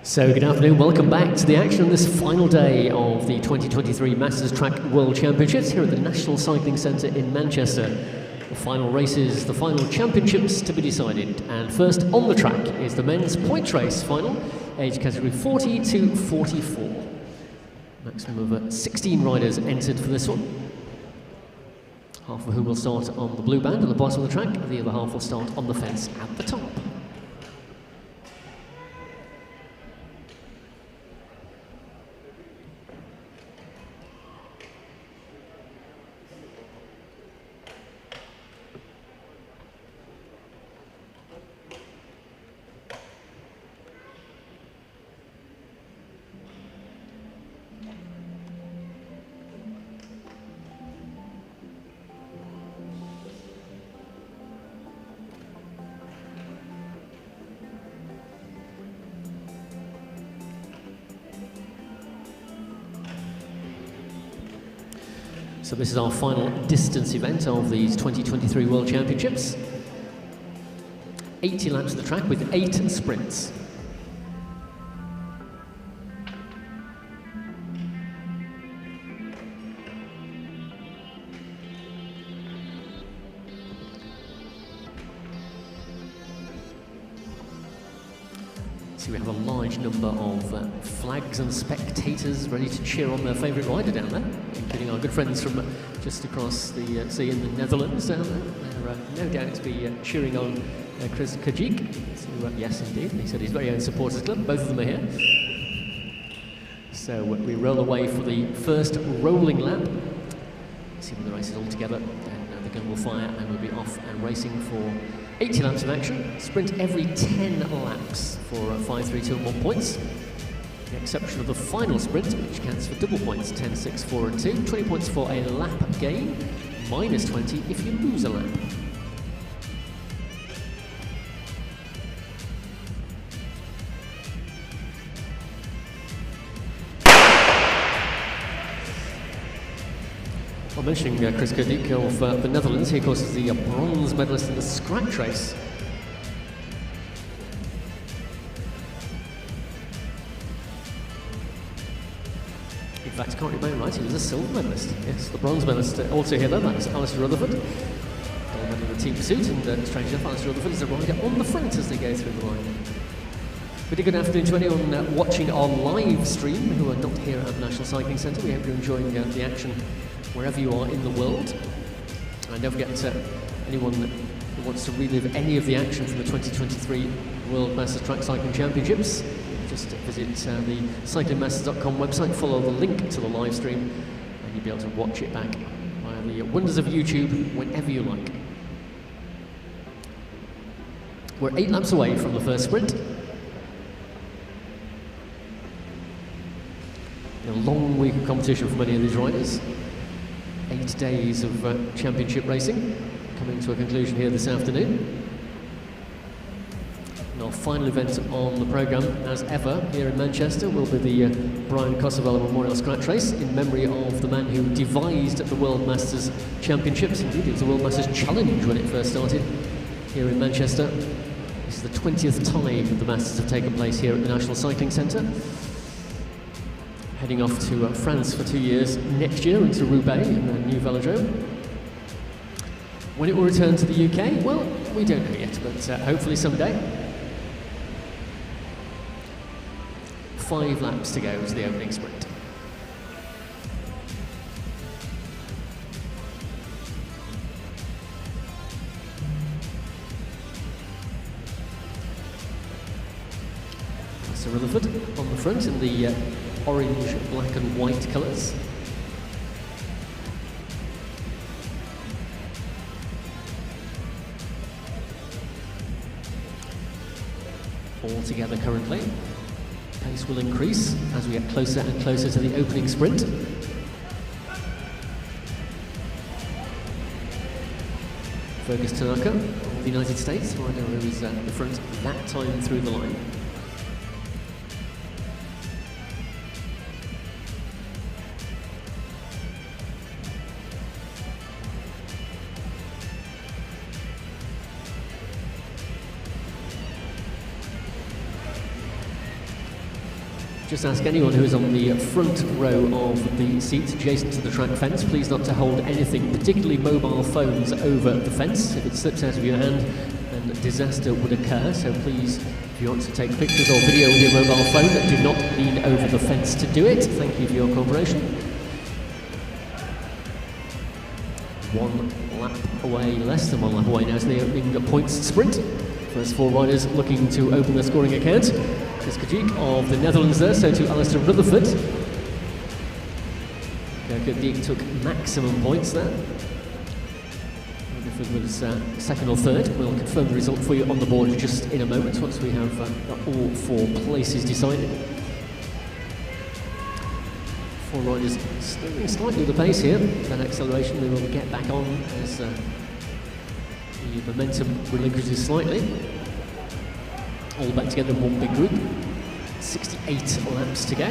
So good afternoon, welcome back to the action on this final day of the 2023 Masters Track World Championships here at the National Cycling Centre in Manchester. The final races, the final championships to be decided. And first on the track is the men's points race final, age category 40 to 44. Maximum of 16 riders entered for this one. Half of whom will start on the blue band at the bottom of the track, and the other half will start on the fence at the top. So this is our final distance event of these 2023 World Championships. 80 laps of the track with 8 sprints. So we have a large number of flags and spectators ready to cheer on their favourite rider down there, including our good friends from just across the sea in the Netherlands down there. They're no doubt to be cheering on Chris Kajik. So, yes, indeed, he said his very own supporters club. Both of them are here. So we roll away for the first rolling lap. See when the race is all together, and the gun will fire and we'll be off and racing for 80 laps of action. Sprint every 10 laps for 5, 3, 2 and 1 points. With the exception of the final sprint, which counts for double points, 10, 6, 4 and 2. 20 points for a lap gain, minus 20 if you lose a lap. Well, mentioning Chris Kajik of the Netherlands, he of course is the bronze medalist in the scratch race. In fact, I can't remember right, he was a silver medalist. Yes, the bronze medalist also here though, that's Alistair Rutherford. Gold medal in the team pursuit, and strange enough, Alistair Rutherford is a rider on the front as they go through the line. Pretty good afternoon to anyone watching our live stream who are not here at the National Cycling Centre. We hope you're enjoying the action wherever you are in the world. And don't forget, anyone who wants to relive any of the action from the 2023 World Masters Track Cycling Championships, just visit the cyclingmasters.com website, follow the link to the live stream, and you'll be able to watch it back via the wonders of YouTube whenever you like. We're 8 laps away from the first sprint. A long week of competition for many of these riders. 8 days of championship racing coming to a conclusion here this afternoon. And our final event on the programme, as ever, here in Manchester, will be the Brian Kosovel Memorial Scratch Race in memory of the man who devised the World Masters Championships. Indeed, it was the World Masters Challenge when it first started here in Manchester. This is the 20th time that the Masters have taken place here at the National Cycling Centre. Heading off to France for 2 years next year into Roubaix in the new velodrome. When it will return to the UK, well, we don't know yet, but hopefully someday. 5 laps to go to the opening sprint. So Rutherford on the front in the orange, black and white colours. All together currently. Pace will increase as we get closer and closer to the opening sprint. Fergus Tanaka of the United States, rider who is the front that time through the line. Just ask anyone who is on the front row of the seats adjacent to the track fence, please not to hold anything, particularly mobile phones, over the fence. If it slips out of your hand, then disaster would occur. So please, if you want to take pictures or video with your mobile phone, do not lean over the fence to do it. Thank you for your cooperation. 1 lap away, less than 1 lap away now to the opening points sprint. First 4 riders looking to open their scoring account. Chris Kajik of the Netherlands there, so to Alistair Rutherford. Kajik took maximum points there. Rutherford was second or third. We'll confirm the result for you on the board just in a moment once we have all 4 places decided. 4 riders slowing slightly the pace here. That acceleration we will get back on as the momentum relinquishes slightly. All back together in one big group. 68 laps to go.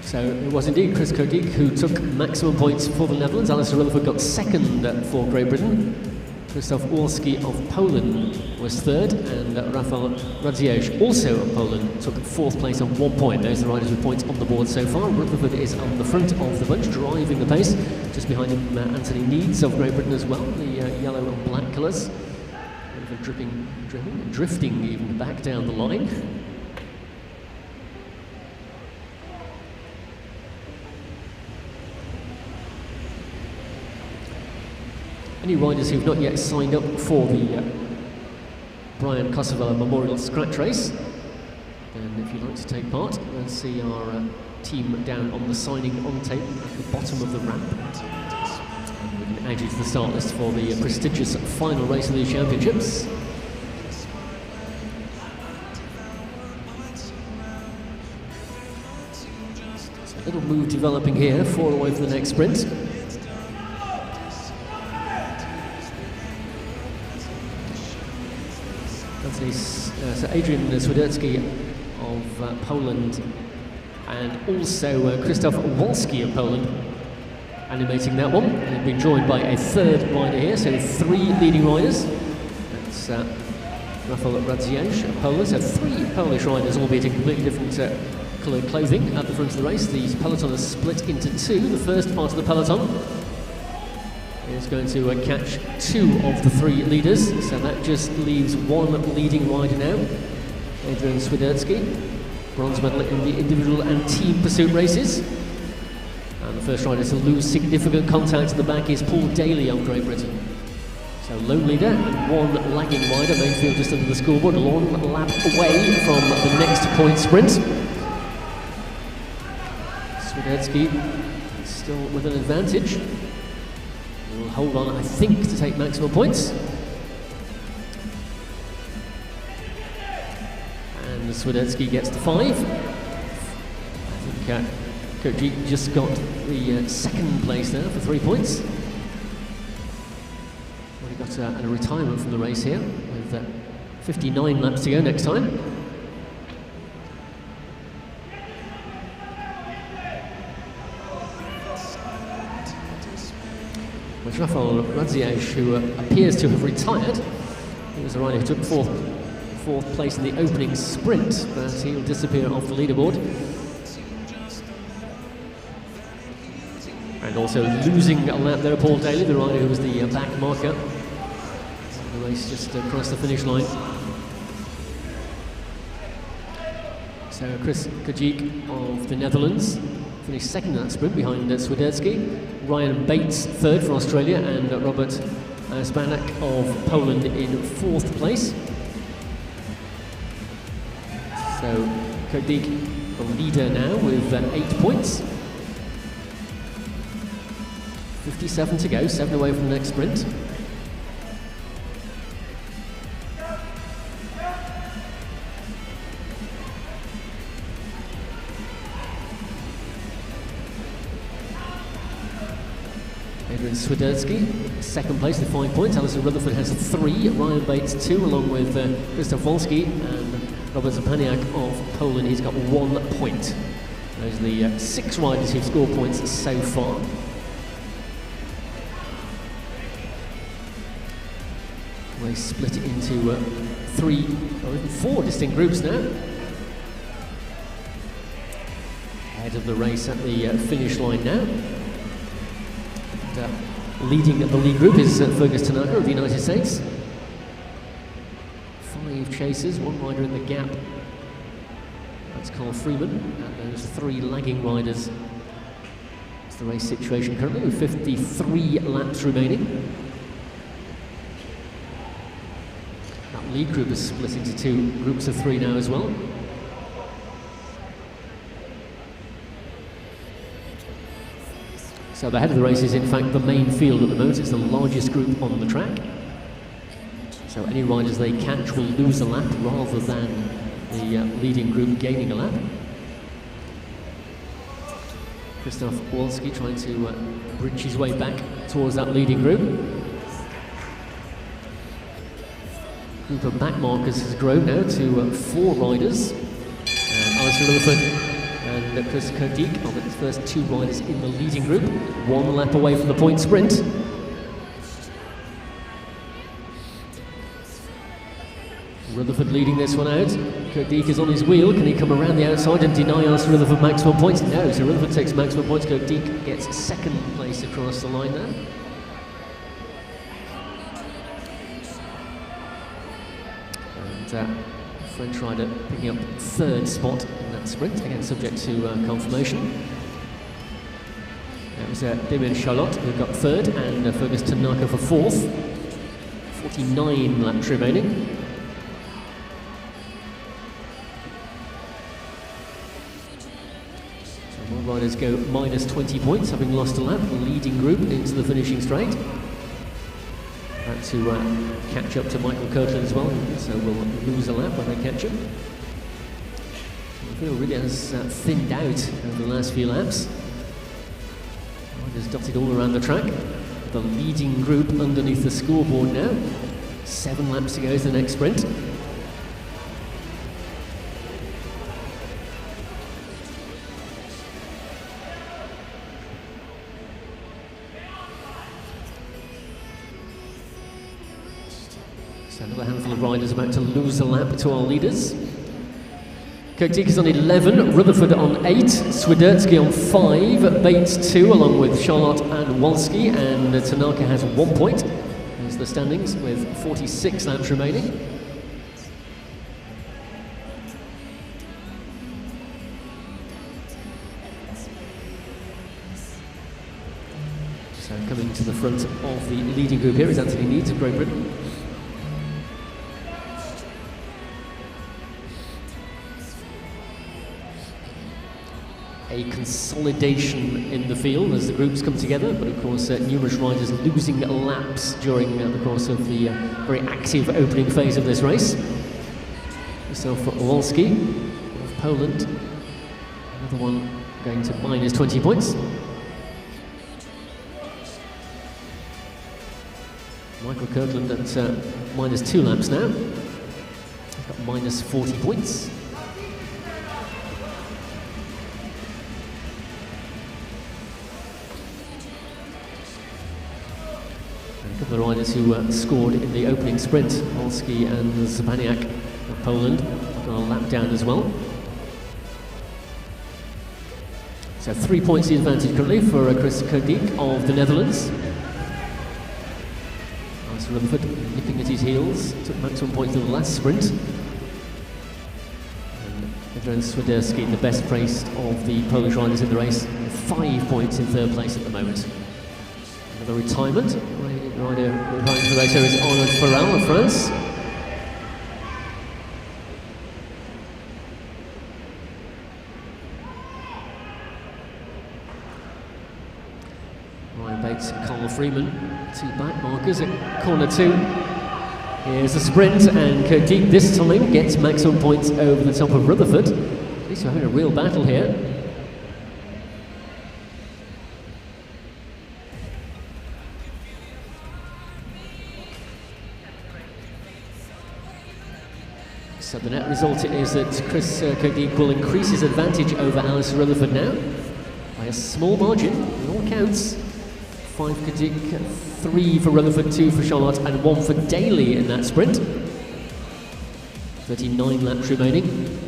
So it was indeed Chris Kajik who took maximum points for the Netherlands. Alistair Rutherford got second for Great Britain. Krzysztof Orski of Poland was third, and Rafał Radziej, also of Poland, took 4th place on 1 point. Those are the riders with points on the board so far. Rutherford is on the front of the bunch, driving the pace. Just behind him, Anthony Needs of Great Britain as well, the yellow and black colours. Drifting even back down the line. Any riders who've not yet signed up for the Brian Kosovella Memorial Scratch Race, and if you'd like to take part, let's see our team down on the signing on tape at the bottom of the ramp. And we can add you to the start list for the prestigious final race of the championships. So a little move developing here, 4 away from the next sprint. So Adrian Swiderski of Poland, and also Krzysztof Wolski of Poland animating that one. They've been joined by a 3rd rider here, so 3 leading riders. That's Rafał Radziej of Poland, so 3 Polish riders, albeit in completely different coloured clothing at the front of the race. The peloton is split into 2. The first part of the peloton is going to catch 2 of the 3 leaders, so that just leaves 1 leading rider now, Adrian Swiderski, bronze medal in the individual and team pursuit races. And the first rider to lose significant contact at the back is Paul Daly of Great Britain. So lone leader and 1 lagging rider, main field just under the scoreboard, 1 lap away from the next point sprint. Swiderski still with an advantage. Will hold on, I think, to take maximum points. And Swiderski gets the 5. I think Kajik just got the 2nd place there for 3 points. Already got a retirement from the race here with 59 laps to go next time. With Rafał Radziej, who appears to have retired. He was the rider who took fourth place in the opening sprint, but he'll disappear off the leaderboard. And also losing a lap there, Paul Daly, the rider who was the back marker. The race just across the finish line. So Chris Kajik of the Netherlands finished 2nd in that sprint behind Swiderski. Ryan Bates 3rd for Australia, and Robert Spanak of Poland in 4th place. So Kajik the leader now with 8 points. 57 to go, 7 away from the next sprint. Adrian Swiderski, 2nd place with 5 points. Alistair Rutherford has 3, Ryan Bates 2, along with Krzysztof Wolski, and Robert Zapaniak of Poland. He's got 1 point. Those are the 6 riders who've scored points so far. Race split into 3 or even 4 distinct groups now. Head of the race at the finish line now. And, leading the lead group is Fergus Tanaka of the United States. 5 chasers, 1 rider in the gap. That's Carl Freeman, and there's 3 lagging riders. That's the race situation currently, with 53 laps remaining. That lead group is split into 2 groups of 3 now as well. So the head of the race is in fact the main field at the moment. It's the largest group on the track. So any riders they catch will lose a lap rather than the leading group gaining a lap. Krzysztof Walski trying to bridge his way back towards that leading group. Group of back markers has grown now to 4 riders. Alistair Rutherford and Chris Kirkdeek are the first 2 riders in the leading group, 1 lap away from the point sprint. Rutherford leading this one out. Kirkdeek is on his wheel. Can he come around the outside and deny Alistair Rutherford maximum points? No, so Rutherford takes maximum points. Kirkdeek gets 2nd place across the line there. And French rider picking up 3rd spot in that sprint, again subject to confirmation. That was Damien Charlotte who got 3rd, and Fergus Tanaka for 4th. 49 laps remaining. So more riders go minus 20 points, having lost a lap, the leading group into the finishing straight. To catch up to Michael Kirtland as well, so we'll lose a lap when they catch him. The field really has thinned out over the last few laps. Riders dotted all around the track. The leading group underneath the scoreboard now. 7 laps to go to the next sprint. So another handful of riders about to lose a lap to our leaders. Kirkdeek is on 11, Rutherford on 8, Swiderski on 5, Bates 2, along with Charlotte and Walski, and Tanaka has 1 point. There's the standings with 46 laps remaining. So coming to the front of the leading group here is Anthony Needs of Great Britain. A consolidation in the field as the groups come together, but of course numerous riders losing laps during the course of the very active opening phase of this race. Myself Walski of Poland, another one going to minus 20 points. Michael Kirtland at minus 2 laps now. He's got minus 40 points. A couple of riders who scored in the opening sprint, Olski and Zabaniak of Poland, got a lap down as well. So 3 points the advantage currently for Chris Kirkdeek of the Netherlands. Alistair Rutherford nipping at his heels, took maximum points in the last sprint. And Adrian Swiderski, the best placed of the Polish riders in the race, 5 points in 3rd place at the moment. Another retirement. Rider retiring for the race here is Arnaud Farrell of France. Ryan Bates and Carl Freeman, 2 back markers at corner 2. Here's a sprint, and Kirkdeek this time gets maximum points over the top of Rutherford. At least we're having a real battle here. So the net result is that Chris Kirkdeek will increase his advantage over Alistair Rutherford now by a small margin. It all counts. 5 Kadik, 3 for Rutherford, 2 for Charlotte, and 1 for Daly in that sprint. 39 laps remaining.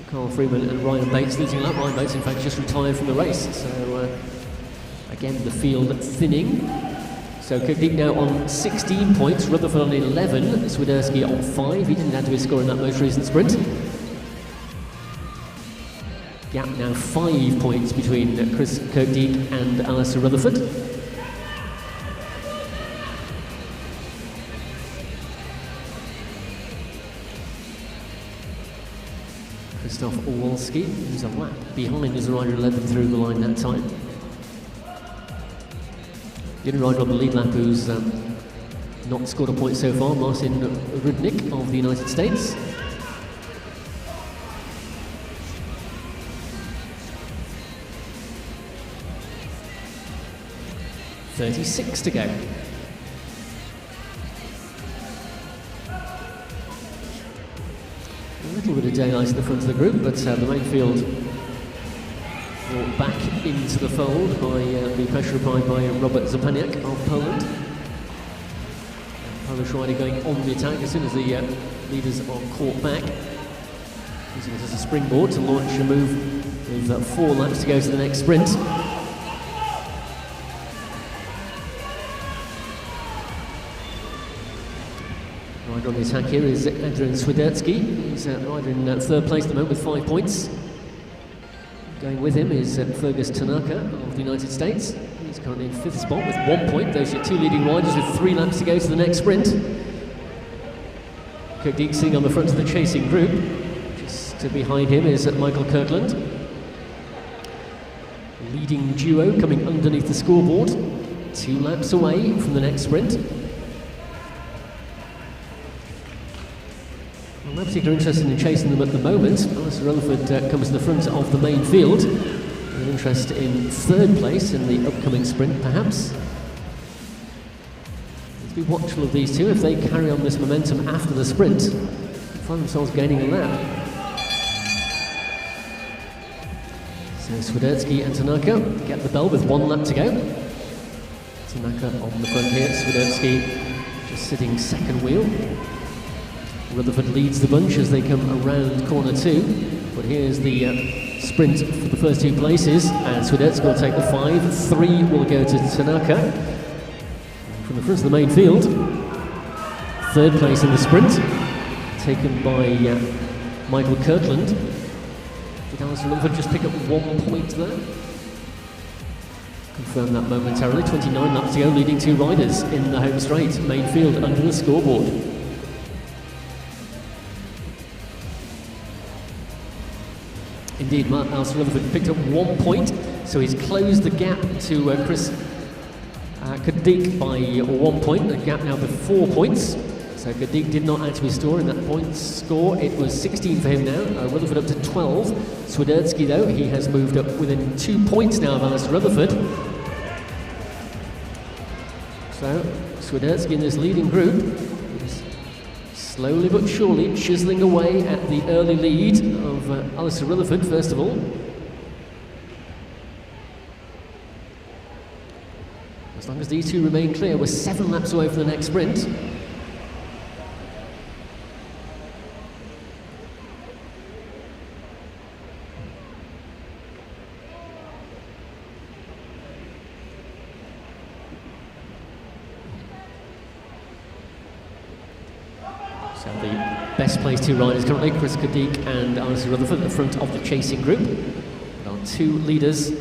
Carl Freeman and Ryan Bates losing a lap. Ryan Bates, in fact, just retired from the race. So, again, the field thinning. So Kadik now on 16 points, Rutherford on 11, Swiderski on 5. He didn't add to his score in that most recent sprint. Gap now 5 points between Chris Kirkdeek and Alistair Rutherford. Christoph Orwalski, who's a lap behind as the rider led them through the line that time. The only rider on the lead lap who's not scored a point so far, Martin Rudnick of the United States. .36 to go. A little bit of daylight at the front of the group, but the main field brought back into the fold by the pressure applied by Robert Zapaniak of Poland. Polish rider going on the attack as soon as the leaders are caught back, using it as a springboard to launch a move with 4 laps to go to the next sprint. Rider on the attack here is Adrian Swiderski. He's a rider in 3rd place at the moment with 5 points. Going with him is Fergus Tanaka of the United States. He's currently in 5th spot with 1 point. Those are 2 leading riders with 3 laps to go to the next sprint. Kirkdeek sitting on the front of the chasing group. Just behind him is Michael Kirkland. Leading duo coming underneath the scoreboard. 2 laps away from the next sprint. I'm not particularly interested in chasing them at the moment. Alistair Rutherford comes to the front of the main field. An interest in 3rd place in the upcoming sprint, perhaps. Let's be watchful of these two. If they carry on this momentum after the sprint, find themselves gaining a lap. So Swiderski and Tanaka get the bell with 1 lap to go. Tanaka on the front here, Swiderski just sitting 2nd wheel. Rutherford leads the bunch as they come around corner 2, but here's the sprint for the first 2 places, and Swiderski will take the 5, 3 will go to Tanaka. And from the front of the main field, 3rd place in the sprint, taken by Michael Kirkland. Did Alistair Rutherford just pick up 1 point there? Confirm that momentarily. 29 laps to go, leading 2 riders in the home straight, main field under the scoreboard. Indeed, Alistair Rutherford picked up 1 point, so he's closed the gap to Chris Kirkdeek by 1 point. The gap now to 4 points. So Kirkdeek did not add to his score in that points score. It was 16 for him now. Rutherford up to 12. Swiderski, though, he has moved up within 2 points now of Alistair Rutherford. So Swiderski in this leading group is slowly but surely chiseling away at the early lead of Alistair Rutherford, first of all. As long as these two remain clear, we're 7 laps away from the next sprint. So the best placed 2 riders currently, Chris Kirkdeek and Alistair Rutherford, at the front of the chasing group. There are 2 leaders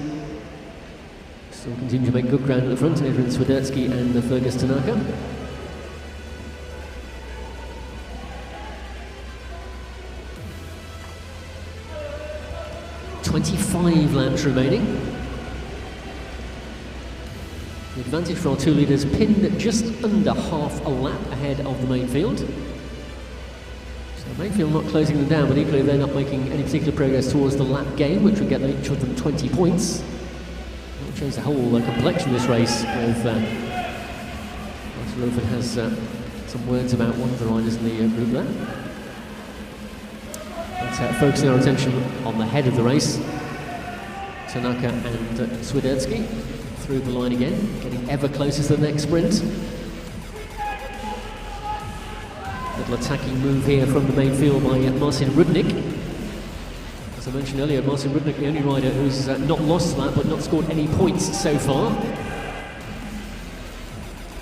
still continue to make good ground at the front, Adrian Swiderski and Fergus Tanaka. .25 laps remaining. The advantage for our 2 leaders pinned at just under half a lap ahead of the main field. Main field not closing them down, but equally they're not making any particular progress towards the lap game, which would get each of them 20 points. That will change the whole complexion of this race. With Alistair Rutherford has some words about one of the riders in the group there. But focusing our attention on the head of the race, Tanaka and Swiderski through the line again, getting ever closer to the next sprint. Little attacking move here from the main field by Marcin Rudnik. As I mentioned earlier, Marcin Rudnik, the only rider who's not lost that but not scored any points so far.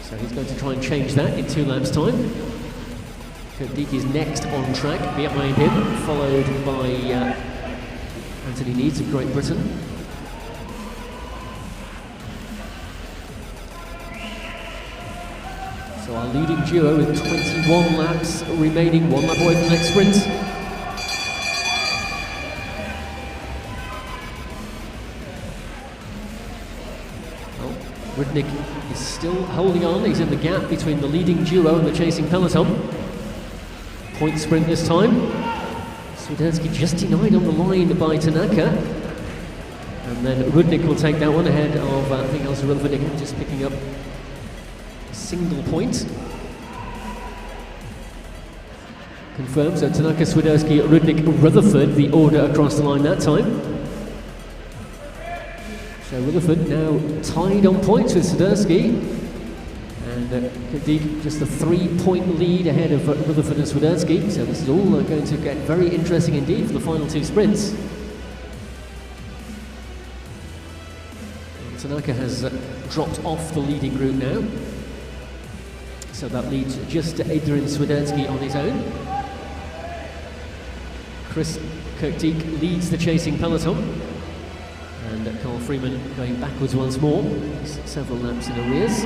So he's going to try and change that in 2 laps' time. Kirkdeek is next on track, behind him, followed by Anthony Needs of Great Britain. So our leading duo with 21 laps remaining, 1 lap away from the next sprint. Well, Rudnik is still holding on, he's in the gap between the leading duo and the chasing peloton. Point sprint this time. Swiderski just denied on the line by Tanaka. And then Rudnik will take that one ahead of, I think, also Rutherford again, just picking up a single point. Confirmed, so Tanaka, Swiderski, Rudnik, Rutherford, the order across the line that time. So Rutherford now tied on points with Swiderski. And Kirkdeek just a 3-point lead ahead of Rutherford and Swiderski. So this is all going to get very interesting indeed for the final 2 sprints. And Tanaka has dropped off the leading group now. So that leads just to Adrian Swiderski on his own. Chris Kirkdeek leads the chasing peloton. And Carl Freeman going backwards once more. He's several laps in arrears.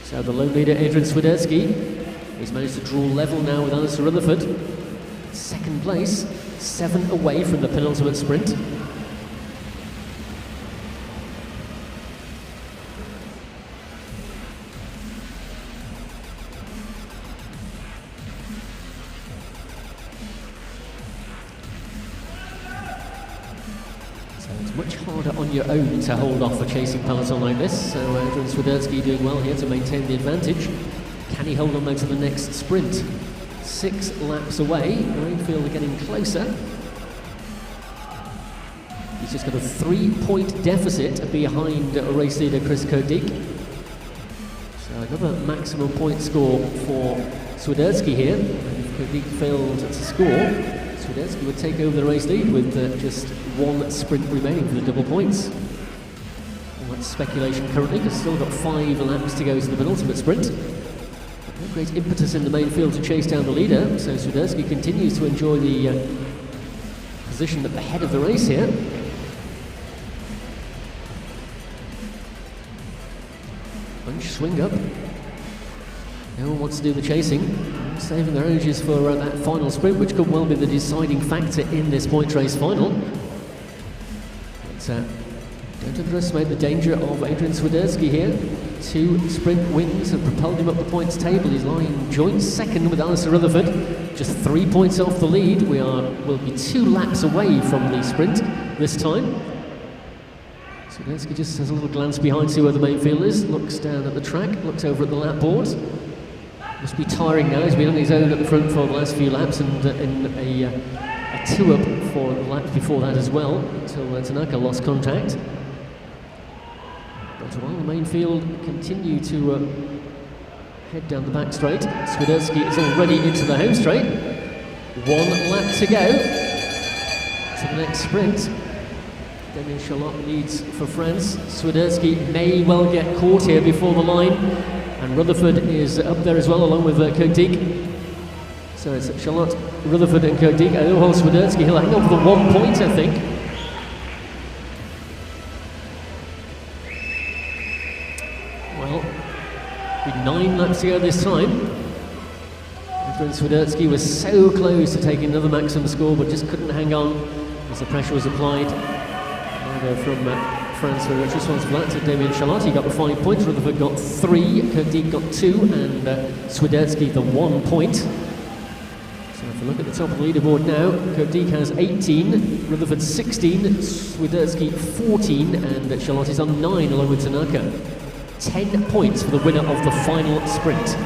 So the lone leader, Adrian Swiderski, he's managed to draw level now with Alistair Rutherford. 2nd place, 7 away from the penultimate sprint. So it's much harder on your own to hold off a chasing peloton like this. So Adrian Swiderski doing well here to maintain the advantage. Can he hold on though to the next sprint? 6 laps away, Rainfield are getting closer. He's just got a 3-point deficit behind race leader Chris Kirkdeek. So another maximum point score for Swiderski here. And if Kirkdeek failed to score, Swiderski would take over the race lead with just 1 sprint remaining for the double points. Well, that's speculation currently, because still got 5 laps to go to the penultimate sprint. No great impetus in the main field to chase down the leader, so Swiderski continues to enjoy the position at the head of the race here. Bunch swing up. No one wants to do the chasing, saving their energies for that final sprint, which could well be the deciding factor in this point race final. But don't underestimate the danger of Adrian Swiderski here. 2 sprint wins have propelled him up the points table. He's lying joint 2nd with Alistair Rutherford, just 3 points off the lead. We'll be 2 laps away from the sprint this time. Swiderski just has a little glance behind to see where the main field is, looks down at the track, looks over at the lap board. Must be tiring now. He's been on his own at the front for the last few laps, and in a 2-up for the laps before that as well, until Tanaka lost contact. But while the main field continue to head down the back straight, Swiderski is already into the home straight. 1 lap to go to the next sprint. Damien Charlotte leads for France. Swiderski may well get caught here before the line. And Rutherford is up there as well, along with Kirkdeek. So it's Charlotte, Rutherford and Kirkdeek. Oh, Swiderski, he'll hang on for the 1 point, I think. Well, with 9 laps to go this time. Adrian Swiderski was so close to taking another maximum score, but just couldn't hang on as the pressure was applied. Either from France, very much responsible for that, to Damien Charlotte. He got the 5 points, Rutherford got 3, Kirkdeek got 2, and Swiderski the 1 point. So if we look at the top of the leaderboard now, Kirkdeek has 18, Rutherford 16, Swiderski 14, and Charlotte is on 9 along with Tanaka. 10 points for the winner of the final sprint.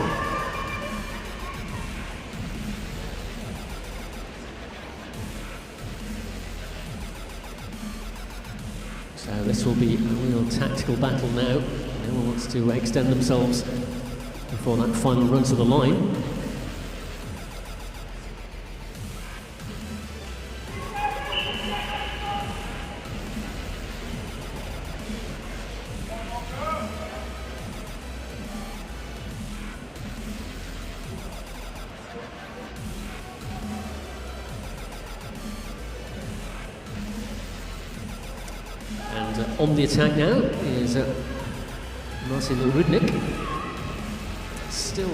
So this will be a real tactical battle now. No one wants to extend themselves before that final run to the line. And on the attack now is Marcin Rudnik. Still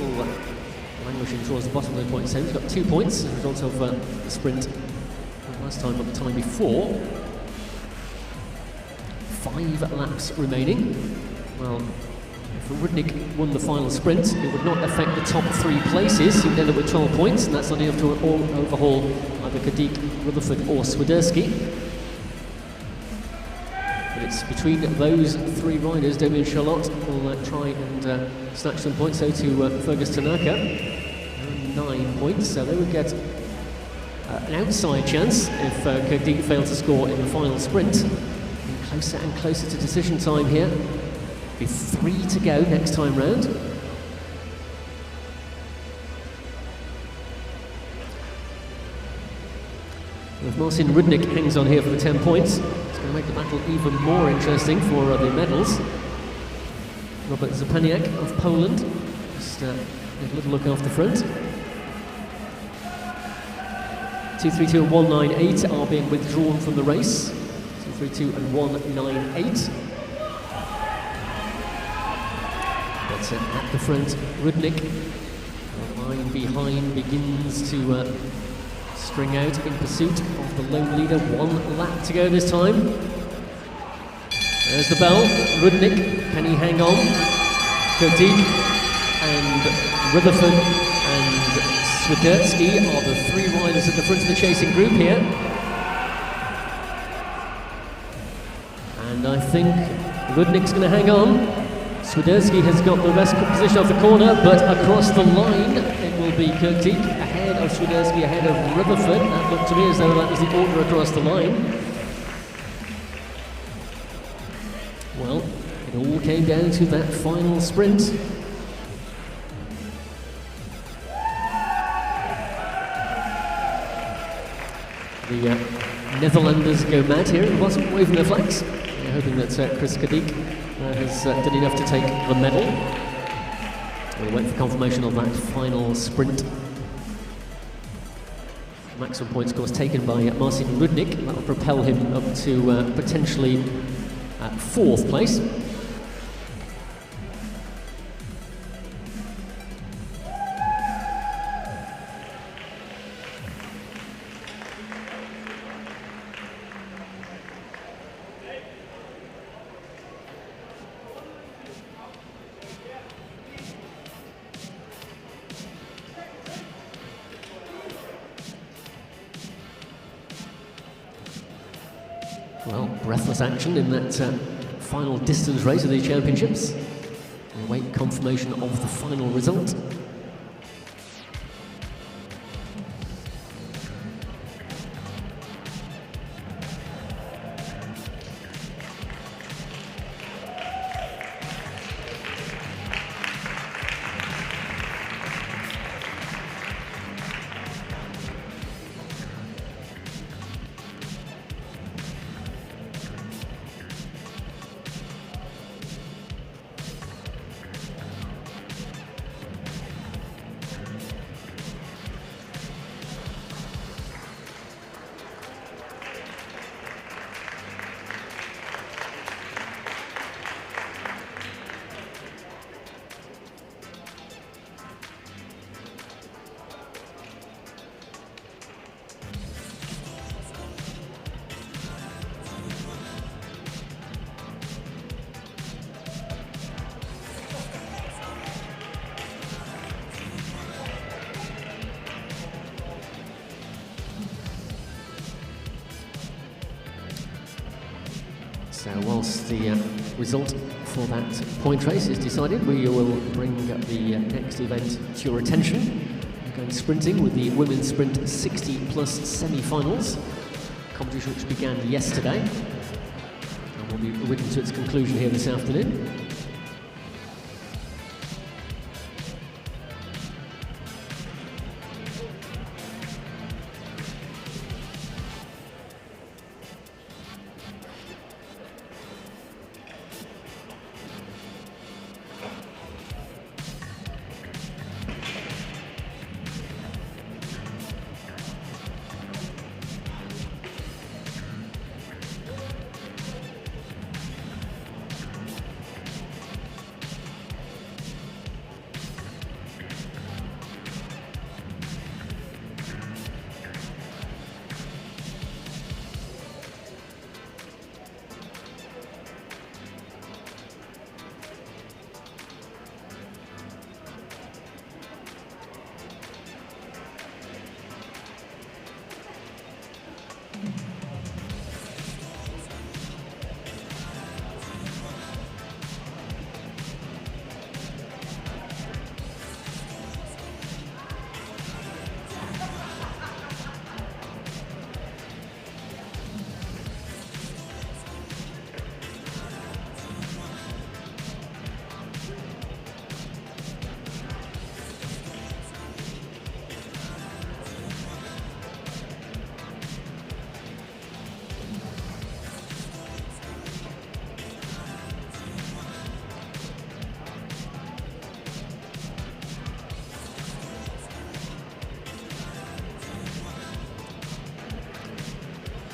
languishing towards the bottom of the point zone. He's got 2 points as a result of the sprint last time, but the time before. 5 laps remaining. Well, if Rudnik won the final sprint, it would not affect the top 3 places. He would end up with 12 points, and that's not enough to overhaul either Kadik, Rutherford or Swiderski. But it's between those 3 riders. Damien Charlotte will try and snatch some points, so to Fergus Tanaka. 9 points, so they would get an outside chance if Kadik failed to score in the final sprint. And closer and closer to decision time here. With 3 to go next time round. If Marcin Rudnik hangs on here for the 10 points, it's going to make the battle even more interesting for the medals. Robert Zapaniak of Poland, just a little look off the front. 232 and 198 are being withdrawn from the race. 232 and 198. But at the front, Rudnik, the line behind, begins to string out in pursuit of the lone leader. 1 lap to go this time. There's the bell. Rudnik, can he hang on? Kadik and Rutherford and Swiderski are the 3 riders at the front of the chasing group here. And I think Rudnik's going to hang on. Swiderski has got the best position off the corner, but across the line it will be Kadik ahead of Swiderski, ahead of Rutherford. That looked to me as though that was the order across the line. Well, it all came down to that final sprint. The Netherlanders go mad here at the bottom, waving their flags. They're hoping that Chris Kadik has done enough to take the medal. We'll wait for confirmation of that final sprint. Maximum points, of course, taken by Marcin Rudnik. That will propel him up to potentially 4th place. Well, breathless action in that final distance race of these championships. We await confirmation of the final result. So whilst the result for that point race is decided, we will bring the next event to your attention. We're going sprinting with the Women's Sprint 60+ Semi-Finals, competition which began yesterday. And will be ridden to its conclusion here this afternoon.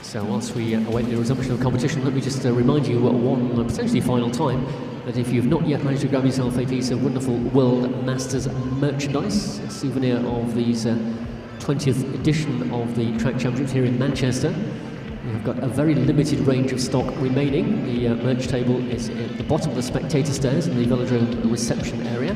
So whilst we await the resumption of competition, let me just remind you one potentially final time that if you've not yet managed to grab yourself a piece of wonderful World Masters merchandise, a souvenir of these 20th edition of the Track Championships here in Manchester, we've got a very limited range of stock remaining. The merch table is at the bottom of the spectator stairs in the velodrome reception area.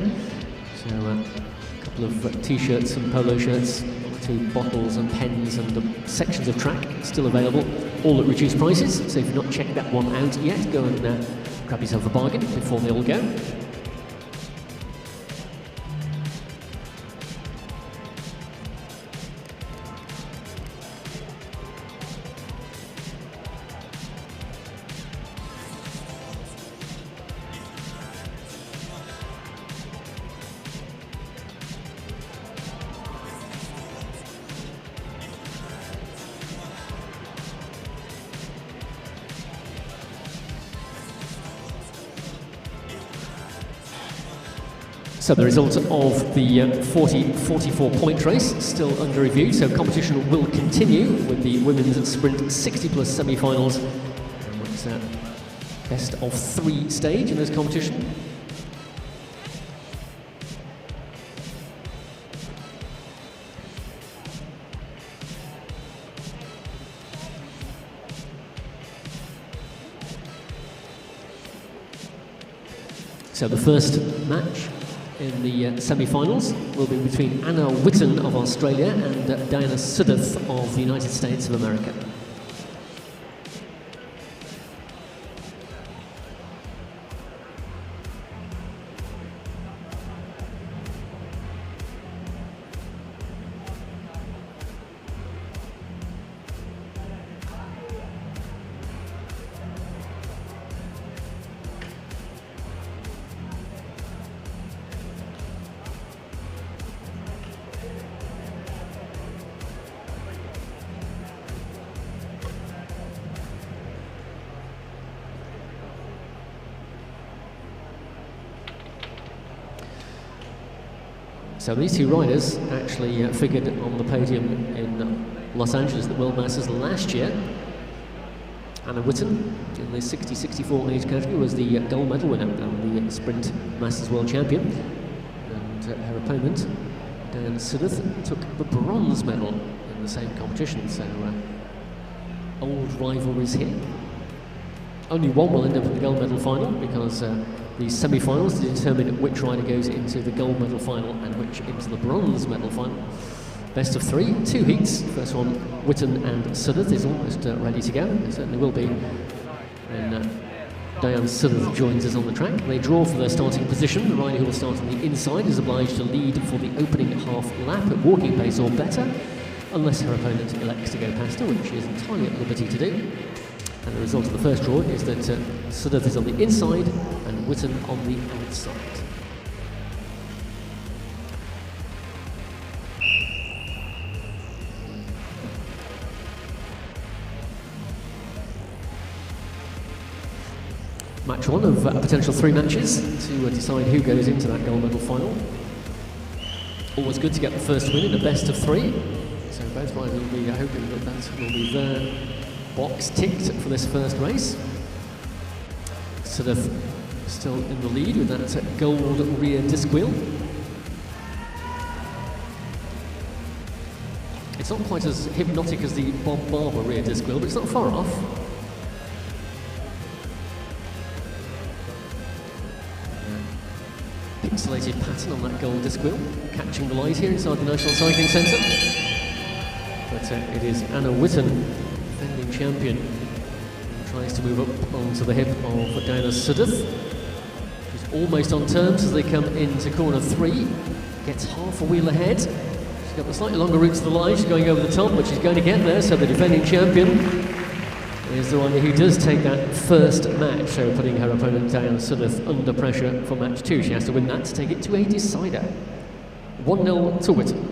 So a couple of t-shirts and polo shirts, 2 bottles and pens and sections of track still available, all at reduced prices. So if you've not checked that one out yet, go and grab yourself a bargain before they all go. So the result of the 40-44 point race still under review, so competition will continue with the women's sprint 60+ semi-finals. It's a best of 3 stage in this competition. So the first match in the semi-finals will be between Anna Whitten of Australia and Diana Sudduth of the United States of America. So these 2 riders actually figured on the podium in Los Angeles at the World Masters last year. Anna Whitten in the 60-64 age category was the gold medal winner and the Sprint Masters World Champion. And her opponent, Diana Sudduth, took the bronze medal in the same competition. So old rivalries here. Only one will end up in the gold medal final because the semi-finals to determine which rider goes into the gold medal final and which into the bronze medal final. Best of 3, 2 heats. First one, Whitten and Sudduth, is almost ready to go. It certainly will be when Diana Sudduth joins us on the track. They draw for their starting position. The rider who will start on the inside is obliged to lead for the opening half lap at walking pace or better, unless her opponent elects to go past her, which she is entirely at liberty to do. And the result of the first draw is that Sudduth is on the inside and Witten on the outside. Match one of a potential 3 matches to decide who goes into that gold medal final. Always good to get the first win in a best of 3. So both riders will be hoping that that will be their box ticked for this first race. Sudduth still in the lead with that gold rear disc wheel. It's not quite as hypnotic as the Bob Barber rear disc wheel, but it's not far off. Pixelated pattern on that gold disc wheel, catching the light here inside the National Cycling Centre. But it is Anna Witten, defending champion, who tries to move up onto the hip of Diana Sudduth. She's almost on terms as they come into corner 3. Gets half a wheel ahead. She's got the slightly longer route to the line. She's going over the top, but she's going to get there. So the defending champion is the one who does take that first match, so putting her opponent Diana Sudduth under pressure for match 2. She has to win that to take it to a decider. 1-0 to Witten.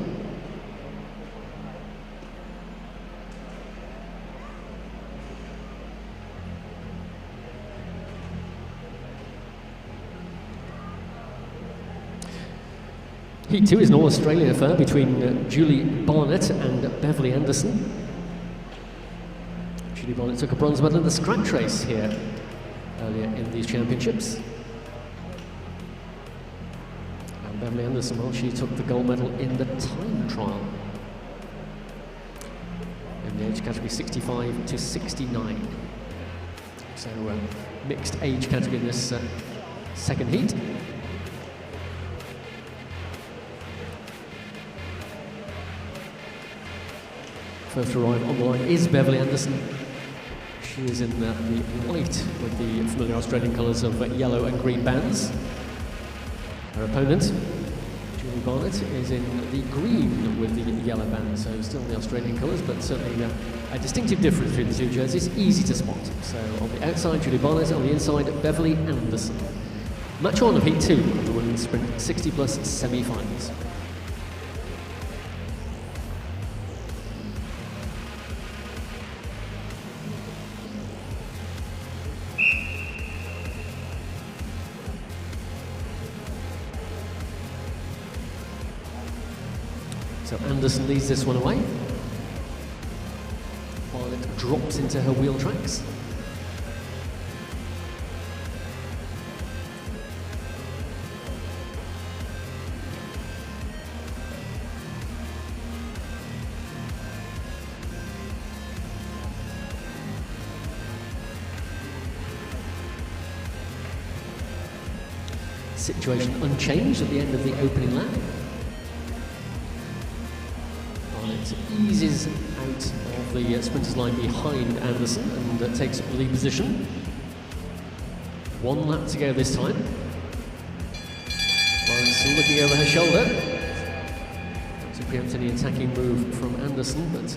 Heat 2 is an all-Australian affair between Julie Barnett and Beverly Anderson. Julie Barnett took a bronze medal in the scratch race here earlier in these championships. And Beverly Anderson, well, she took the gold medal in the time trial in the age category 65 to 69. So mixed age category in this second heat. First to arrive on the line is Beverly Anderson. She is in the white with the familiar Australian colours of yellow and green bands. Her opponent, Julie Barnett, is in the green with the yellow bands, so still the Australian colours, but certainly a distinctive difference between the two jerseys, easy to spot. So on the outside, Julie Barnett, on the inside, Beverly Anderson. Match 1 of Heat 2 of the Women's Sprint 60+ Semi-Finals. So Anderson leads this one away. Barnett drops into her wheel tracks. Situation unchanged at the end of the opening lap. Barnett eases out of the sprinters line behind Anderson and takes up the lead position. 1 lap to go this time. Barnett still looking over her shoulder. Not to preempt any attacking move from Anderson, but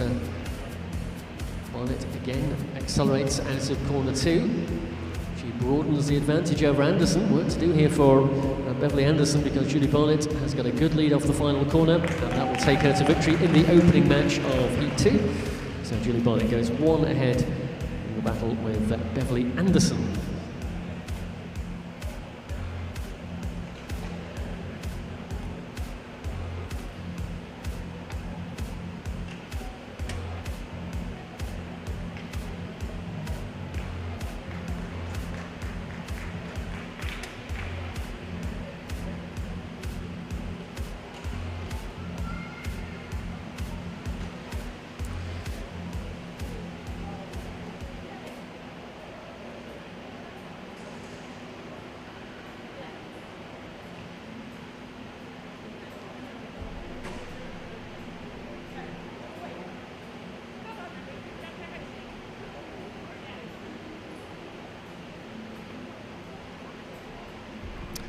Barnett again accelerates out of corner 2. She broadens the advantage over Anderson. Work to do here for Beverly Anderson, because Julie Barnett has got a good lead off the final corner, and that will take her to victory in the opening match of Heat 2. So Julie Barnett goes 1 ahead in the battle with Beverly Anderson.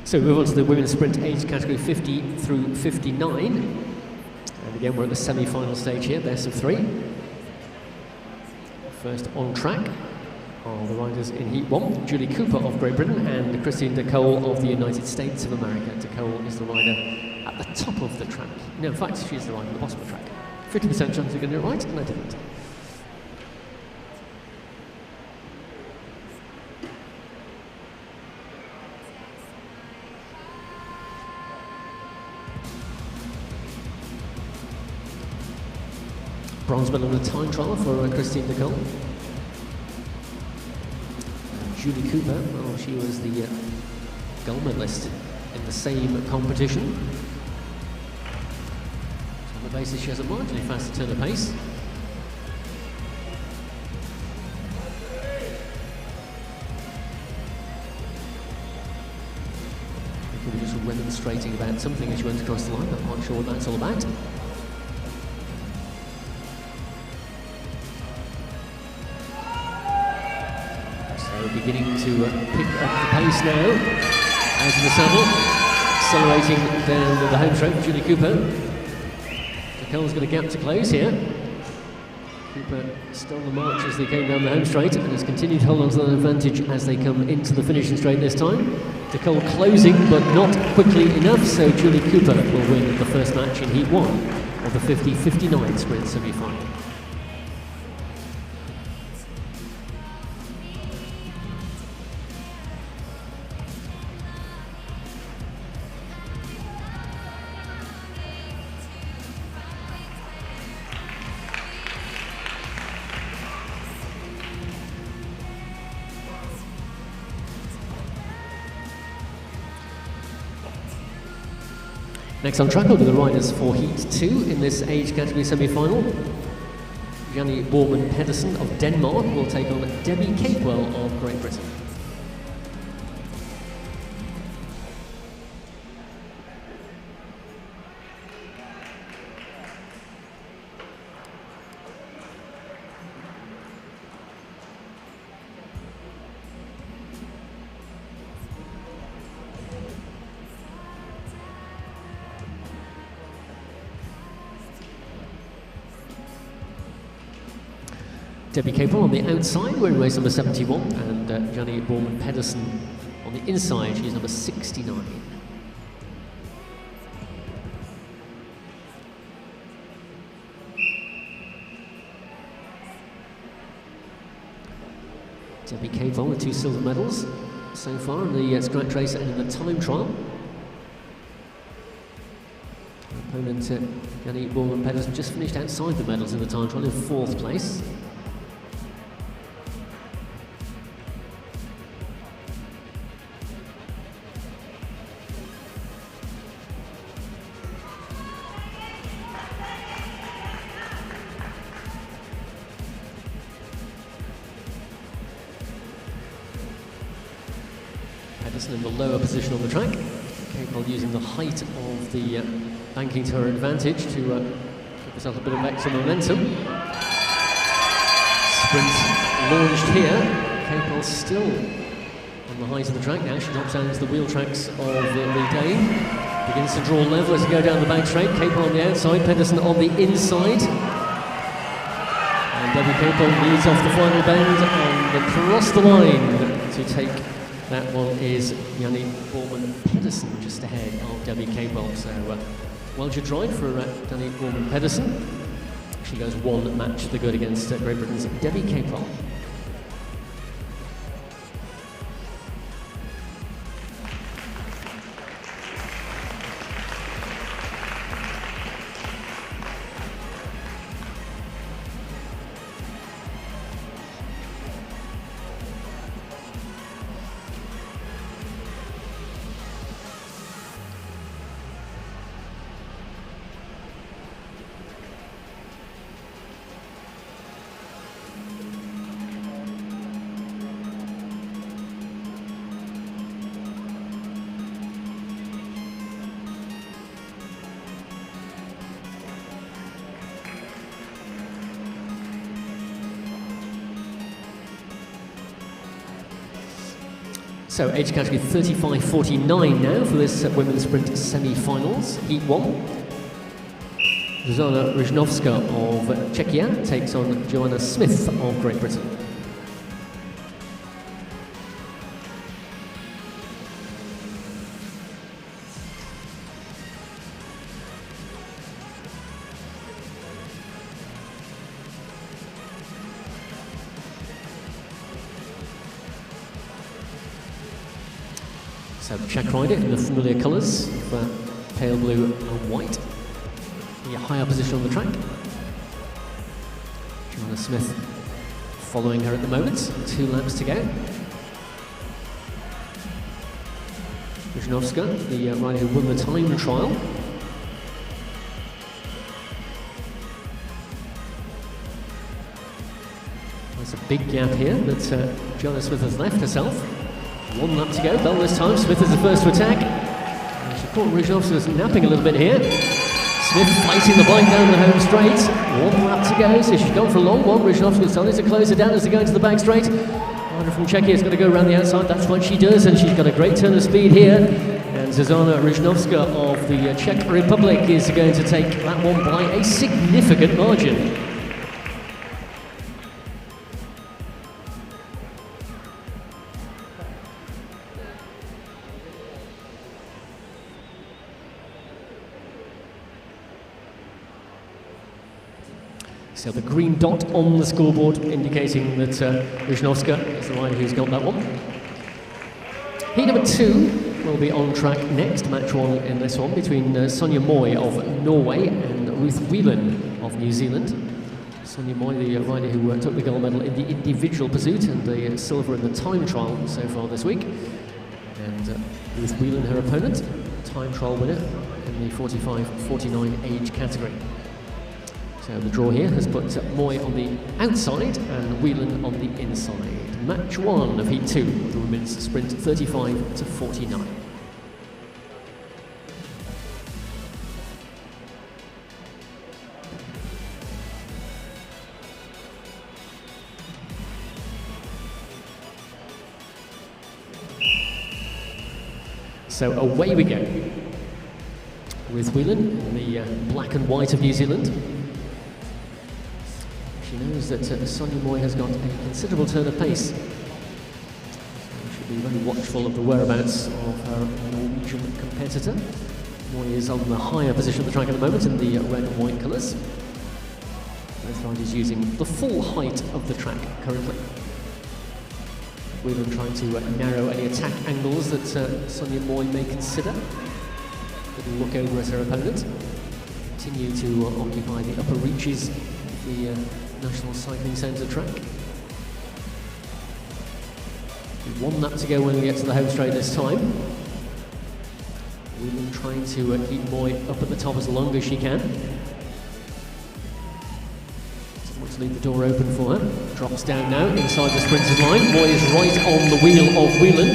So we move on to the women's sprint age category 50 through 59. And again, we're at the semi-final stage here, best of 3. First on track. are the riders in Heat 1, Julie Cooper of Great Britain and Christine DeCole of the United States of America. DeCole is the rider at the top of the track. No, in fact, she's the rider at the bottom of the track. 50% chance of getting it right, and I didn't. Bronze medal in the time trial for Christine DeCole. Julie Cooper, well, she was the gold medalist in the same competition. So on the basis she has a marginally faster turn of pace. She was just remonstrating about something as she went across the line. I'm not sure what that's all about. Beginning to pick up the pace now, out of the saddle, accelerating down the home straight. Julie Cooper. DeCole's got a gap to close here. Cooper stole the march as they came down the home straight and has continued to hold on to that advantage as they come into the finishing straight this time. DeCole closing, but not quickly enough, so Julie Cooper will win the first match in Heat 1 of the 50-59 Sprint Semi-Final. Next on track will be the riders for Heat 2 in this age category semi-final. Jannie Borman Pedersen of Denmark will take on Debbie Capewell of Great Britain. Debbie Capewell on the outside, wearing race number 71, and Jannie Borman Pedersen on the inside, she's number 69. Debbie Capewell with 2 silver medals so far in the scratch race and in the time trial. Opponent Jannie Borman Pedersen just finished outside the medals in the time trial in 4th place. Pedersen in the lower position on the track. Capewell using the height of the banking to her advantage to give herself a bit of extra momentum. Sprint launched here. Capewell still on the height of the track now. She drops down into the wheel tracks of the day. Begins to draw level as we go down the back straight. Capewell on the outside, Pedersen on the inside. And Debbie Capewell leads off the final bend and across the line to take that one is Jannie Borman Pedersen just ahead of Debbie Capewell. So well judged ride for Jannie Borman Pedersen. She goes 1 match to the good against Great Britain's Debbie Capewell. So age category 35-49 now for this women's sprint semi-finals, Heat 1. Zuzana Riznovska of Czechia takes on Joanna Smith of Great Britain. So the Czech rider in the familiar colours of pale blue and white. The higher position on the track. Joanna Smith following her at the moment. 2 laps to go. Wisnowska, the rider who won the time trial. There's a big gap here that Joanna Smith has left herself. 1 lap to go, bell this time. Smith is the first to attack. And she caught Wisnowska's napping a little bit here. Smith fighting the bike down the home straight. 1 lap to go, so she's gone for a long one. Wisnowska's starting to close it down as they go into the back straight. Rider from Czechia is going to go around the outside. That's what she does, and she's got a great turn of speed here. And Zuzana Wisnowska of the Czech Republic is going to take that one by a significant margin. So the green dot on the scoreboard indicating that Wisnowska is the rider who's got that one. Heat number 2 will be on track next, match 1 in this one, between Sonia Moy of Norway and Ruth Whelan of New Zealand. Sonia Moy, the rider who took the gold medal in the individual pursuit and the silver in the time trial so far this week. And Ruth Whelan, her opponent, time trial winner in the 45-49 age category. So the draw here has put Moy on the outside and Whelan on the inside. Match 1 of Heat 2, the women's sprint 35-49. So away we go with Whelan in the black and white of New Zealand. She knows that Sonia Moy has got a considerable turn of pace. So she should be very watchful of the whereabouts of her Norwegian competitor. Moy is on the higher position of the track at the moment in the red and white colours. Both riders using the full height of the track currently. Whelan trying to narrow any attack angles that Sonia Moy may consider. Little look over at her opponent. Continue to occupy the upper reaches of the National Cycling Centre track. 1 lap to go when we get to the home straight this time. Whelan trying to keep Moy up at the top as long as she can. Doesn't want to leave the door open for her. Drops down now inside the sprinter's line. Moy is right on the wheel of Whelan.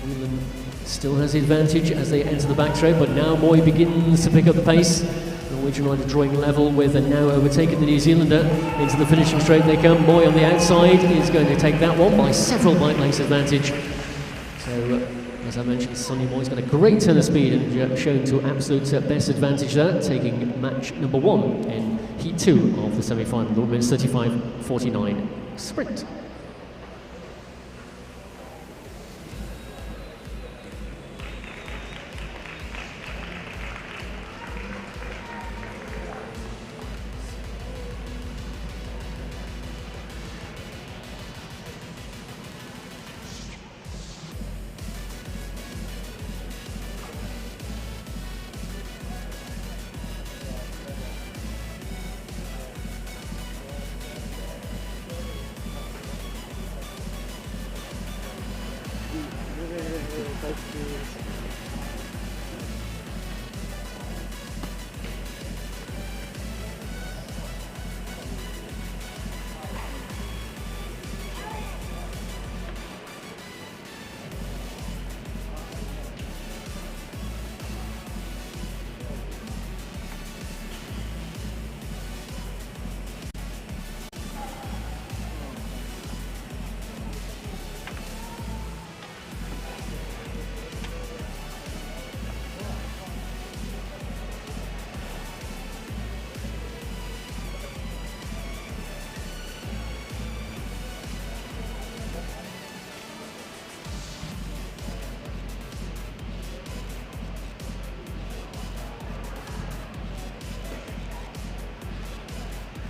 Whelan still has the advantage as they enter the back straight, but now Moy begins to pick up the pace. Norwegian rider drawing level with and now overtaking the New Zealander. Into the finishing straight they come. Moy on the outside is going to take that one by several bike lengths advantage. So, as I mentioned, Sonia Moy's got a great turn of speed and shown to absolute best advantage there, taking match number 1 in Heat 2 of the semi-final, the women's 35-49 sprint.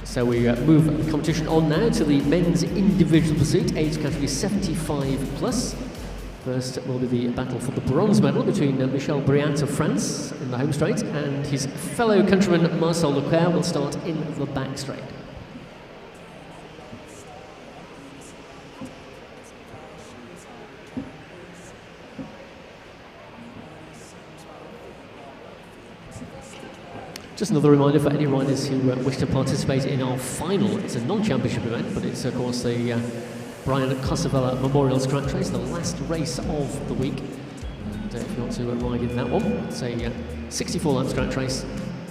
So we move the competition on now to the men's individual pursuit, age category 75 plus. First will be the battle for the bronze medal between Michel Briat of France in the home straight and his fellow countryman Marcel Leclerc will start in the back straight. Just another reminder for any riders who wish to participate in our final. It's a non-championship event, but it's of course the Brian Cosavella Memorial Scratch Race, the last race of the week. And if you want to ride in that one, it's a 64-lap scratch race.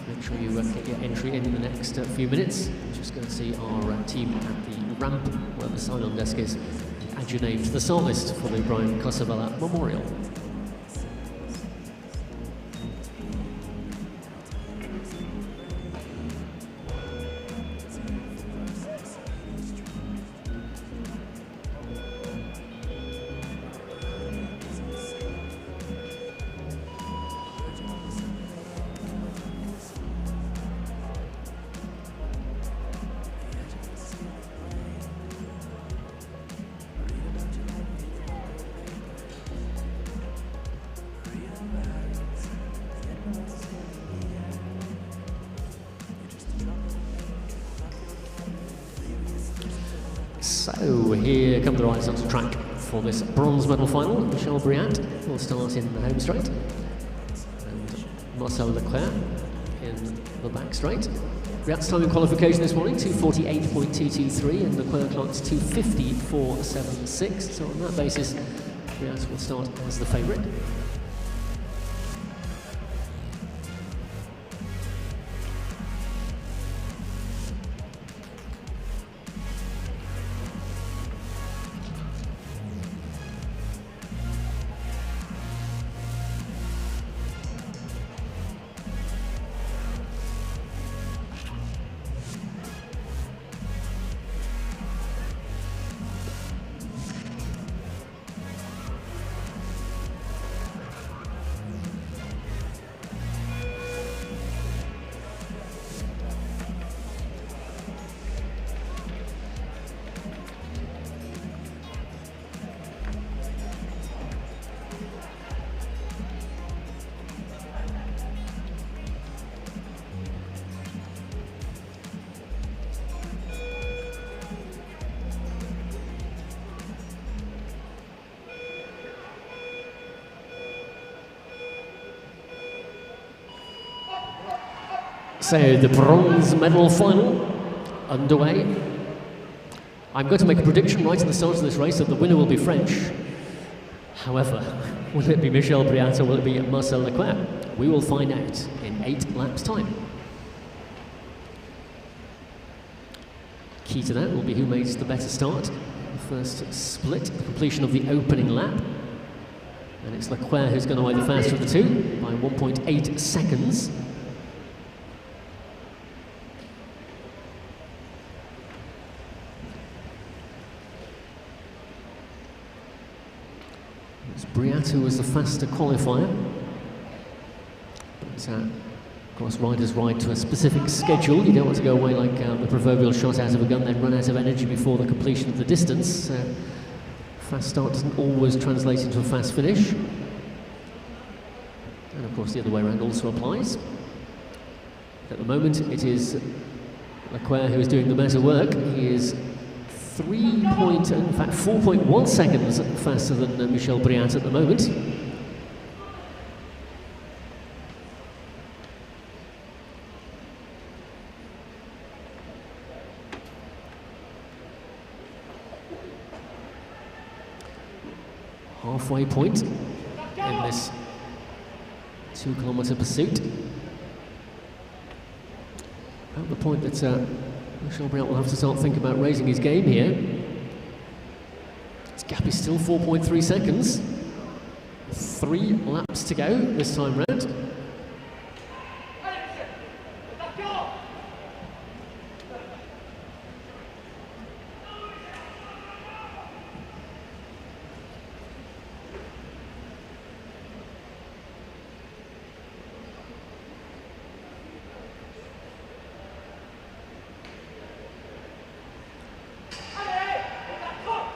Make sure you get your entry in the next few minutes. Just go and see our team at the ramp where the sign-on desk is. Add your name to the start list for the Brian Cosavella Memorial. So here come the riders onto track for this bronze medal final. Michel Briat will start in the home straight and Marcel Leclerc in the back straight. Briat's time in qualification this morning, 2:48.223 and Leclerc clocks 2:50.476. So on that basis, Briat will start as the favourite. So the bronze medal final underway. I'm going to make a prediction right at the start of this race that the winner will be French. However, will it be Michel Briat or will it be Marcel Leclerc? We will find out in 8 laps' time. Key to that will be who makes the better start. The first split, the completion of the opening lap. And it's Leclerc who's going to weigh the faster of the two by 1.8 seconds. It's Briat who was the faster qualifier. But, of course, riders ride to a specific schedule. You don't want to go away like the proverbial shot out of a gun, then run out of energy before the completion of the distance. Fast start doesn't always translate into a fast finish. And of course, the other way around also applies. At the moment, it is Leclerc who is doing the better work. He is 4.1 seconds faster than Michel Briat at the moment. Halfway point in this 2-kilometre pursuit. At the point that Michel Briat will have to start thinking about raising his game here. His gap is still 4.3 seconds. 3 laps to go this time round.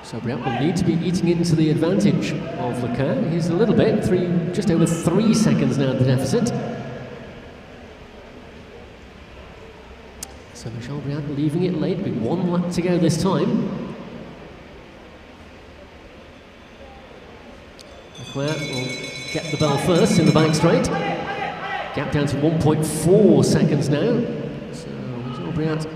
So Briat will need to be eating into the advantage of Leclerc. He's a little bit, just over 3 seconds now at the deficit. So Michel Briat leaving it late, with 1 lap to go this time. Leclerc will get the bell first in the back straight. Gap down to 1.4 seconds now. So Michel Briat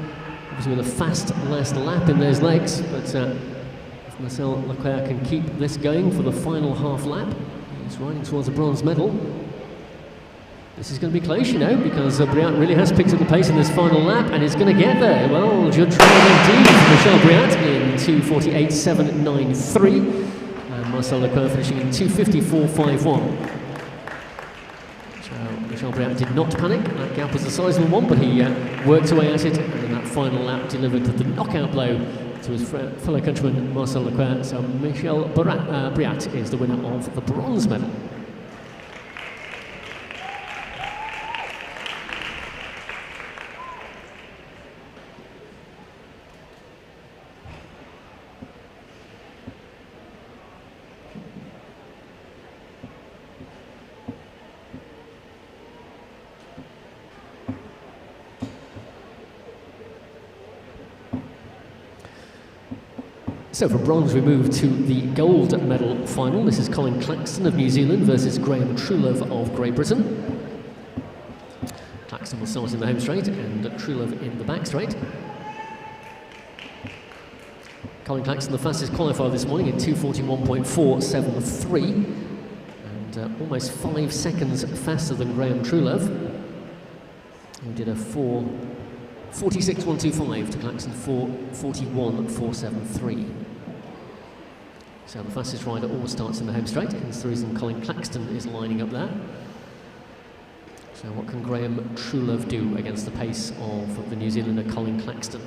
obviously with a fast last lap in those legs, but if Marcel Leclerc can keep this going for the final half lap, he's riding towards a bronze medal. This is going to be close, you know, because Briat really has picked up the pace in this final lap and is going to get there. Well, judge round indeed for Michel Briat in 2:48.793, and Marcel Leclerc finishing in 2:54.51. So Michel Briat did not panic. That gap was a sizable one, but he worked away at it, and in that final lap delivered the knockout blow to his fellow countryman Marcel Leclerc. So Michel Briat is the winner of the bronze medal. So from bronze we move to the gold medal final. This is Colin Claxton of New Zealand versus Graham Truelove of Great Britain. Claxton will start in the home straight and Truelove in the back straight. Colin Claxton, the fastest qualifier this morning, in 2:41.473, and almost 5 seconds faster than Graham Truelove, who did a 4:46.125 to Claxton 4:41.473. So the fastest rider always starts in the home straight, hence the reason Colin Claxton is lining up there. So what can Graham Truelove do against the pace of the New Zealander Colin Claxton?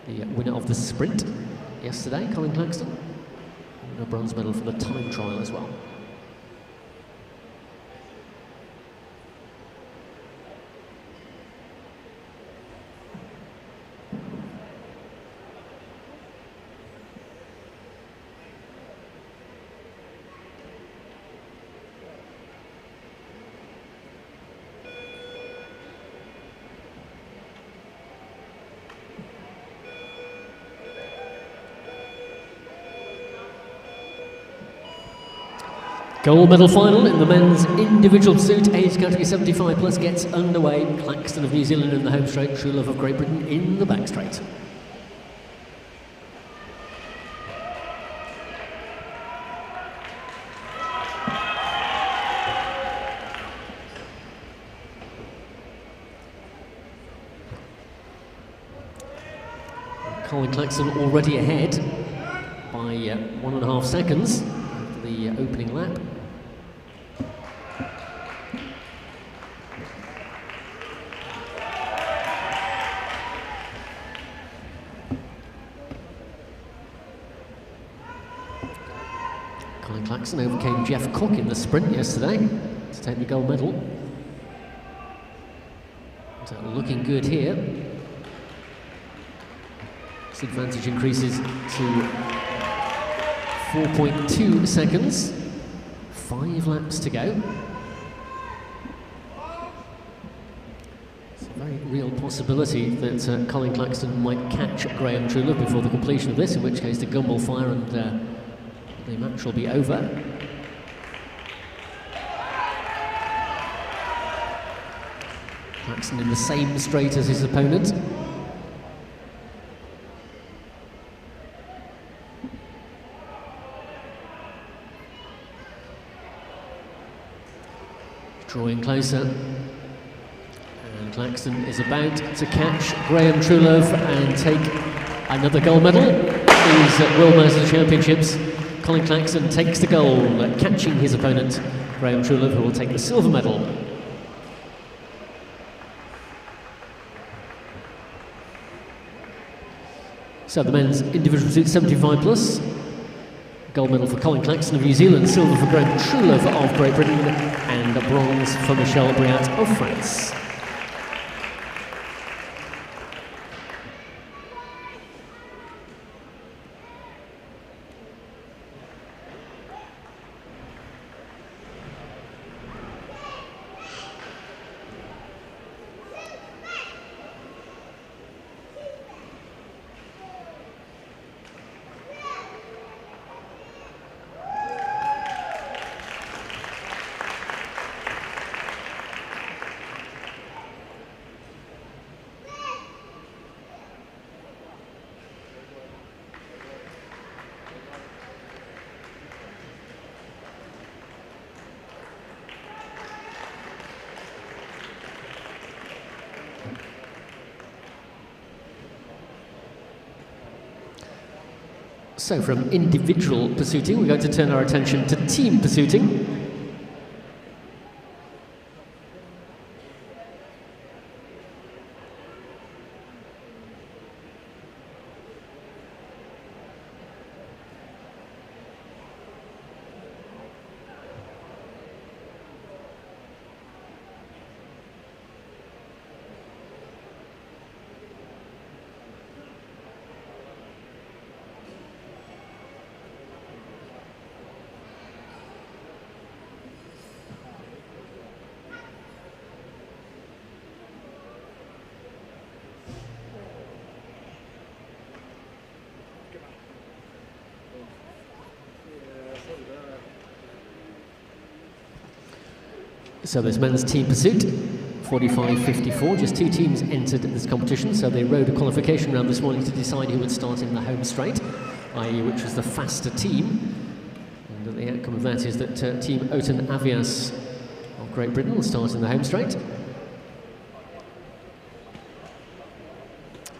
The winner of the sprint yesterday, Colin Claxton, and a bronze medal for the time trial as well. Gold medal final in the men's individual pursuit, age category 75 plus, gets underway. Claxton of New Zealand in the home straight, Truelove of Great Britain in the back straight. Colin Claxton already ahead by 1.5 seconds after the opening lap. Colin Claxton overcame Jeff Cook in the sprint yesterday to take the gold medal. So looking good here. This advantage increases to 4.2 seconds. 5 laps to go. It's a very real possibility that Colin Claxton might catch Graham Truelove before the completion of this, in which case the gun will fire and the match will be over. Claxton in the same straight as his opponent. Drawing closer, and Claxton is about to catch Graham Truelove and take another gold medal. These World Masters Championships, Colin Claxton takes the gold, catching his opponent Graham Truelove, who will take the silver medal. So the men's individual pursuit 75 plus. Gold medal for Colin Claxton of New Zealand, silver for Graham Truelove of Great Britain, and a bronze for Michel Briat of France. So from individual pursuiting, we're going to turn our attention to team pursuiting. So there's men's team pursuit, 45-54, just 2 teams entered this competition, so they rode a qualification round this morning to decide who would start in the home straight, i.e. which was the faster team. And the outcome of that is that Team Oton Avias of Great Britain will start in the home straight.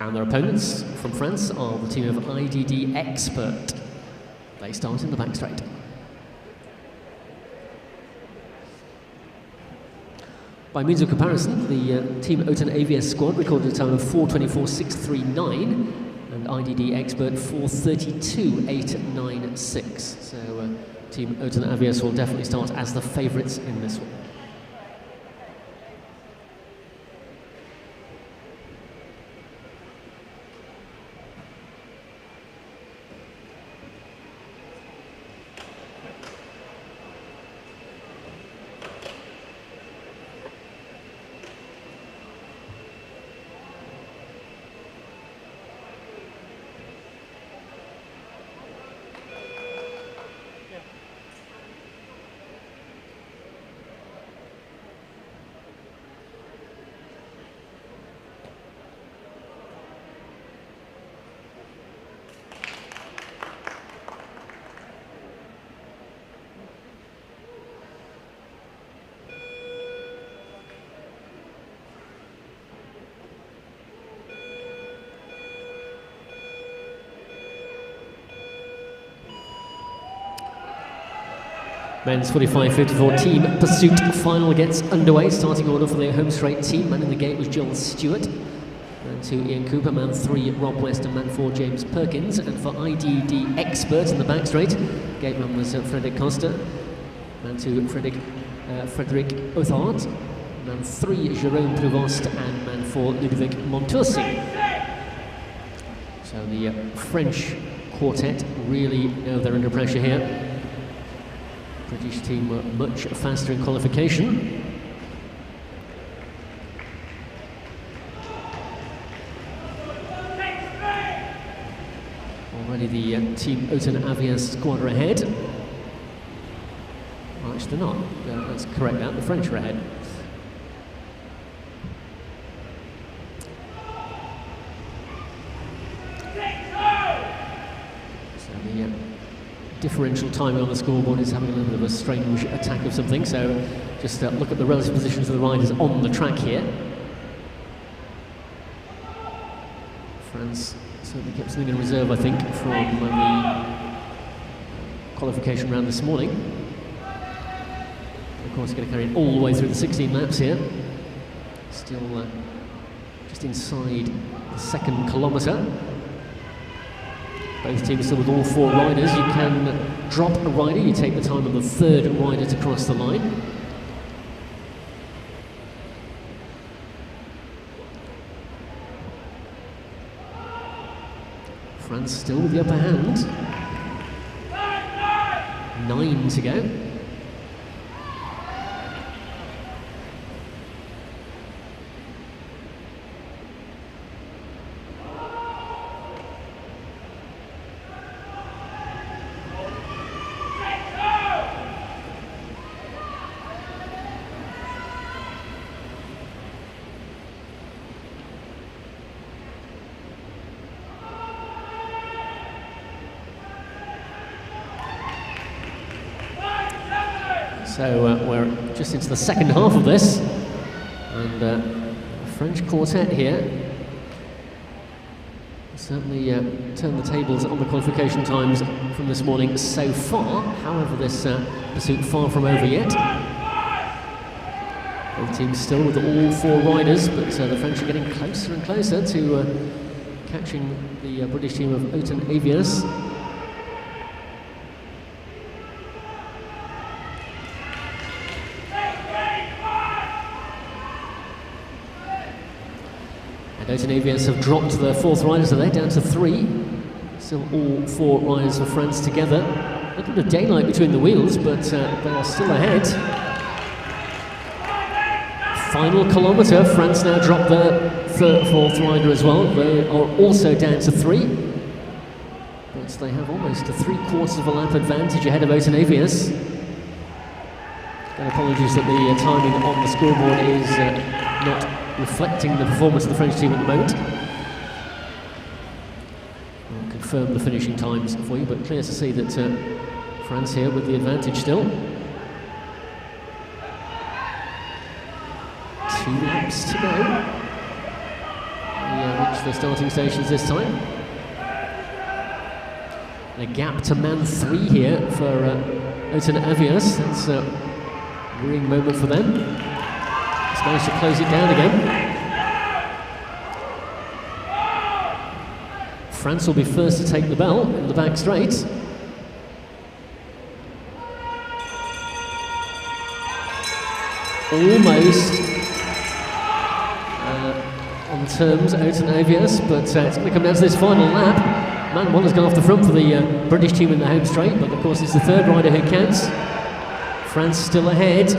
And their opponents from France are the team of IDD Expert. They start in the back straight. By means of comparison, the Team Oton Avias squad recorded a time of 4:24.639 and IDD Expert 4:32.896. So Team Oton Avias will definitely start as the favourites in this one. Men's 45-54 team pursuit final gets underway. Starting order for the home straight team. Man in the gate was Joel Stewart. Man 2, Ian Cooper. Man 3, Rob West. And man 4, James Perkins. And for IDD Expert in the back straight, gate man was Frederick Costa. Man 2, Frederick Othard. Man 3, Jerome Prevost. And man 4, Ludovic Montursi. So the French quartet really know they're under pressure here. British team were much faster in qualification. Already the Team Oton Avias squad are ahead. Well, actually they're not. Let's correct that. The French are ahead. So the differential timing on the scoreboard is having a little bit of a strange attack of something, so just look at the relative positions of the riders on the track here. France certainly kept something in reserve, I think, from the qualification round this morning. Of course, going to carry it all the way through the 16 laps here. Still just inside the 2nd kilometre. Both teams still with all 4 riders. You can drop a rider, you take the time of the 3rd rider to cross the line. France still with the upper hand. 9 to go. So we're just into the 2nd half of this, and the French quartet here. So certainly turned the tables on the qualification times from this morning so far. However, this pursuit far from over yet. Both teams still with all 4 riders, but the French are getting closer and closer to catching the British team of Oten Avias. And Oten Avias have dropped their 4th rider, so they're down to 3. Still all 4 riders for France together. A little bit of daylight between the wheels, but they are still ahead. Final kilometre, France now drop their 4th rider as well. They are also down to 3. But they have almost a 3/4 of a lap advantage ahead of Oten Avias. And apologies that the timing on the scoreboard is not reflecting the performance of the French team at the moment. I'll confirm the finishing times for you, but clear to see that France here with the advantage still. 2 laps to go. We reach the starting stations this time. And a gap to man 3 here for Oten Avias. That's a worrying moment for them. Just managed to close it down again. France will be first to take the bell in the back straight. Almost on terms, Oten Avias, but it's going to come down to this final lap. Man 1 has gone off the front for the British team in the home straight, but of course it's the 3rd rider who counts. France still ahead.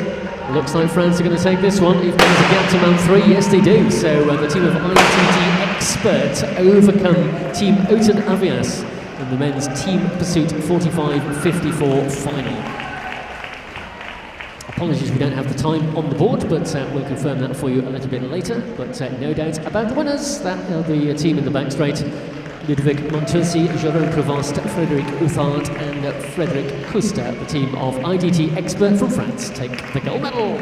Looks like France are going to take this one. If there's a gap to man 3, yes they do. So the team of IDT Expert overcome Team Oten Avias in the men's Team Pursuit 45-54 final. Apologies we don't have the time on the board, but we'll confirm that for you a little bit later. But no doubt about the winners. That are the team in the back straight. Ludovic Montursi, Jérôme Prevost, Frédéric Outhard and Frédéric Couster, the team of IDT Expert from France, take the gold medal.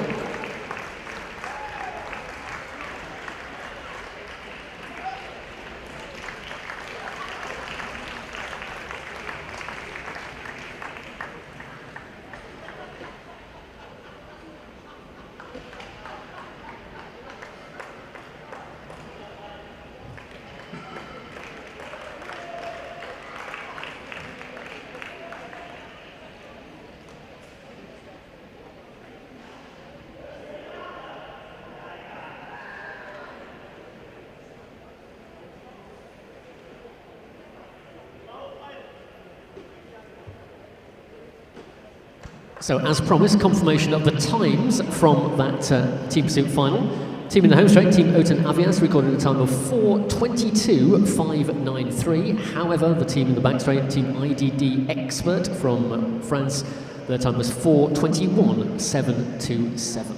So, as promised, confirmation of the times from that team pursuit final. Team in the home straight, Team Oten Avias, recorded a time of 4:22.593. However, the team in the back straight, Team IDD Expert from France, their time was 4:21.727.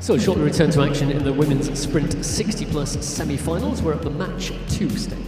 So a short return to action in the women's sprint 60+ semi-finals. We're at the match 2 stage.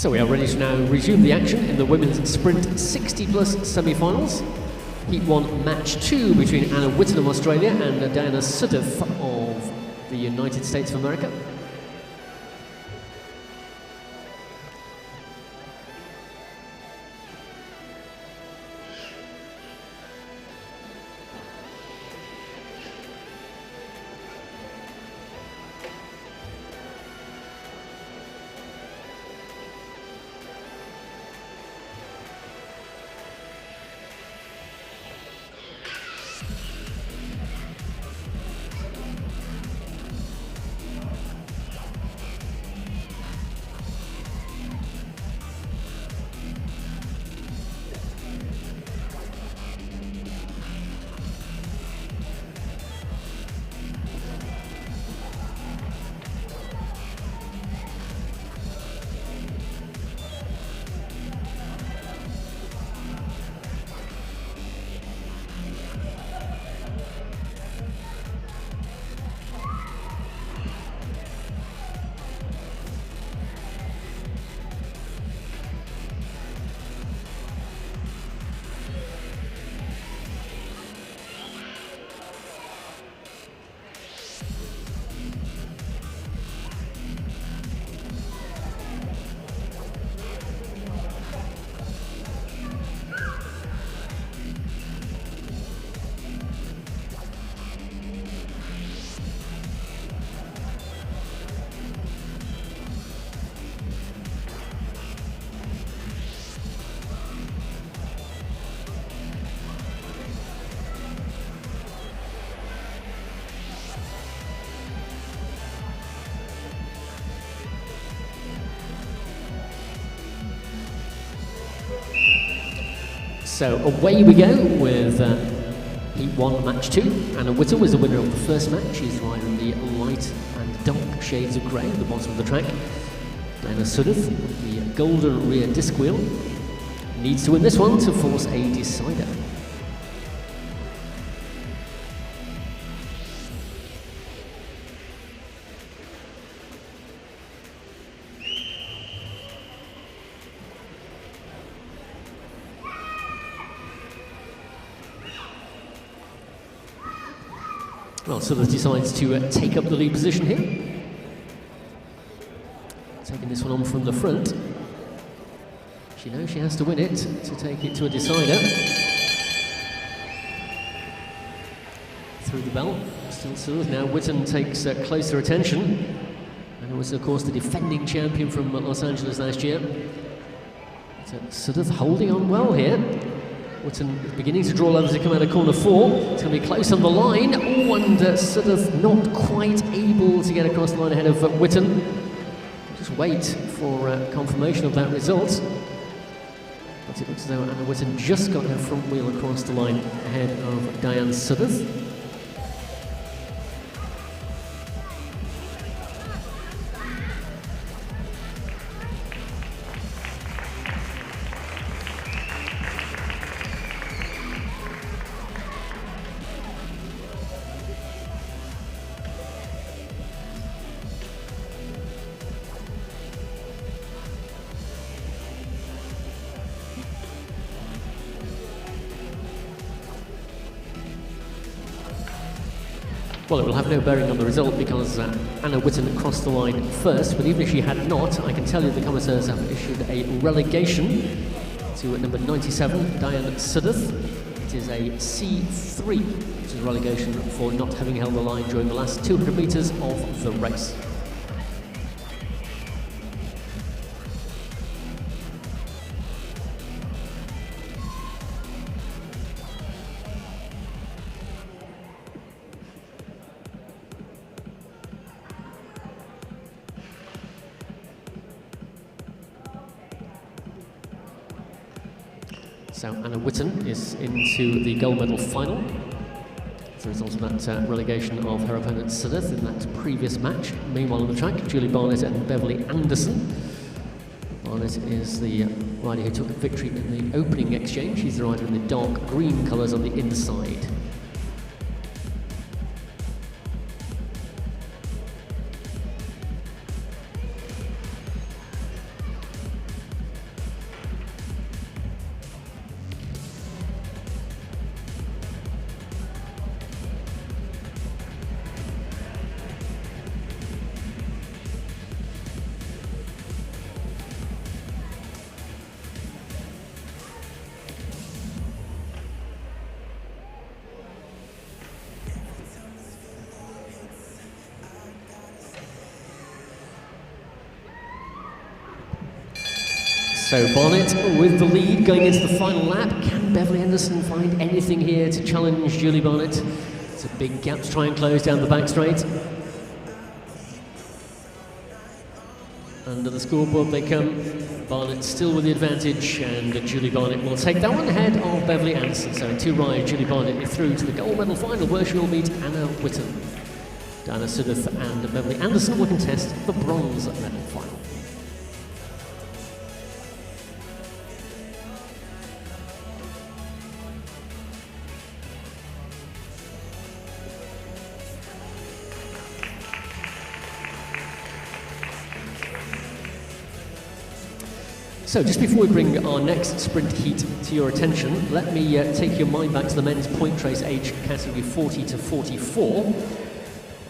So we are ready to now resume the action in the women's sprint 60+ semi-finals. Heat 1, match 2 between Anna Whitten of Australia and Diana Sudduth of the United States of America. So away we go with Heat 1, Match 2. Anna Whitten was the winner of the first match. She's riding in the light and dark shades of grey at the bottom of the track. Diana Sudduth, the golden rear disc wheel, needs to win this one to force a decider. Well, Sudduth decides to take up the lead position here. Taking this one on from the front. She knows she has to win it to take it to a decider. Through the bell, still Sudduth. Now Whitten takes closer attention. And it was, of course, the defending champion from Los Angeles last year. Sudduth holding on well here. Whitten is beginning to draw levels to come out of corner 4. It's going to be close on the line. Oh, and Sudduth not quite able to get across the line ahead of Whitten. Just wait for confirmation of that result. But it looks as though Anna Whitten just got her front wheel across the line ahead of Diana Sudduth. Well, it will have no bearing on the result because Anna Whitten crossed the line first, but even if she had not, I can tell you the commissaires have issued a relegation to number 97, Diana Sudduth. It is a C3, which is a relegation for not having held the line during the last 200 metres of the race. So Anna Whitten is into the gold medal final as a result of that relegation of her opponent Sudduth in that previous match. Meanwhile on the track, Julie Barnett and Beverly Anderson. Barnett is the rider who took victory in the opening exchange. She's the rider in the dark green colours on the inside. So Barnett with the lead going into the final lap. Can Beverly Anderson find anything here to challenge Julie Barnett? It's a big gap to try and close down the back straight. Under the scoreboard they come. Barnett still with the advantage, and Julie Barnett will take that one ahead of Beverly Anderson. So in two rides, Julie Barnett is through to the gold medal final, where she will meet Anna Whitten. Diana Sudduth and Beverly Anderson will contest the bronze medal final. So just before we bring our next sprint heat to your attention, let me take your mind back to the men's point race age category 40 to 44.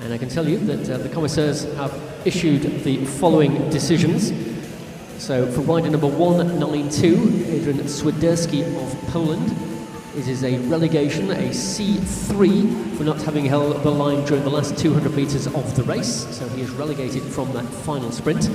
And I can tell you that the commissaires have issued the following decisions. So for rider number 192, Adrian Swiderski of Poland, it is a relegation, a C3, for not having held the line during the last 200 metres of the race. So he is relegated from that final sprint.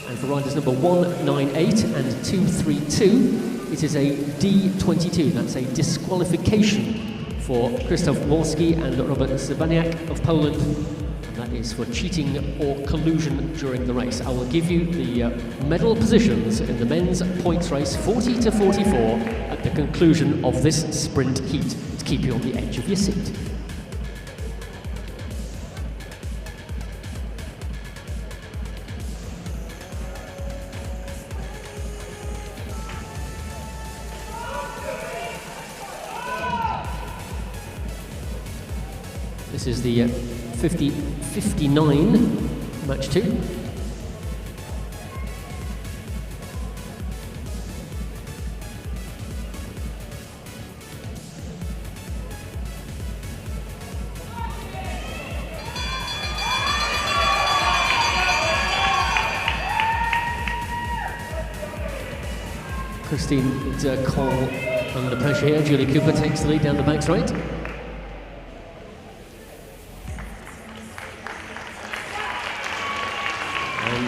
And for riders number 198 and 232, it is a D22. That's a disqualification for Krzysztof Wolski and Robert Sybaniak of Poland. And that is for cheating or collusion during the race. I will give you the medal positions in the men's points race 40 to 44 at the conclusion of this sprint heat to keep you on the edge of your seat. This is the 50-59 match 2. Christine Cole under pressure here. Julie Cooper takes the lead down the back straight.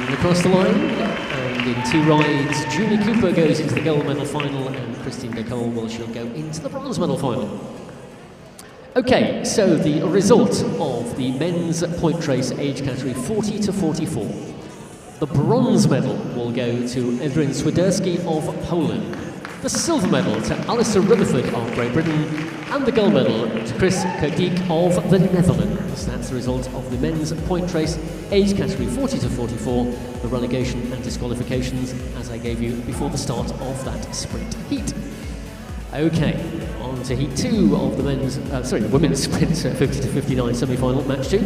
Across the line, and in two rides, Julie Cooper goes into the gold medal final, and Christine Nicole she'll go into the bronze medal final. Okay, so the result of the men's point race age category 40 to 44. The bronze medal will go to Adrian Swiderski of Poland. The silver medal to Alistair Rutherford of Great Britain, and the gold medal to Chris Kirkdijk of the Netherlands. That's the result of the men's point race age category 40 to 44, the relegation and disqualifications as I gave you before the start of that sprint heat. Okay, on to heat 2 of the women's sprint 50 to 59 semi-final match 2.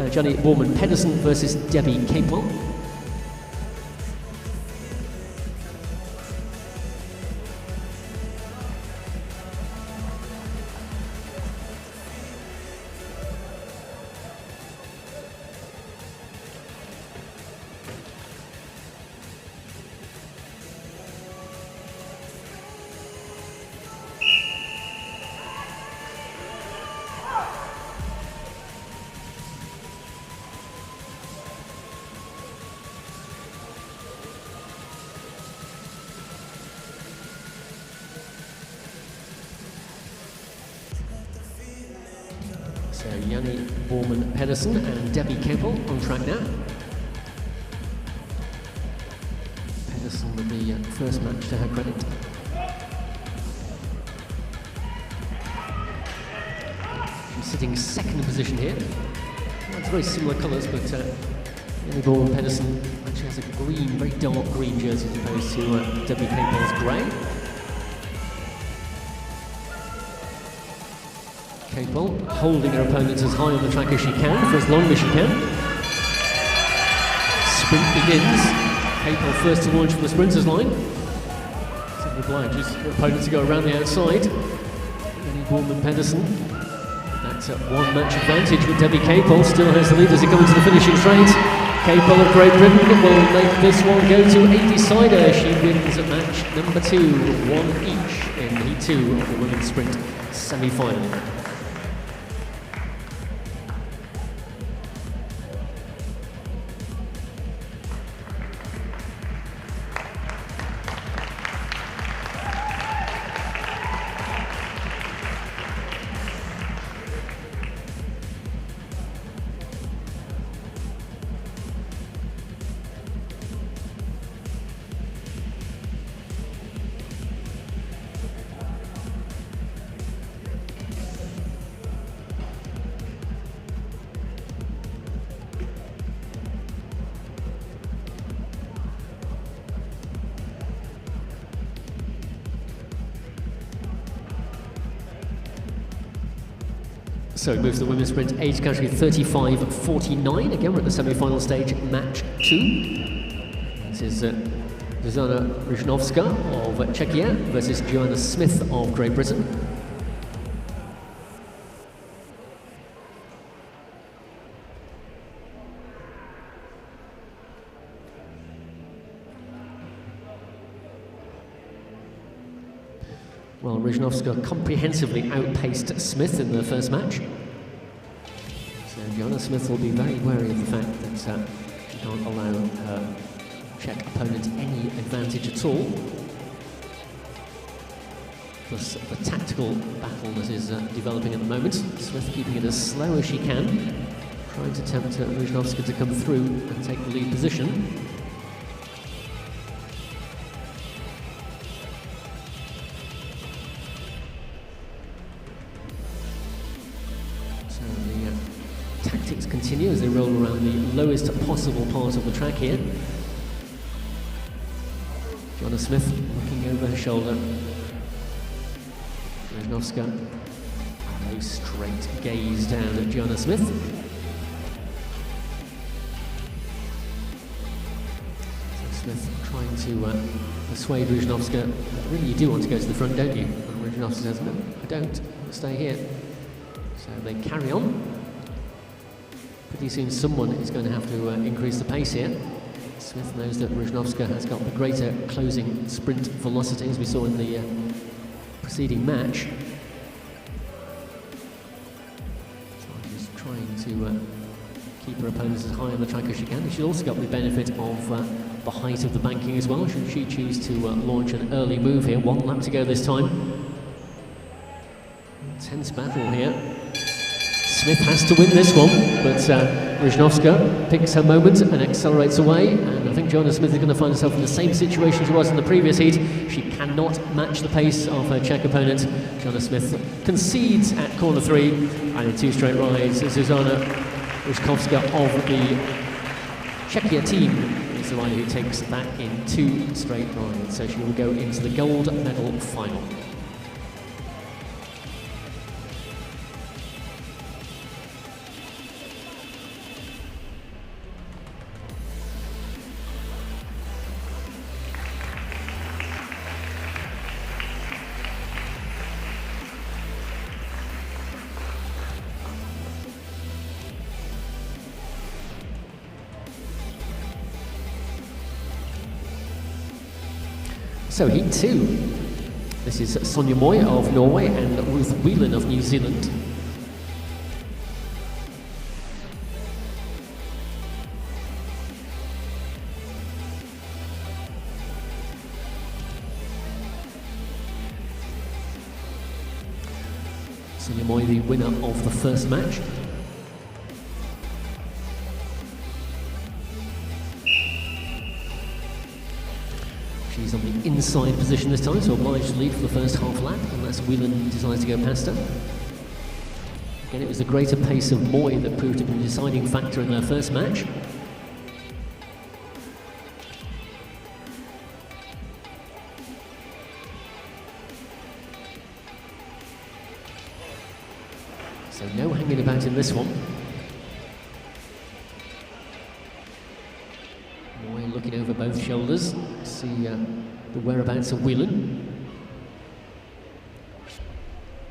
Jenny Borman-Pedersen versus Debbie Capewell. So Yanni Borman-Pedersen and Debbie Capewell on track now. Pedersen with the first match to her credit. She's sitting second position here. Well, it's very similar colours, but Yanni Borman-Pedersen actually has a green, very dark green jersey as opposed to Debbie Capewell's grey. Capewell holding her opponents as high on the track as she can for as long as she can. Sprint begins. Capewell first to launch from the sprinters line. So obliges her opponent to go around the outside. Yanni Borman-Pedersen. That's a one match advantage with Debbie Capewell. Still has the lead as they come into the finishing straight. Capewell of Great Britain will make this one go to a decider. She wins at match number 2, 1 each in heat 2 of the women's sprint semi-final. So we move to the women's sprint age category 35-49. Again, we're at the semi-final stage, match 2. This is Zuzana Ryzhnowska of Czechia versus Joanna Smith of Great Britain. Well, Ryzhnowska comprehensively outpaced Smith in the first match. So Joanna Smith will be very wary of the fact that she can't allow her Czech opponent any advantage at all. Plus the tactical battle that is developing at the moment. Smith keeping it as slow as she can, trying to tempt Ryzhnowska to come through and take the lead position. Tactics continue as they roll around the lowest possible part of the track here. Joanna Smith looking over her shoulder. Ryzhnowska, a straight gaze down at Joanna Smith. So Smith trying to persuade Ryzhnowska that really you do want to go to the front, don't you? And Ryzhnowska says, no, I don't, I'll stay here. So they carry on. Pretty soon someone is going to have to increase the pace here. Smith knows that Ryzhnowska has got the greater closing sprint velocity as we saw in the preceding match. So she's trying to keep her opponents as high on the track as she can. She's also got the benefit of the height of the banking as well, should she choose to launch an early move here. 1 lap to go this time. Intense battle here. Smith has to win this one, but Ryzhnowska picks her moment and accelerates away, and I think Joanna Smith is going to find herself in the same situation she was in the previous heat. She cannot match the pace of her Czech opponent. Joanna Smith concedes at corner 3, and in 2 straight rides, Zuzana Ryzhnowska of the Czechia team is the rider who takes that in 2 straight rides, so she will go into the gold medal final. So heat 2. This is Sonja Moy of Norway and Ruth Whelan of New Zealand. Sonja Moy, the winner of the first match. She's on the inside position this time, so obliged to lead for the first half lap, unless Whelan decides to go past her. Again, it was the greater pace of Moy that proved to be the deciding factor in their first match. So no hanging about in this one. Moy looking over both shoulders to see the whereabouts of Whelan.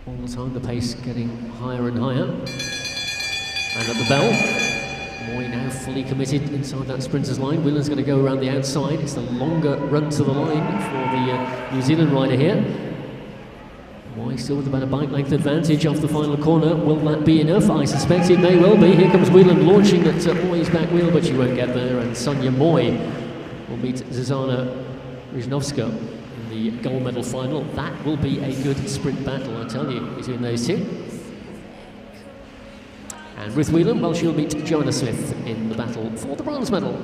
All the time the pace getting higher and higher. And at the bell, Moy now fully committed inside that sprinter's line. Whelan's going to go around the outside. It's the longer run to the line for the New Zealand rider here. Moy still with about a bike length advantage off the final corner. Will that be enough? I suspect it may well be. Here comes Whelan launching at Moy's back wheel, but she won't get there. And Sonja Moy will meet Zuzana Ryzhnowska in the gold medal final. That will be a good sprint battle, I tell you, between those two. And Ruth Whelan, well, she'll meet Joanna Smith in the battle for the bronze medal.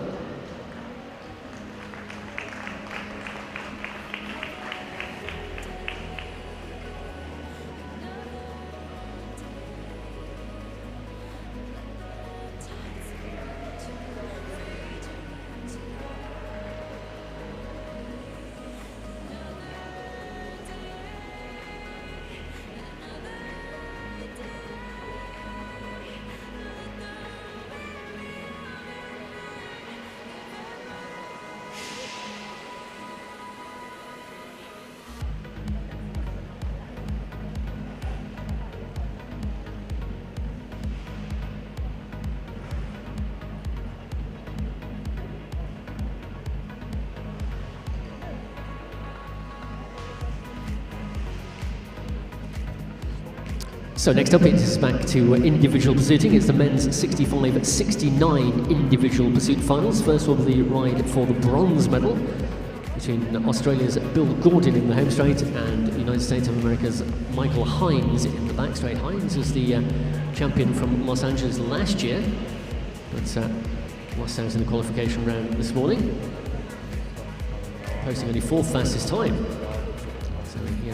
So next up it is back to individual pursuiting. It's the men's 65-69 individual pursuit finals. First will be the ride for the bronze medal between Australia's Bill Gordon in the home straight and United States of America's Michael Hines in the back straight. Hines was the champion from Los Angeles last year, but lost out in the qualification round this morning, posting only 4th fastest time. So, yeah.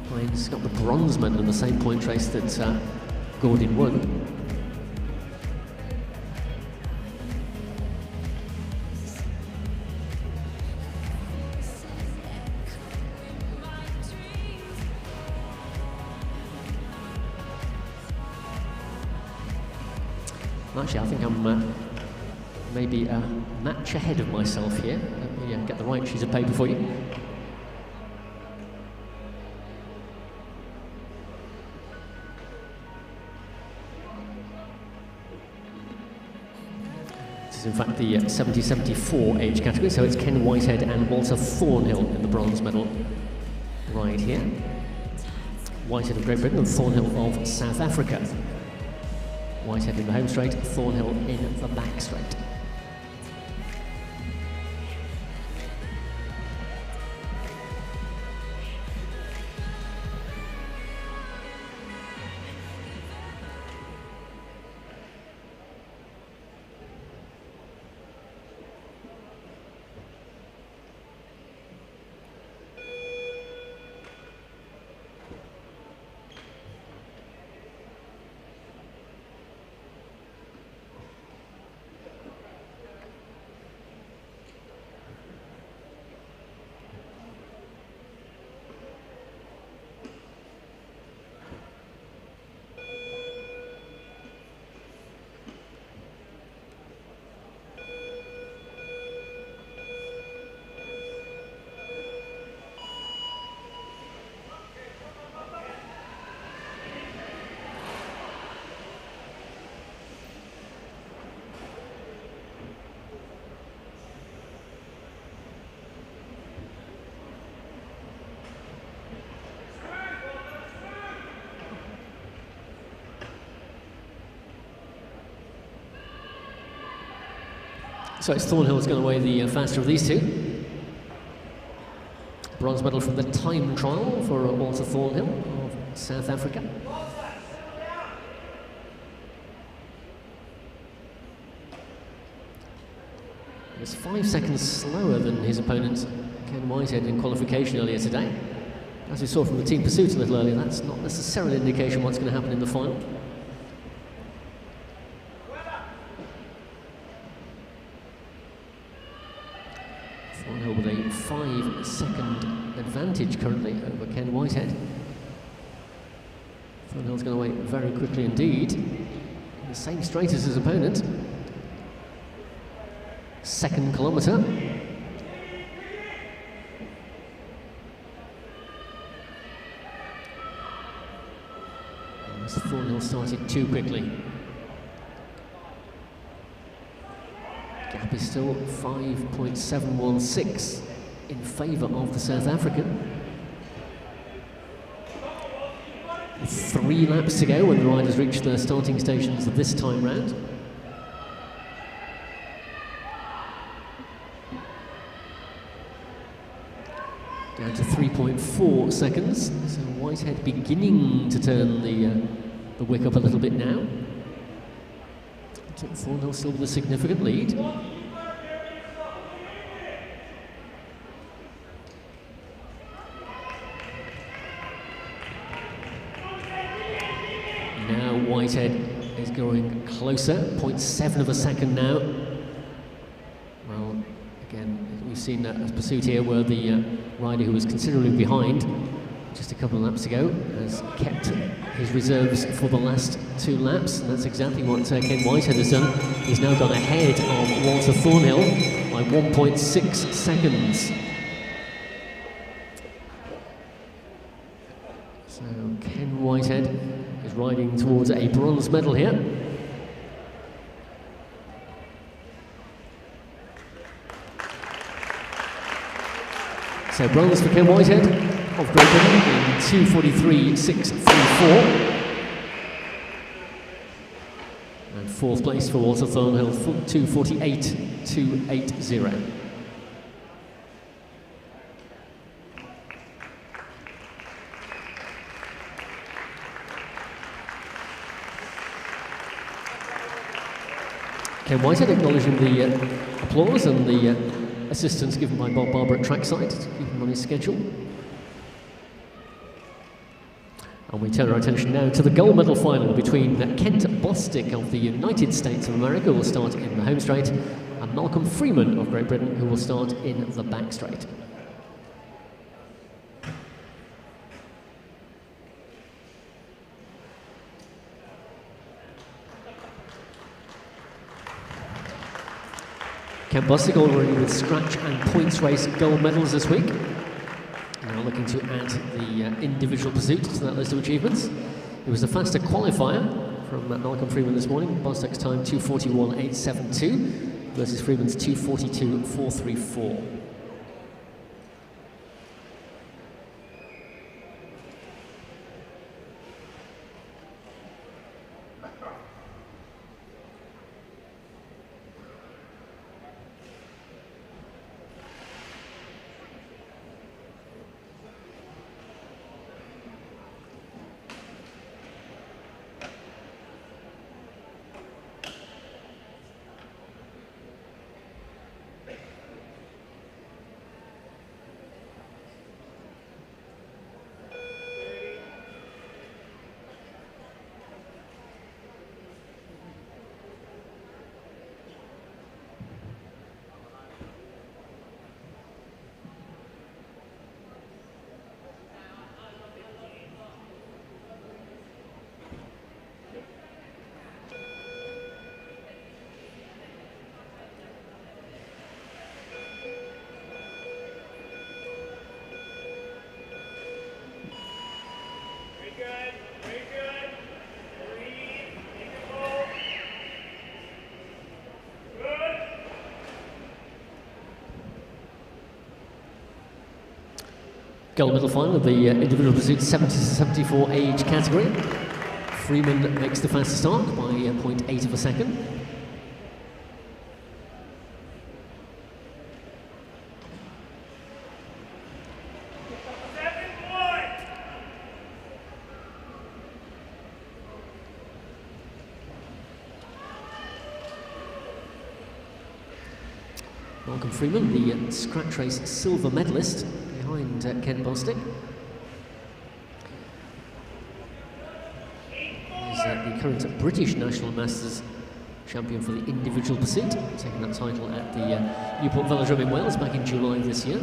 Hines got the bronze medal in the same point race that Gordon won. Actually, I think I'm maybe a match ahead of myself here. Let me get the right sheet of paper for you. In fact, the 70-74 age category, so it's Ken Whitehead and Walter Thornhill in the bronze medal right here. Whitehead of Great Britain and Thornhill of South Africa. Whitehead in the home straight, Thornhill in the back straight. So it's Thornhill who's going to weigh the faster of these two. Bronze medal from the time trial for Walter Thornhill of South Africa. He was 5 seconds slower than his opponent Ken Whitehead in qualification earlier today. As we saw from the team pursuit a little earlier, that's not necessarily an indication of what's going to happen in the final. Thornhill with a 5-second advantage currently over Ken Whitehead. Thornhill's going to wait very quickly indeed. In the same straight as his opponent. Second kilometre. As Thornhill started too quickly. Gap is still 5.716 in favour of the South African. 3 laps to go when the riders reach their starting stations this time round. Down to 3.4 seconds. So Whitehead beginning to turn the wick up a little bit now. Thornhill still with a significant lead. Now Whitehead is going closer, 0.7 of a second now. Well, again, we've seen a pursuit here where the rider who was considerably behind just a couple of laps ago has kept his reserves for the last 2 laps, and that's exactly what Ken Whitehead has done. He's now gone ahead of Walter Thornhill by 1.6 seconds. So Ken Whitehead is riding towards a bronze medal here. So bronze for Ken Whitehead of Great Britain in 2:43.634. And fourth place for Walter Thornhill, 2:48.280. Ken Whitehead acknowledging the applause and the assistance given by Bob Barber at trackside to keep him on his schedule. And we turn our attention now to the gold medal final between Kent Bostic of the United States of America, who will start in the home straight, and Malcolm Freeman of Great Britain, who will start in the back straight. Kent Bostic already with scratch and points race gold medals this week. Now looking to add the individual pursuit to that list of achievements. It was the faster qualifier from Malcolm Freeman this morning. Bostic's time 2:41.872 versus Freeman's 2:42.434. Gold medal final of the individual pursuit 70 to 74 age category. Freeman makes the fastest start by 0.8 of a second. Malcolm Freeman, the scratch race silver medalist, behind Ken Bostic. He's the current British National Masters champion for the individual pursuit, taking that title at the Newport Velodrome in Wales back in July this year.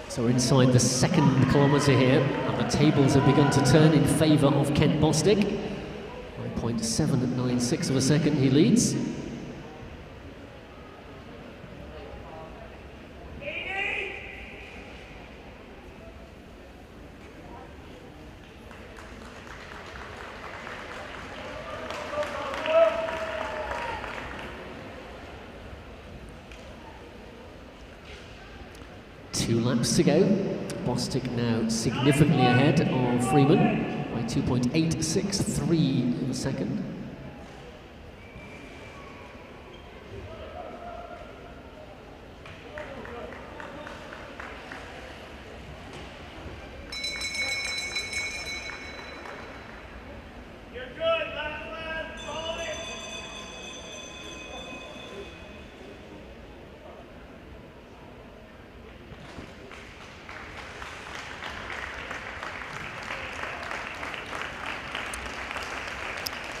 So we're inside the second kilometre here, and the tables have begun to turn in favour of Kent Bostic. By 0.796 of a second, he leads. Two laps to go. Bostic now significantly ahead of Freeman by 2.863 of a second.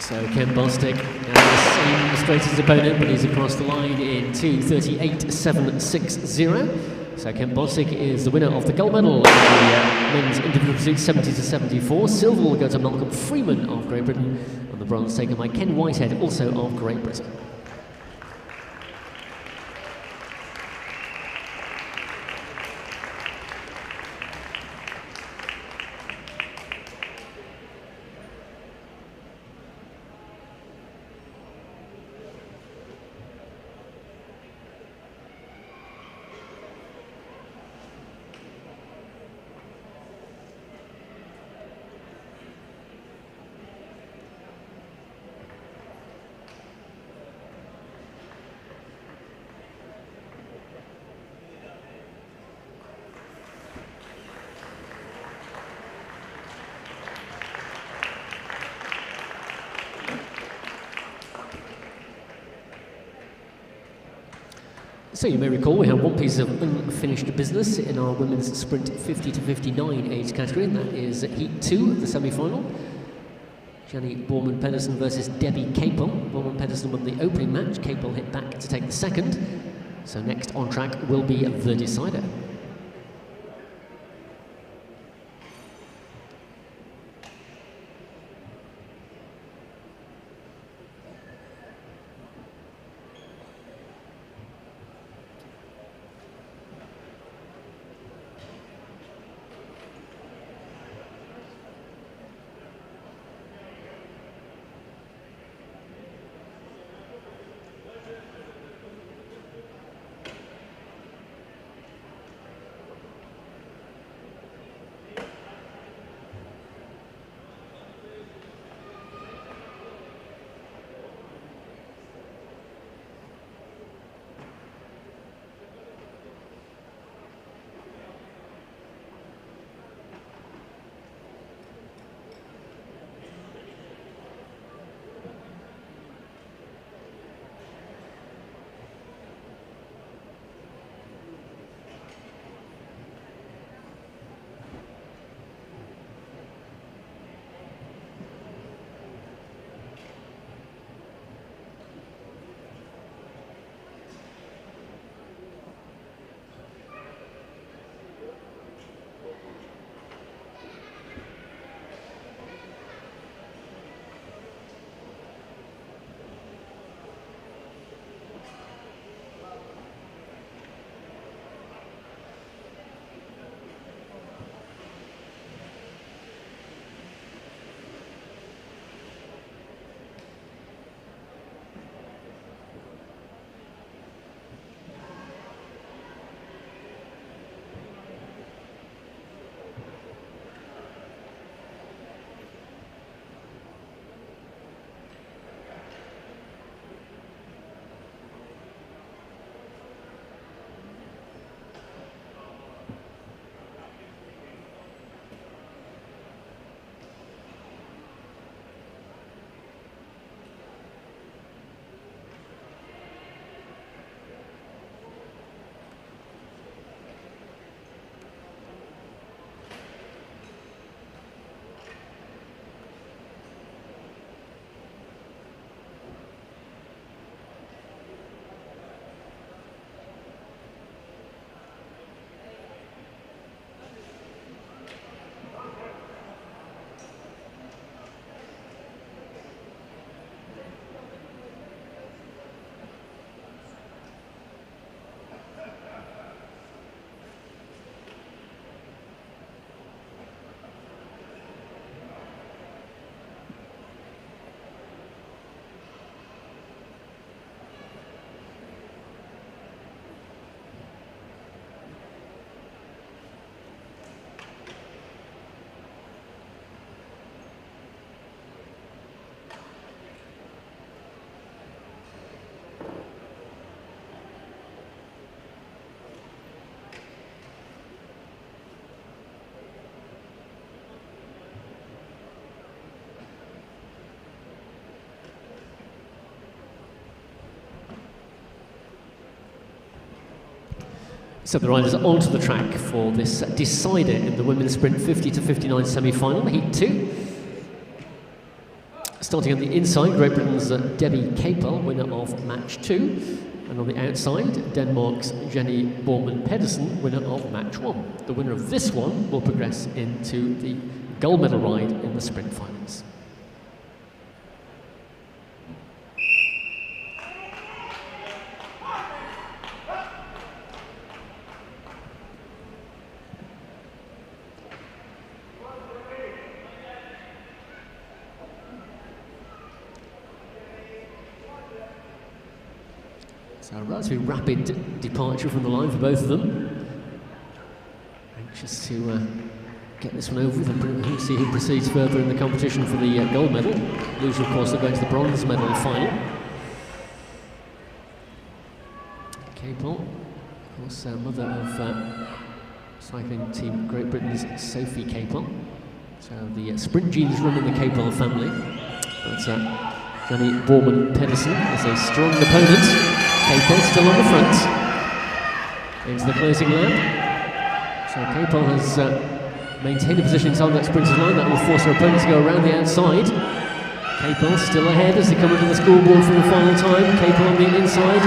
So Ken Bostic has the same straight as his opponent, but he's across the line in 2:38.760. So Ken Bostic is the winner of the gold medal in the men's individual pursuit 70-74. Silver will go to Malcolm Freeman of Great Britain, and the bronze taken by Ken Whitehead, also of Great Britain. So you may recall we have one piece of unfinished business in our women's sprint 50-59 age category, and that is Heat 2 of the semi-final. Jenny Borman-Pedersen versus Debbie Capel. Borman-Pedersen won the opening match, Capel hit back to take the second. So next on track will be the decider. So the riders are onto the track for this decider in the women's sprint 50-59 semi-final, Heat 2. Starting on the inside, Great Britain's Debbie Capel, winner of match 2. And on the outside, Denmark's Jenny Borman Pedersen, winner of match 1. The winner of this one will progress into the gold medal ride in the sprint finals. So a relatively rapid departure from the line for both of them. Anxious to get this one over with and see who proceeds further in the competition for the gold medal. Loser, of course, are going to the bronze medal final. Capel, of course, mother of cycling team Great Britain's Sophie Capel. So the sprint genes run in the Capel family. But Jenny Borman Pedersen is a strong opponent. Capel still on the front. Into the closing lap. So Capel has maintained a position inside that sprinter's line. That will force her opponent to go around the outside. Capel still ahead as they come into the scoreboard for the final time. Capel on the inside.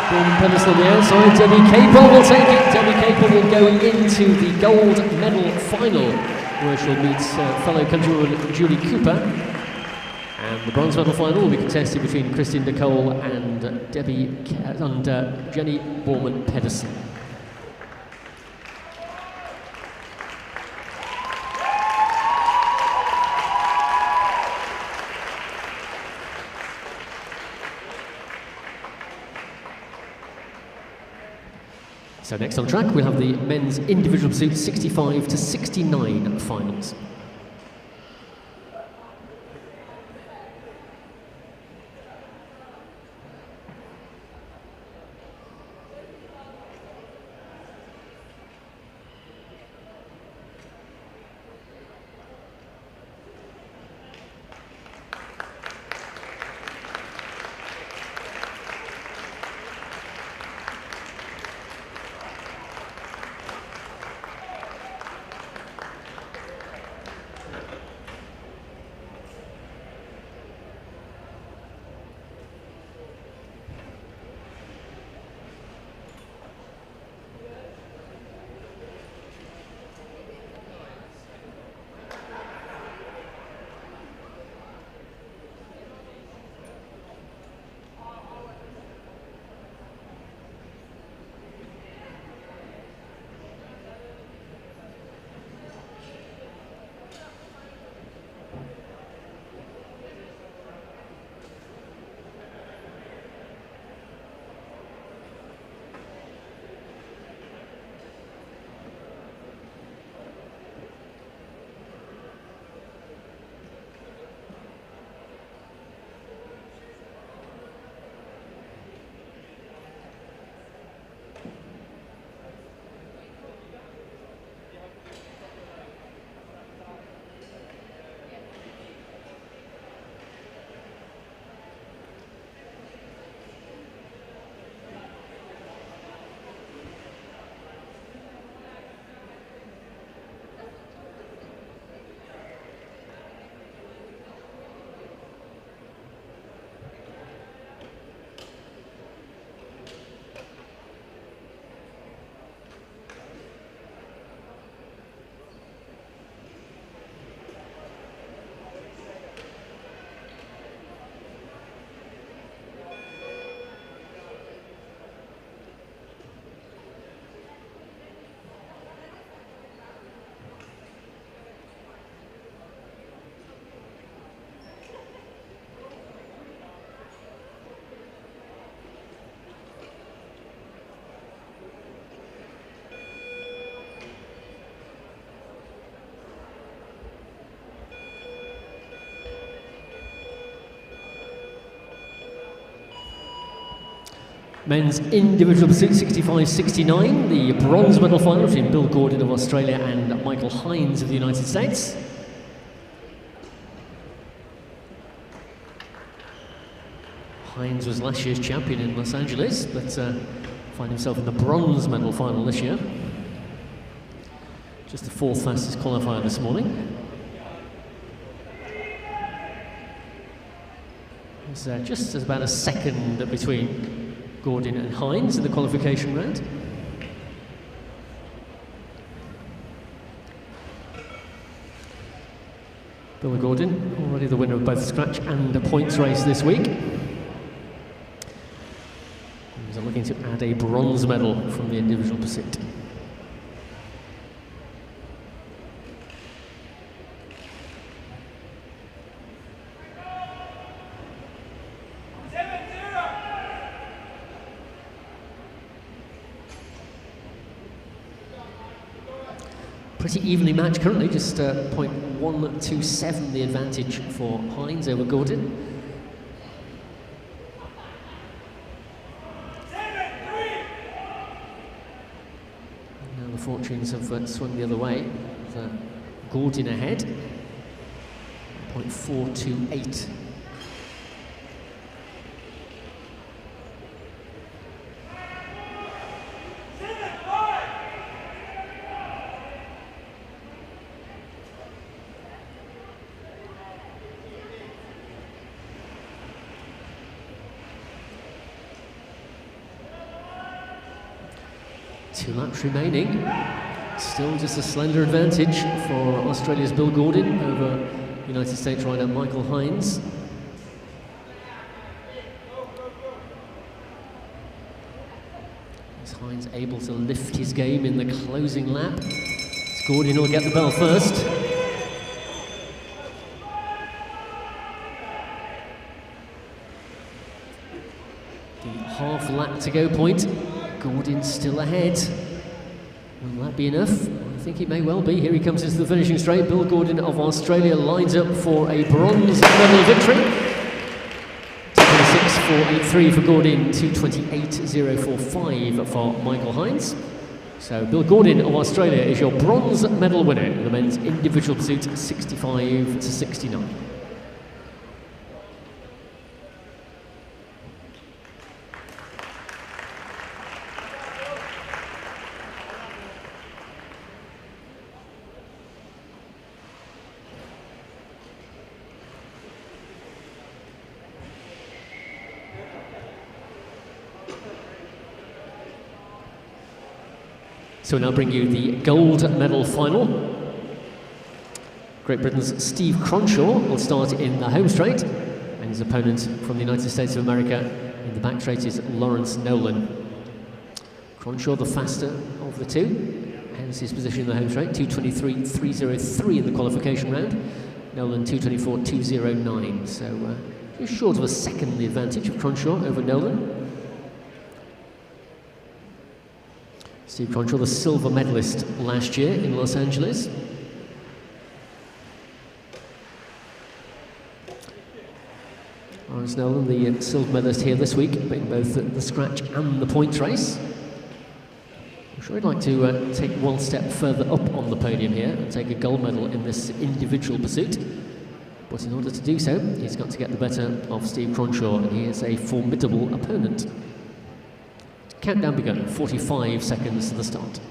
Borman Pedersen on the outside. Debbie Capel will take it. Debbie Capel will go into the gold medal final, where she'll meet fellow countrywoman Julie Cooper. And the bronze medal final will be contested between Christine Nicole and Jenny Borman Pedersen. So next on track we'll have the men's individual pursuit 65 to 69 finals. Men's individual pursuit 65-69, the bronze medal final between Bill Gordon of Australia and Michael Hines of the United States. Hines was last year's champion in Los Angeles, but found himself in the bronze medal final this year. Just the fourth fastest qualifier this morning. There's just about a second between Gordon and Hines in the qualification round. Billy Gordon, already the winner of both the scratch and the points race this week. He's looking to add a bronze medal from the individual pursuit. Pretty evenly matched currently, just 0.127 the advantage for Hines over Gordon. Now the fortunes have swung the other way, with Gordon ahead, 0.428. Two laps remaining. Still just a slender advantage for Australia's Bill Gordon over United States rider Michael Hines. Is Hines able to lift his game in the closing lap? Gordon will get the bell first. The half lap to go point. Gordon still ahead. Will that be enough? I think it may well be. Here he comes into the finishing straight. Bill Gordon of Australia lines up for a bronze medal victory. 226.483 for Gordon, 228.045 for Michael Hines. So Bill Gordon of Australia is your bronze medal winner in the men's individual pursuit, 65 to 69. So we'll now bring you the gold medal final. Great Britain's Steve Cronshaw will start in the home straight, and his opponent from the United States of America in the back straight is Lawrence Nolan. Cronshaw, the faster of the two, hence his position in the home straight, 2:23.303 in the qualification round. Nolan 2:24.209, so just short of a second the advantage of Cronshaw over Nolan. Steve Cronshaw, the silver medalist last year in Los Angeles. Lawrence Nolan, the silver medalist here this week, in both the scratch and the points race. I'm sure he'd like to take one step further up on the podium here and take a gold medal in this individual pursuit. But in order to do so, he's got to get the better of Steve Cronshaw, and he is a formidable opponent. Countdown begun, 45 seconds to the start.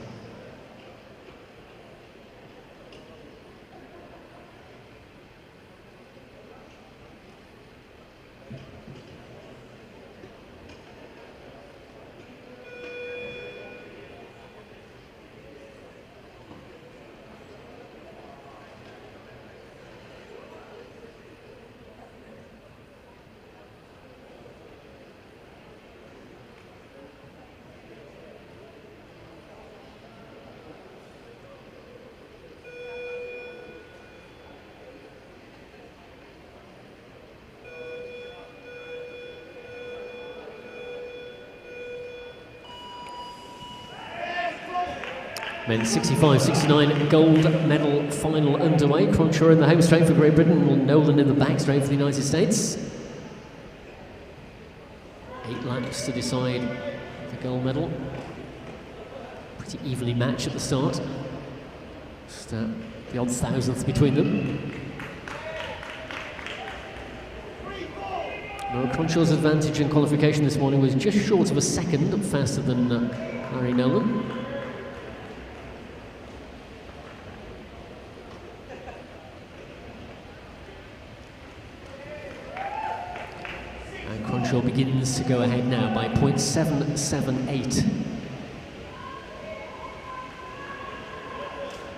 Men's 65-69 gold medal final underway. Cronshaw in the home straight for Great Britain, Nolan in the back straight for the United States. 8 laps to decide the gold medal. Pretty evenly matched at the start. Just the odd thousandth between them. Well, Cronshaw's advantage in qualification this morning was just short of a second faster than Larry Nolan. Cronshaw begins to go ahead now by 0.778.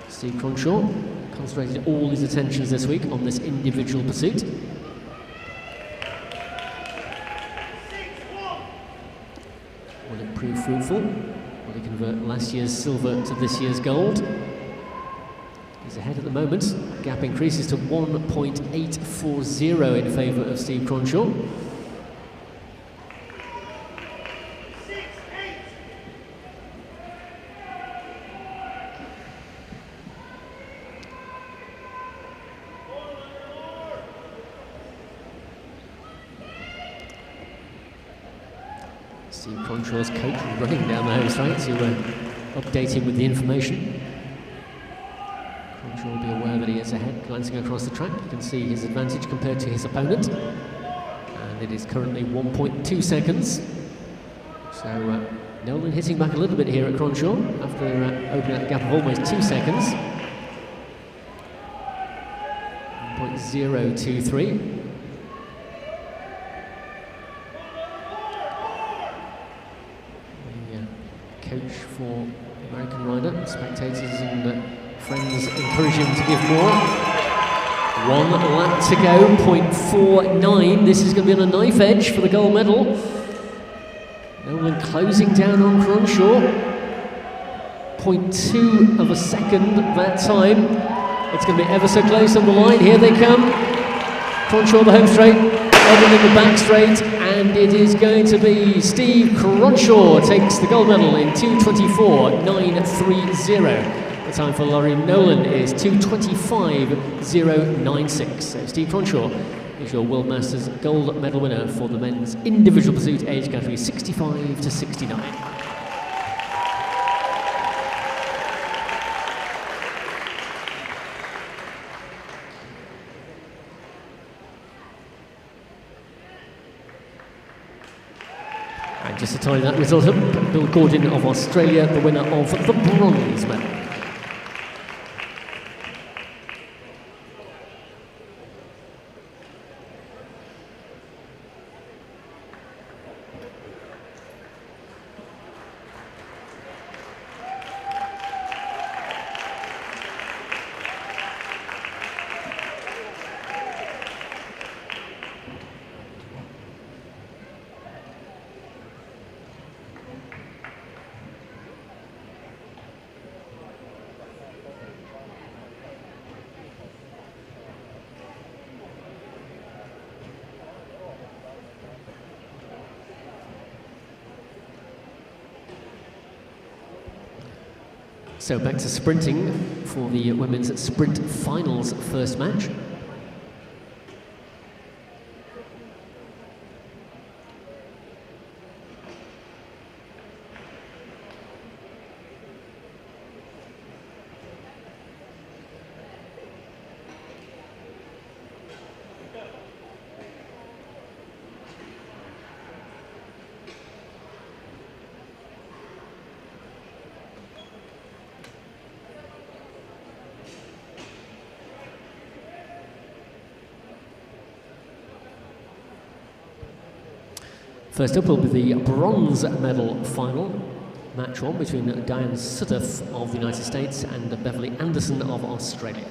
Steve Cronshaw concentrated all his attentions this week on this individual pursuit. Will it prove fruitful? Will he convert last year's silver to this year's gold? He's ahead at the moment. Gap increases to 1.840 in favour of Steve Cronshaw. Steve Cronshaw's coach running down the home straight to update him with the information. Cronshaw will be aware that he is ahead, glancing across the track. You can see his advantage compared to his opponent. And it is currently 1.2 seconds. So Nolan hitting back a little bit here at Cronshaw after opening that gap of almost 2 seconds. 1.023. Coach for the American rider, spectators and friends encourage him to give more. 1 lap to go, 0.49. This is going to be on a knife edge for the gold medal. Nolan closing down on Cronshaw. 0.2 of a second that time. It's going to be ever so close on the line. Here they come. Cronshaw the home straight, Evan in the back straight, and it is going to be Steve Cronshaw takes the gold medal in 2:24.930. The time for Laurie Nolan is 2:25.096. So Steve Cronshaw is your World Masters gold medal winner for the men's individual pursuit age category 65 to 69. And just to tie that result up, Bill Gordon of Australia, the winner of the bronze medal. So back to sprinting for the women's sprint finals first match. First up will be the bronze medal final, match one between Diane Suttoth of the United States and Beverly Anderson of Australia.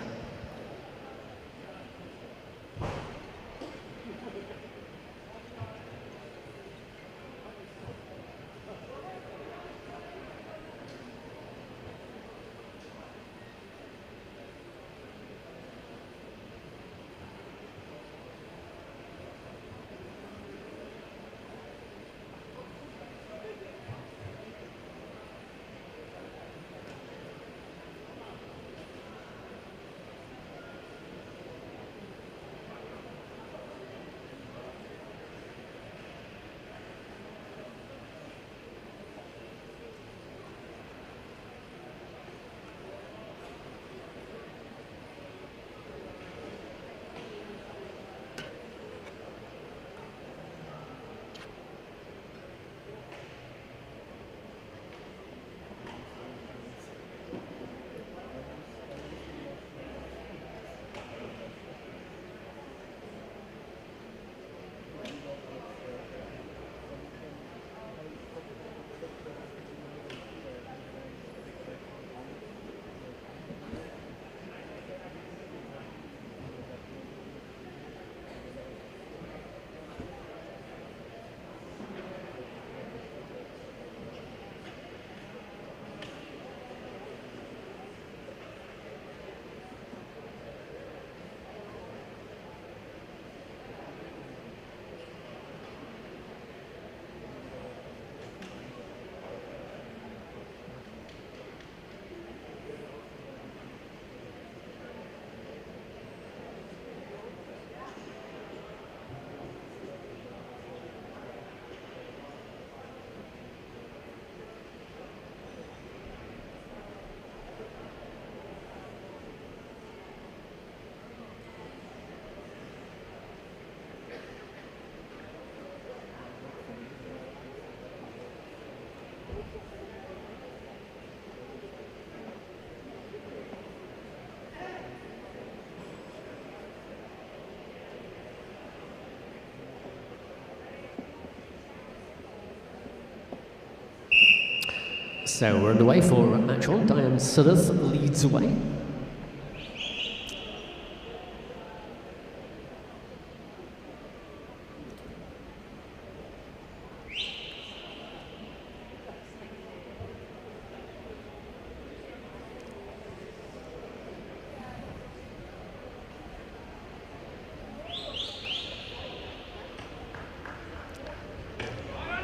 So we're underway for match one. Diane Sudduth leads away.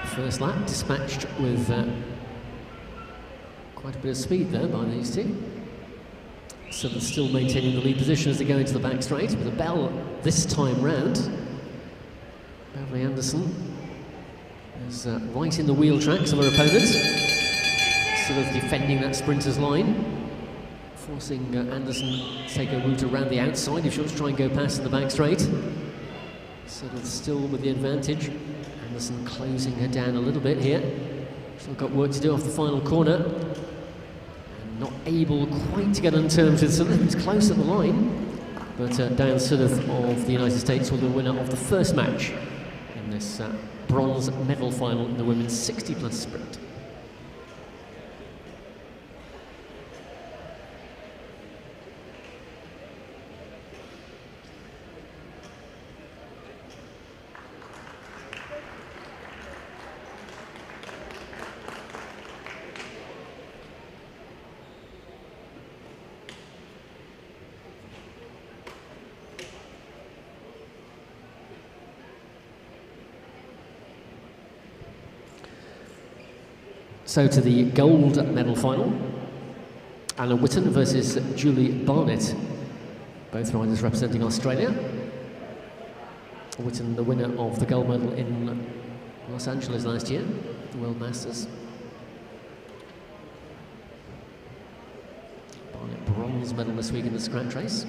First lap dispatched with quite a bit of speed there by these two. So they're still maintaining the lead position as they go into the back straight with a bell this time round. Beverly Anderson is right in the wheel tracks of her opponent, sort of defending that sprinter's line, forcing Anderson to take a route around the outside if she wants to try and go past in the back straight. Sort of still with the advantage. Anderson closing her down a little bit here. Still got work to do off the final corner. And not able quite to get on terms with Sudduth. It's close at the line. But Diane Sudduth of the United States will be the winner of the first match in this bronze medal final in the women's 60+ sprint. So to the gold medal final, Anna Whitten versus Julie Barnett, both riders representing Australia. Whitten, the winner of the gold medal in Los Angeles last year, the World Masters. Barnett, bronze medal this week in the scratch race.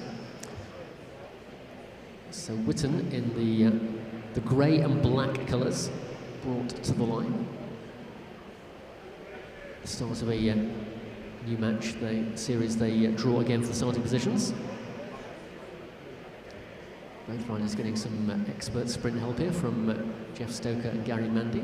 So Whitten in the grey and black colours brought to the line. Start of a new match, series they draw again for the starting positions. Both riders getting some expert sprint help here from Jeff Stoker and Gary Mandy.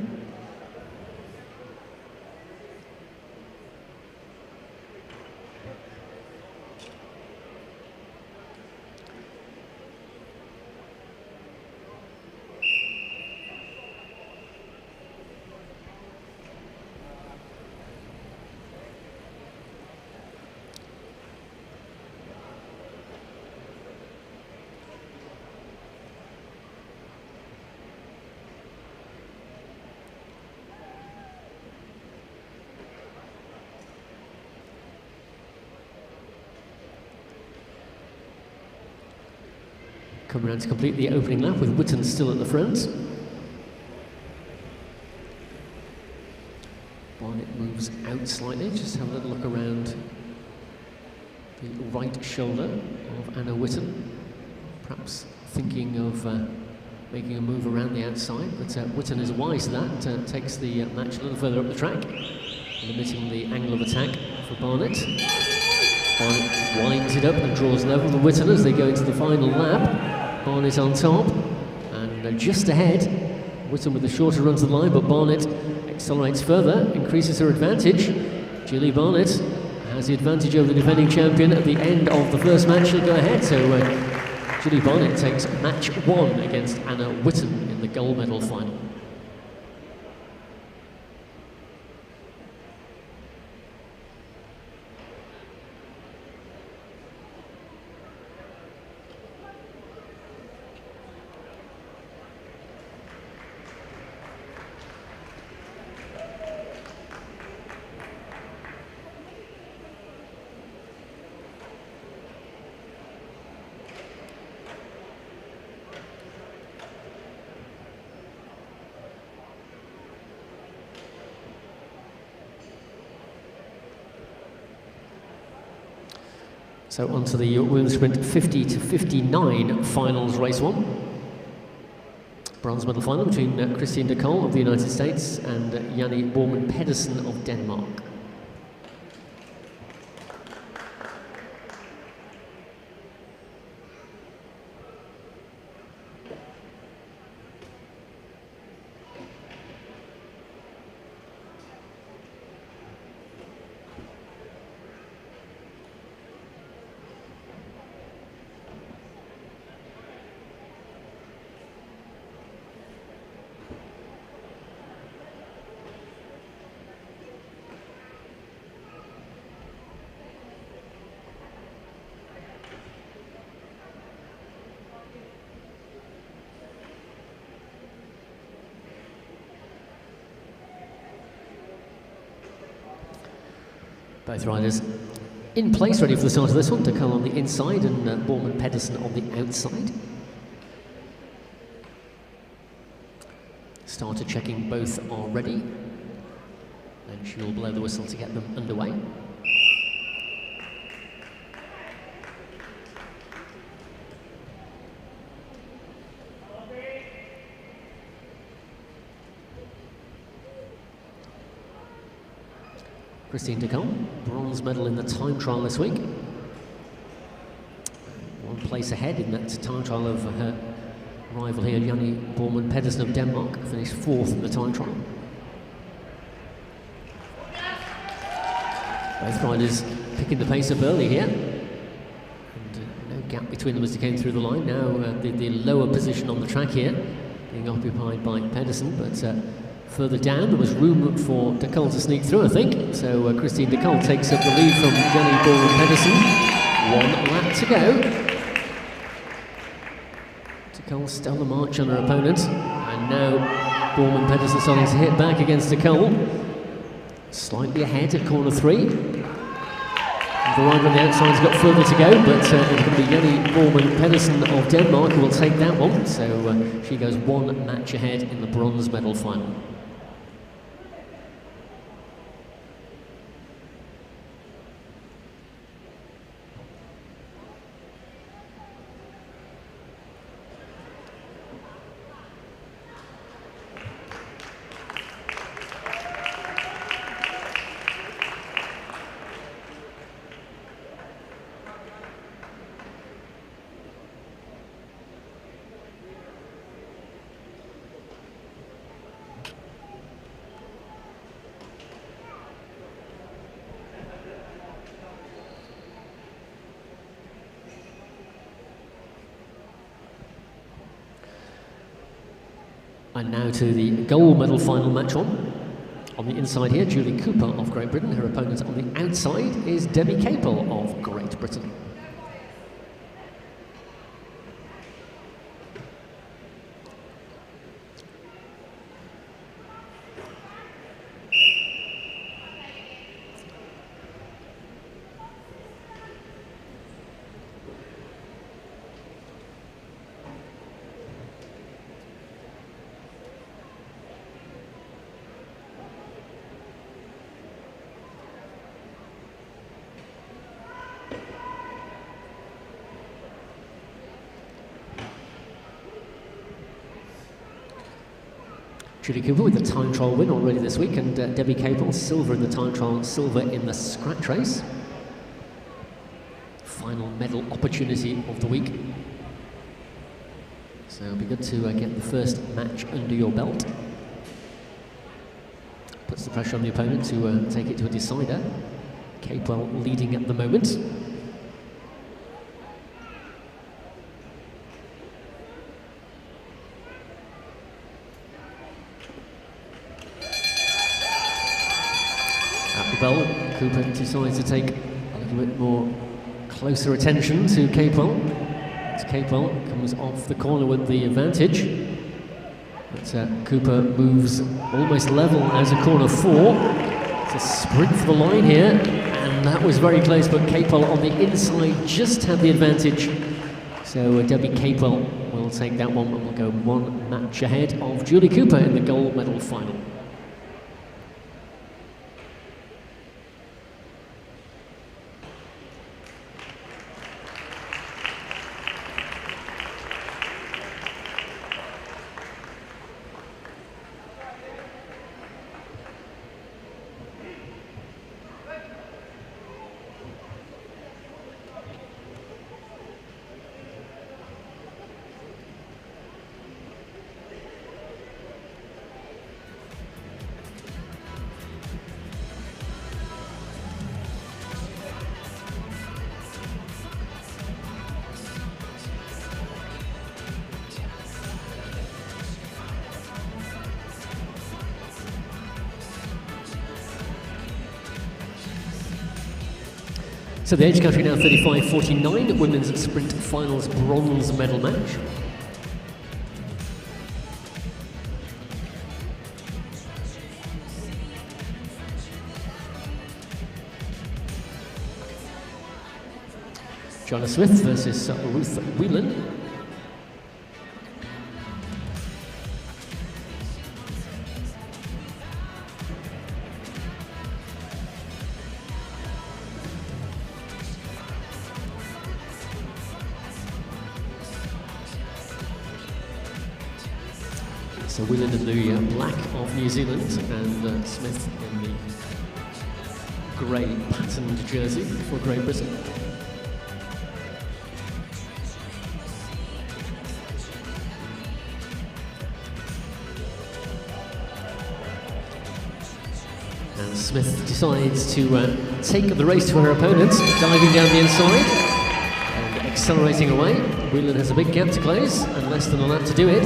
Coming around to complete the opening lap with Whitten still at the front. Barnett moves out slightly, just have a little look around the right shoulder of Anna Whitten. Perhaps thinking of making a move around the outside, but Whitten is wise to that, takes the match a little further up the track, limiting the angle of attack for Barnett. Barnett winds it up and draws level with Whitten as they go into the final lap. Barnett on top, and just ahead, Whitten with the shorter run to the line, but Barnett accelerates further, increases her advantage. Julie Barnett has the advantage over the defending champion at the end of the first match. She'll go ahead, so Julie Barnett takes match one against Anna Whitten in the gold medal final. So on to the women's sprint 50 to 59 finals race one. Bronze medal final between Christine de Cole of the United States and Janni Borman Pedersen of Denmark. Both riders in place, ready for the start of this one. De Col on the inside and Borman Pedersen on the outside. Starter checking both are ready. And she will blow the whistle to get them underway. Christine De Col, bronze medal in the time trial this week. One place ahead in that time trial of her rival here, Janni Borman Pedersen of Denmark, finished 4th in the time trial. Both riders picking the pace up early here. And no gap between them as they came through the line. Now the lower position on the track here, being occupied by Pedersen, but further down there was room for De Col to sneak through, I think. So Christine De Col takes up the lead from Janni Borman Pedersen. 1 lap to go. De Col stole the march on her opponent, and now Borman Pedersen starting to hit back against De Col. Slightly ahead at corner 3. The rider on the outside's got further to go, but it's going to be Janni Borman Pedersen of Denmark who will take that one. So she goes 1 match ahead in the bronze medal final. And now to the gold medal final match on. On the inside here, Julie Cooper of Great Britain. Her opponent on the outside is Debbie Capel of Great Britain. Julie Cooper with the time trial win already this week, and Debbie Capel, silver in the time trial, silver in the scratch race. Final medal opportunity of the week. So it'll be good to get the first match under your belt. Puts the pressure on the opponent to take it to a decider. Capel leading at the moment. Bell, Cooper decides to take a little bit more closer attention to Capel. Capel comes off the corner with the advantage, but Cooper moves almost level as a corner 4. It's a sprint for the line here, and that was very close, but Capel on the inside just had the advantage. So Debbie Capel will take that one, and will go 1 match ahead of Julie Cooper in the gold medal final. So the age category now 35-49, women's sprint finals bronze medal match. Joanna Smith versus Ruth Whelan. So Whelan in the black of New Zealand and Smith in the grey patterned jersey for Great Britain. And Smith decides to take the race to her opponent, diving down the inside and accelerating away. Whelan has a big gap to close and less than a lap to do it.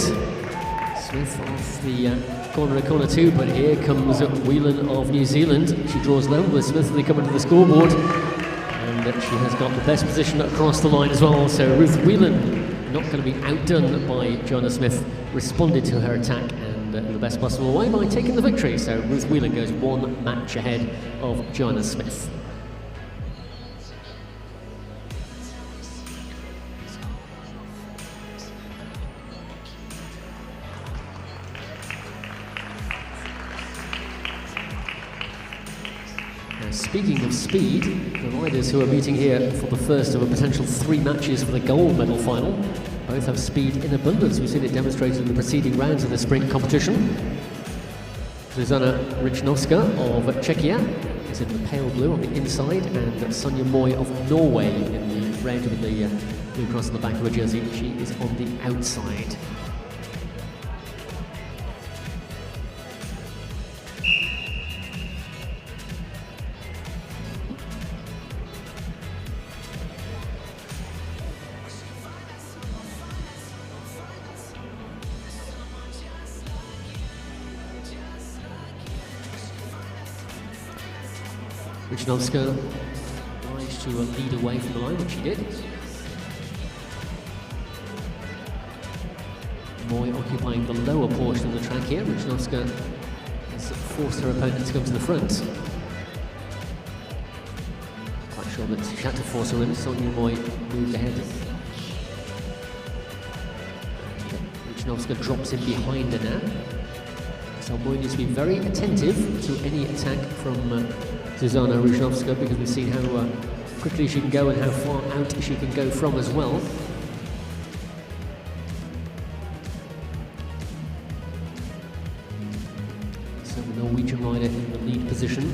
Smith off the corner of corner 2, but here comes Whelan of New Zealand. She draws level with Smith as they come into the scoreboard, and she has got the best position across the line as well. So Ruth Whelan, not going to be outdone by Joanna Smith, responded to her attack and in the best possible way by taking the victory. So Ruth Whelan goes 1 match ahead of Joanna Smith. Speaking of speed, the riders who are meeting here for the first of a potential 3 matches for the gold medal final both have speed in abundance. We've seen it demonstrated in the preceding rounds of the sprint competition. Zuzana Richnovska of Czechia is in the pale blue on the inside, and Sonja Moy of Norway in the red with the blue cross on the back of her jersey. She is on the outside. Richnovska managed to lead away from the line, which she did. Moy occupying the lower portion of the track here. Richnovska has forced her opponent to come to the front. Quite sure that she had to force her in. Sonja Moy moved ahead. Richnovska drops in behind her now. So Moy needs to be very attentive to any attack from Zuzana Richnovska, because we've seen how quickly she can go and how far out she can go from as well. So the Norwegian rider in the lead position.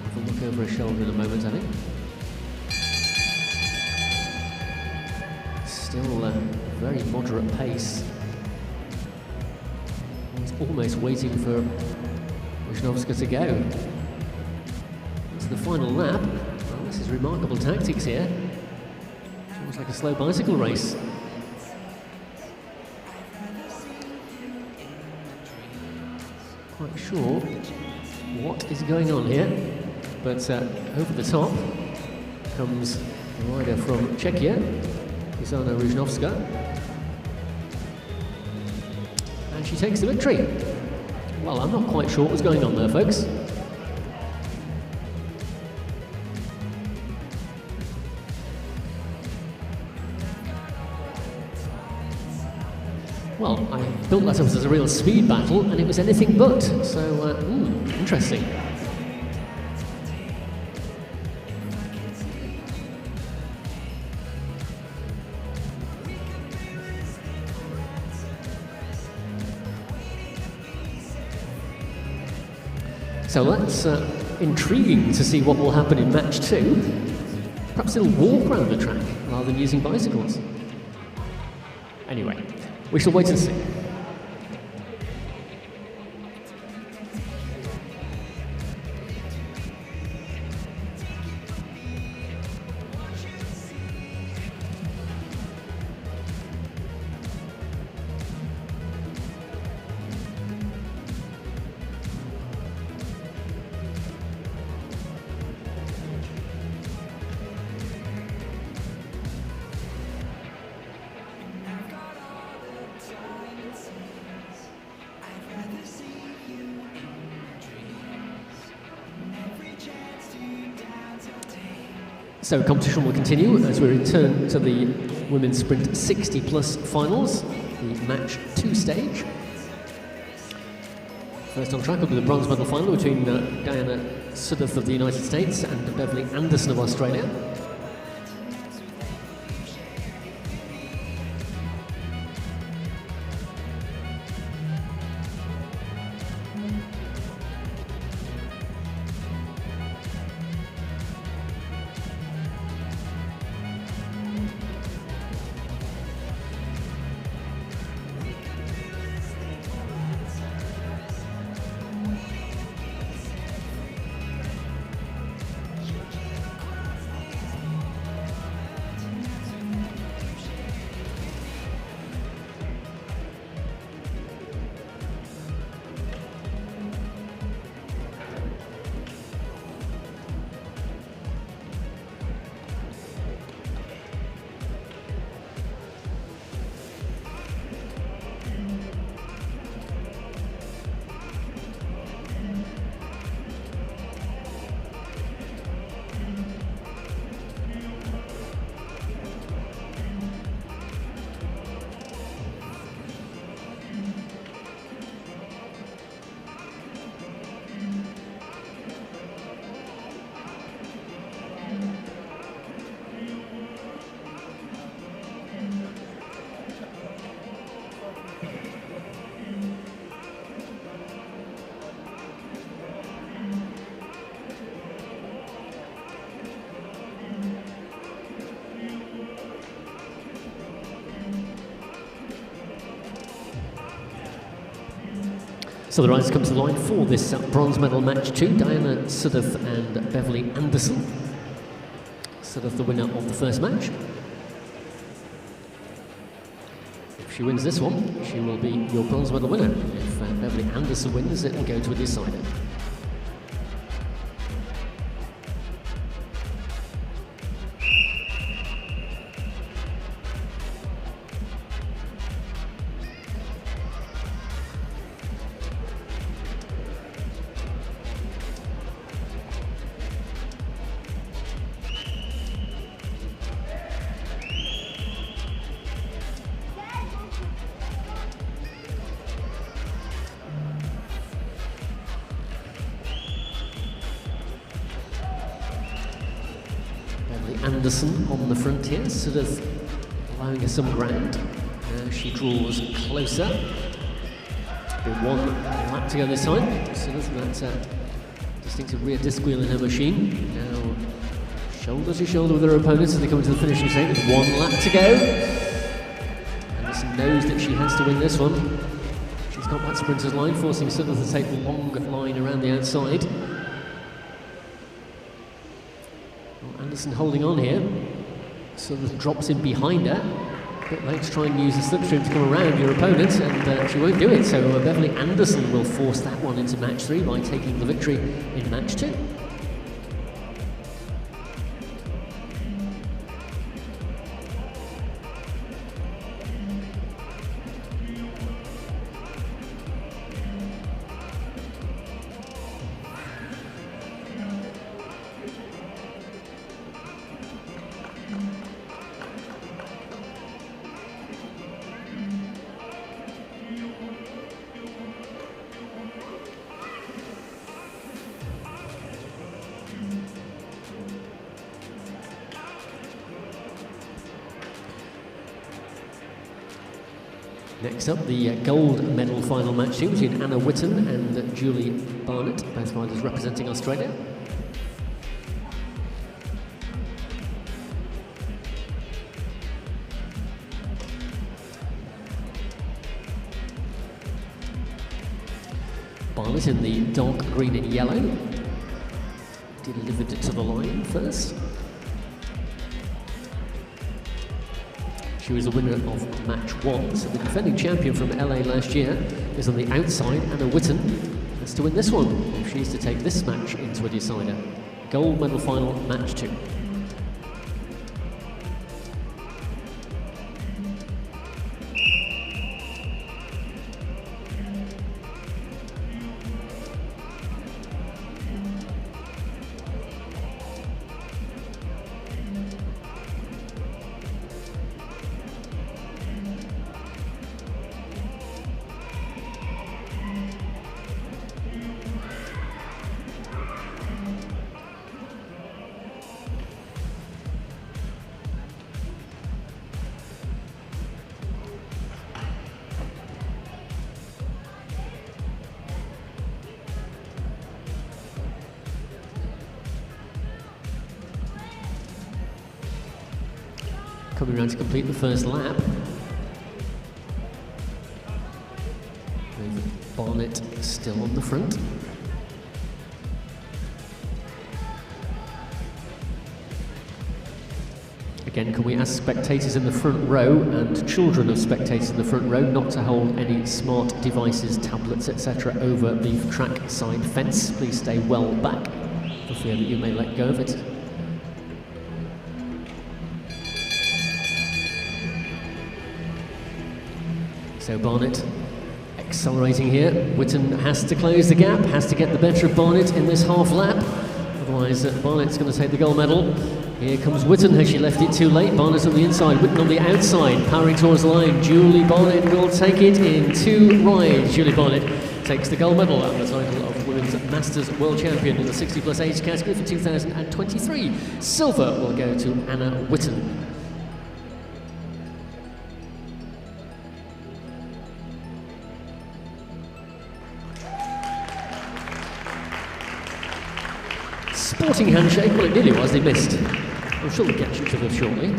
Have a look over her shoulder in a moment, I think. Still a very moderate pace. Almost waiting for Richnovska to go. Into the final lap. Well, this is remarkable tactics here. It's almost like a slow bicycle race. Quite sure what is going on here, but over the top comes a rider from Czechia, Zuzana Richnovska. And she takes the victory. Well, I'm not quite sure what was going on there, folks. Well, I built that up as a real speed battle, and it was anything but. So, interesting. So that's intriguing to see what will happen in match 2. Perhaps it'll walk around the track rather than using bicycles. Anyway, we shall wait and see. So competition will continue as we return to the Women's Sprint 60+ Finals, the Match 2 stage. First on track will be the bronze medal final between Diana Sudduth of the United States and Beverly Anderson of Australia. So the riders come to the line for this bronze medal match 2, Diana Sudduth and Beverly Anderson. Sudduth the winner of the first match. If she wins this one, she will be your bronze medal winner. If Beverly Anderson wins, it will go to a decider. Anderson on the front here, sort of allowing her some ground. Now she draws closer. Been one lap to go this time. So that distinctive rear disc wheel in her machine. Now shoulder to shoulder with her opponents as they come to the finishing straight with 1 lap to go. Anderson knows that she has to win this one. She's got that sprinter's line, forcing Sudduth to take the long line around the outside. Anderson holding on here, Sudduth drops in behind her. A bit late to try and use the slipstream to come around your opponent, and she won't do it. So Beverly Anderson will force that one into match 3 by taking the victory in match 2. Next up, the gold medal final match 2 between Anna Whitten and Julie Barnett, both riders representing Australia. Barnett in the dark green and yellow, delivered it to the line first. She was the winner of match 1, so the defending champion from LA last year is on the outside. Anna Whitten has to win this one if she is to take this match into a decider. Gold medal final, match 2. coming around to complete the first lap. With Barnett still on the front. Again, can we ask spectators in the front row and children of spectators in the front row not to hold any smart devices, tablets, etc. over the track side fence? Please stay well back for fear that you may let go of it. So Barnett accelerating here. Whitten has to close the gap, has to get the better of Barnett in this half lap. Otherwise, Barnett's going to take the gold medal. Here comes Whitten. Has she left it too late? Barnett on the inside, Whitten on the outside, powering towards the line. Julie Barnett will take it in 2 rides. Julie Barnett takes the gold medal and the title of Women's Masters World Champion in the 60+ age category for 2023. Silver will go to Anna Whitten. Sporting handshake, well it nearly was, they missed. I'm sure we'll catch each other shortly.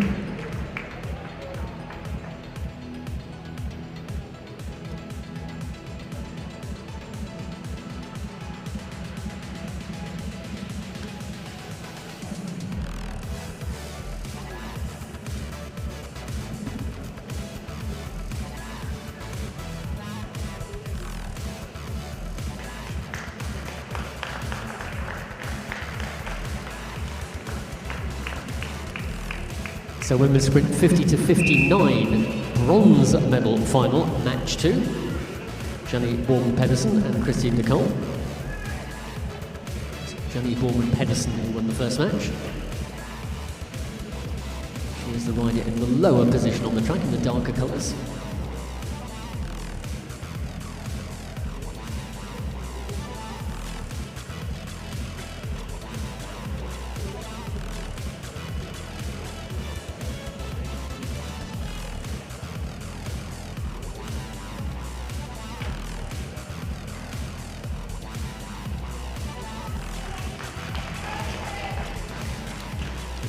So women's sprint 50 to 59 bronze medal final, match 2. Jenny Borman-Pedersen and Christine Nicole. Jenny Borman-Pedersen who won the first match. She is the rider in the lower position on the track in the darker colours.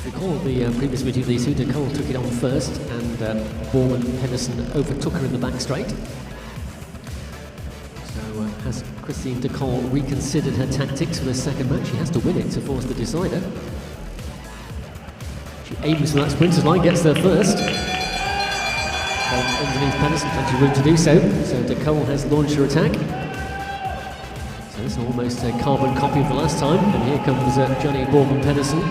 Recall the previous meeting of these two, Nicole took it on first and Borman-Pedersen overtook her in the back straight. So has Christine Nicole reconsidered her tactics for this second match? She has to win it to force the decider. She aims for that sprinter's line, gets there first. Underneath Pedersen, plenty of room to do so. So Nicole has launched her attack. So it's almost a carbon copy of the last time. And here comes Jenny Borman-Pedersen.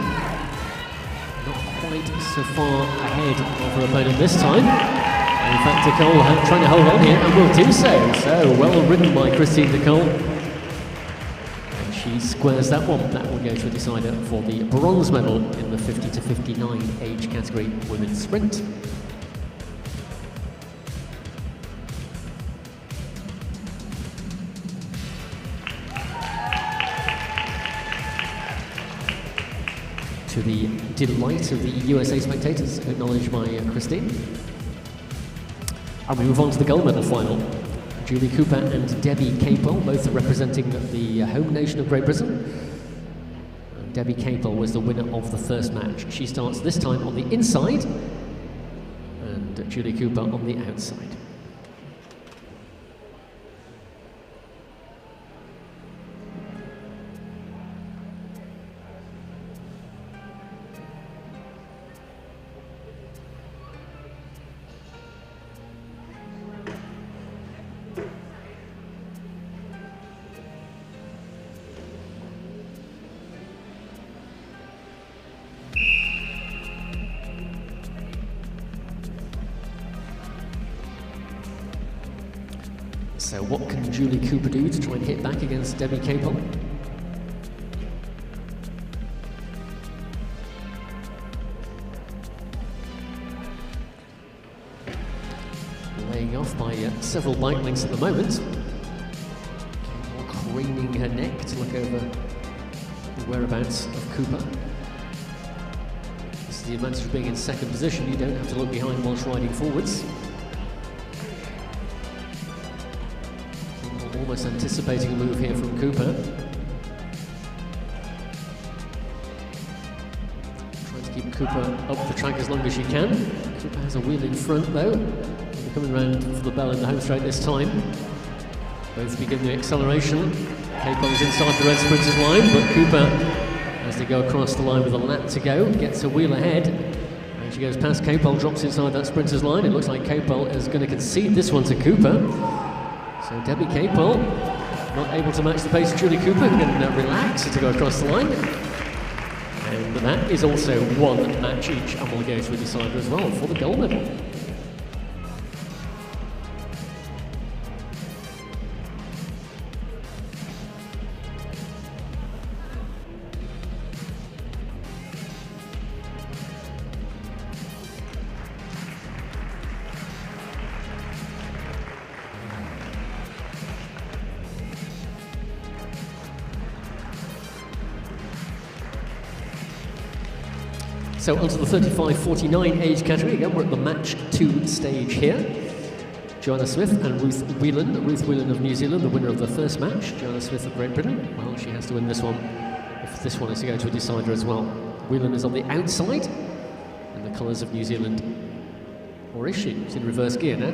So far ahead of her opponent this time. And in fact, Nicole trying to hold on here and will do so. So well ridden by Christine Nicole. And she squares that one. That will go to a decider for the bronze medal in the 50 to 59 age category women's sprint. To the delight of the USA spectators, acknowledged by Christine. And we move on to the gold medal final. Julie Cooper and Debbie Capel, both representing the home nation of Great Britain. Debbie Capel was the winner of the first match. She starts this time on the inside, and Julie Cooper on the outside. So what can Julie Cooper do to try and hit back against Debbie Capel? Laying off by several bike lengths at the moment. Capel craning her neck to look over the whereabouts of Cooper. This is the advantage of being in second position. You don't have to look behind whilst riding forwards. Almost anticipating a move here from Cooper. Trying to keep Cooper up the track as long as she can. Cooper has a wheel in front though. They're coming around for the bell in the home straight this time. Both begin the acceleration. Capel's inside the red sprinter's line, but Cooper, as they go across the line with a lap to go, gets a wheel ahead. And she goes past Capel, drops inside that sprinter's line. It looks like Capel is going to concede this one to Cooper. So Debbie Capel not able to match the pace of Julie Cooper, who can relax to go across the line. And that is also one match each, and we'll go to a decider as well for the gold medal. So onto the 35-49 age category. Again, we're at the match 2 stage here. Joanna Smith and Ruth Whelan. Ruth Whelan of New Zealand, the winner of the first match. Joanna Smith of Great Britain. Well, she has to win this one if this one is to go to a decider as well. Whelan is on the outside, and the colours of New Zealand. Or is she? She's in reverse gear now.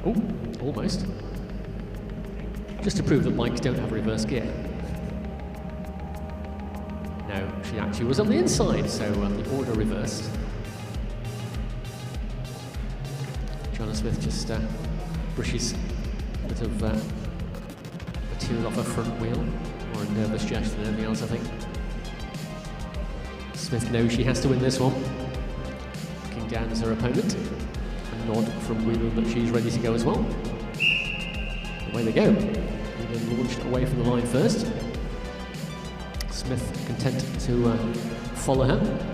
Oh, almost. Just to prove that bikes don't have reverse gear. No, she actually was on the inside, so the order reversed. Joanna Smith just brushes a bit of material off her front wheel, or a nervous gesture than anything else, I think. Smith knows she has to win this one. Looking down as her opponent. A nod from Whelan that she's ready to go as well. Away they go. Whelan launched away from the line first. Smith content to follow her.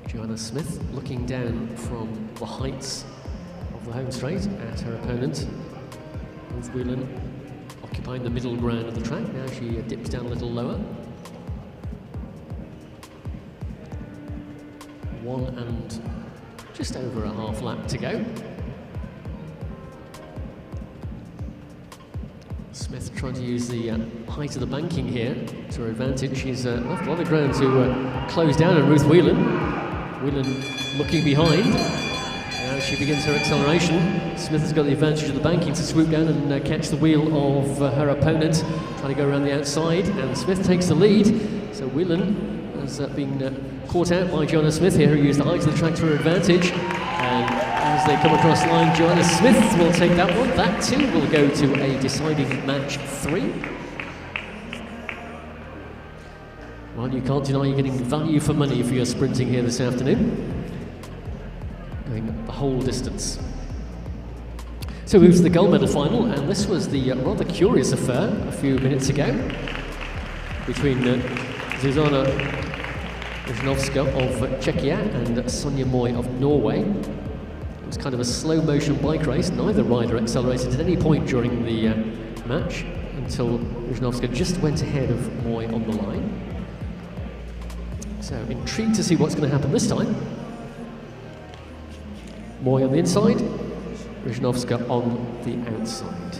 Joanna Smith looking down from the heights of the home straight at her opponent. Ruth Whelan occupying the middle ground of the track. Now she dips down a little lower. 1 and just over a half lap to go. Smith trying to use the height of the banking here to her advantage. She's left a lot of ground to close down on Ruth Whelan. Whelan looking behind. Now she begins her acceleration. Smith has got the advantage of the banking to swoop down and catch the wheel of her opponent, trying to go around the outside, and Smith takes the lead. So Whelan has been caught out by Joanna Smith here, who used the height of the track to her advantage. And as they come across the line, Joanna Smith will take that one. That too will go to a deciding match 3. Well, you can't deny you're getting value for money for your sprinting here this afternoon. Going the whole distance. So we move to the gold medal final, and this was the rather curious affair a few minutes ago between Zuzana Wisnowska of Czechia and Sonja Moy of Norway. It was kind of a slow motion bike race. Neither rider accelerated at any point during the match until Wisnowska just went ahead of Moy on the line. So intrigued to see what's going to happen this time. Moy on the inside, Wisnowska on the outside.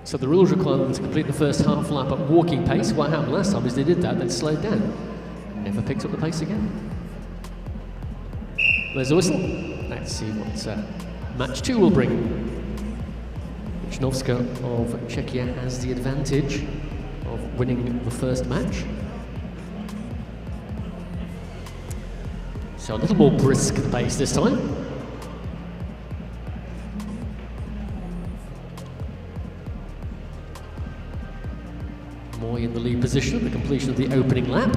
So the rules require them to complete the first half lap at walking pace. What happened last time is they did that, then slowed down. Never picked up the pace again. There's a whistle. Let's see what match 2 will bring. Wisnowska of Czechia has the advantage of winning the first match. So a little more brisk the pace this time. Moy in the lead position at the completion of the opening lap.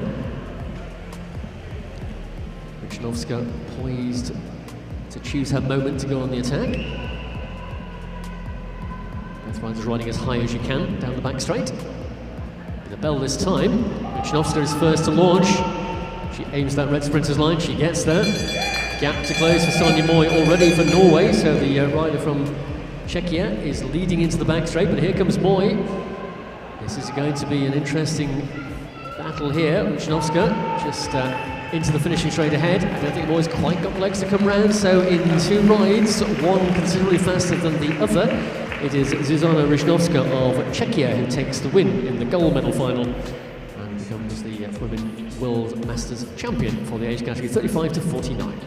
Ryszynowska poised to choose her moment to go on the attack. Both riders riding as high as you can down the back straight. With a bell this time, Ryszynowska is first to launch. She aims that red sprinter's line, she gets there. Gap to close for Sonja Moy already for Norway, so the rider from Czechia is leading into the back straight, but here comes Moy. This is going to be an interesting battle here. Ryszynowska just into the finishing straight ahead. I don't think Moy's quite got legs to come round, so in two rides, one considerably faster than the other, it is Zuzana Ryszynowska of Czechia who takes the win in the gold medal final and becomes the Women World Masters champion for the age category 35 to 49.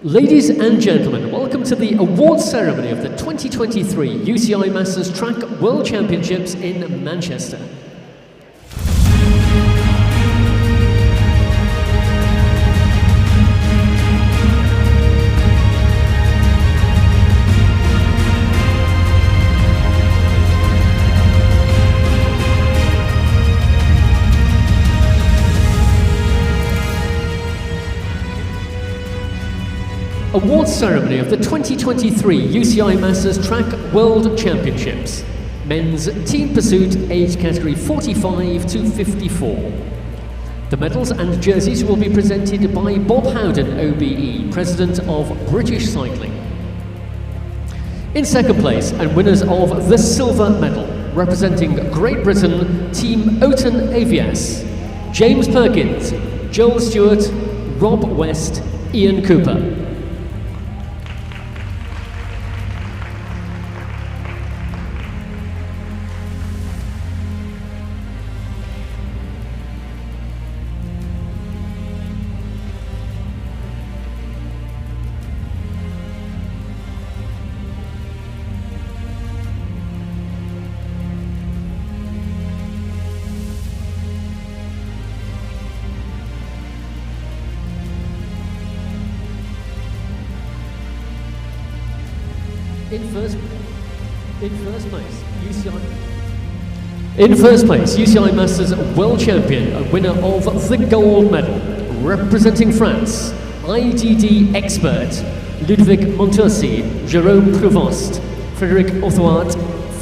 Ladies and gentlemen, welcome to the awards ceremony of the 2023 UCI Masters Track World Championships in Manchester. Awards ceremony of the 2023 UCI Masters Track World Championships. Men's team pursuit, age category 45 to 54. The medals and jerseys will be presented by Bob Howden, OBE, President of British Cycling. In second place, and winners of the silver medal, representing Great Britain, Team Oton Avias, James Perkins, Joel Stewart, Rob West, Ian Cooper. In first place, UCI Masters World Champion, a winner of the gold medal, representing France, IDD expert, Ludwig Montursi, Jérôme Prévost, Frédéric Authoat,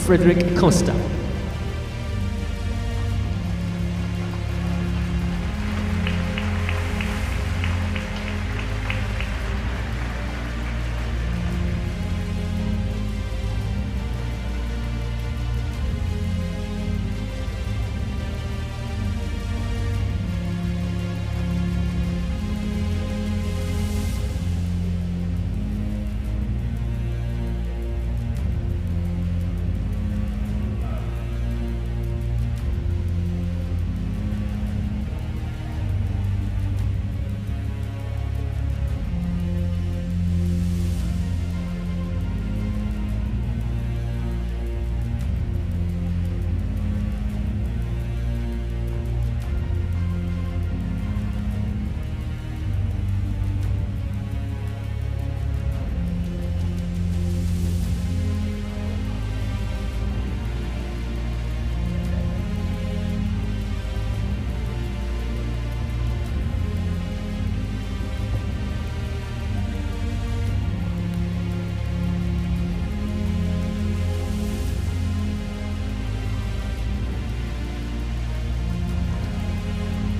Frédéric Costa.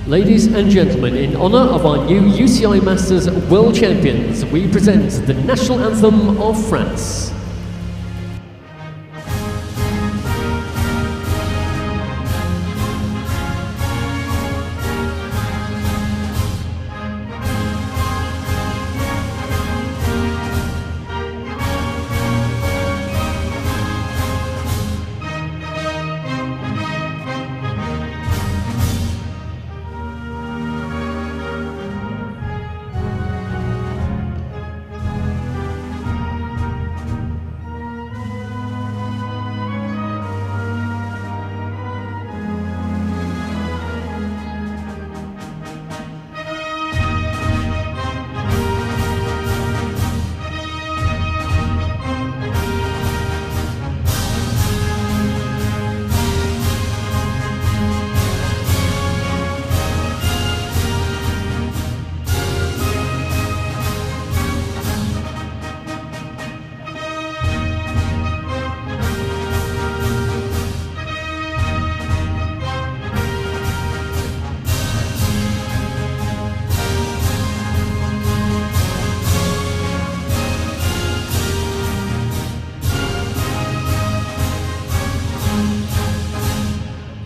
Ladies and gentlemen, in honour of our new UCI Masters World Champions, we present the National Anthem of France.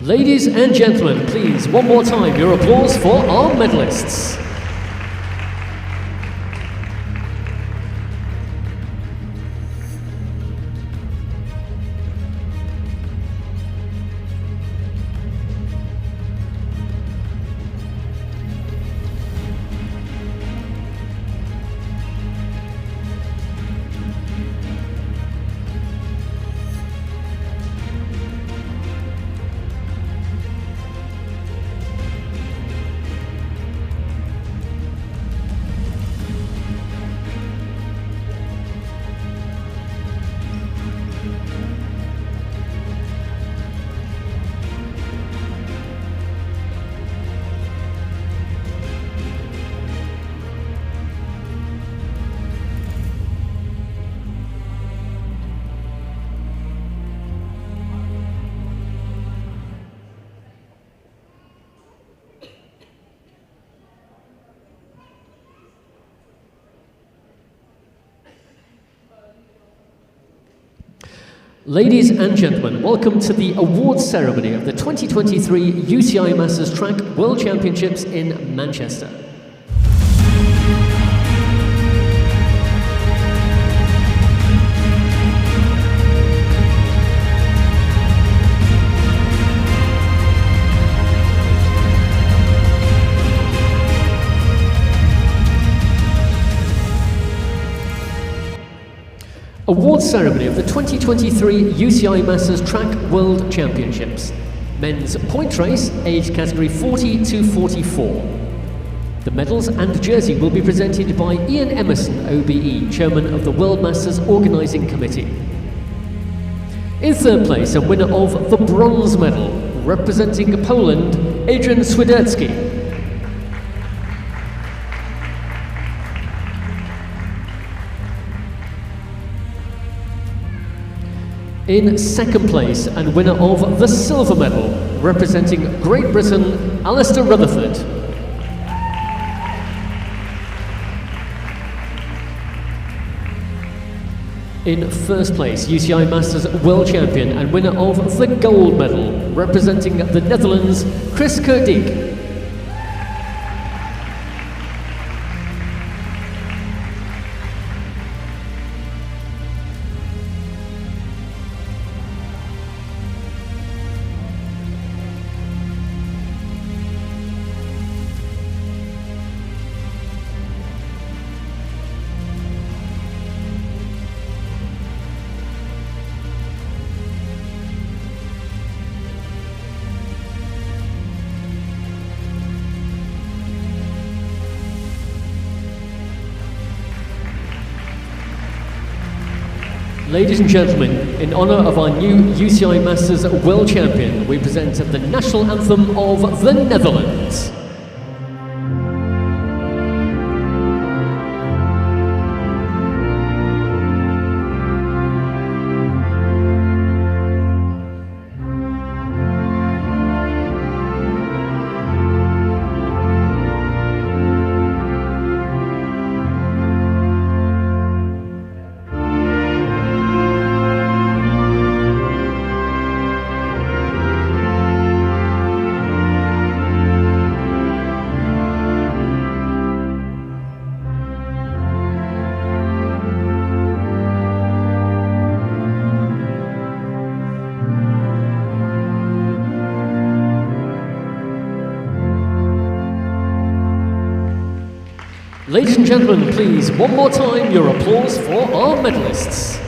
Ladies and gentlemen, please, one more time, your applause for our medalists. Ladies and gentlemen, welcome to the awards ceremony of the 2023 UCI Masters Track World Championships in Manchester. Awards ceremony of the 2023 UCI Masters Track World Championships. Men's point race, age category 40 to 44. The medals and jersey will be presented by Ian Emerson, OBE, Chairman of the World Masters Organising Committee. In third place, a winner of the bronze medal, representing Poland, Adrian Swiderski. In second place, and winner of the silver medal, representing Great Britain, Alistair Rutherford. In first place, UCI Masters World Champion and winner of the gold medal, representing the Netherlands, Chris Kerdiek. Ladies and gentlemen, in honour of our new UCI Masters World Champion, we present the national anthem of the Netherlands. Ladies and gentlemen, please, one more time, your applause for our medalists.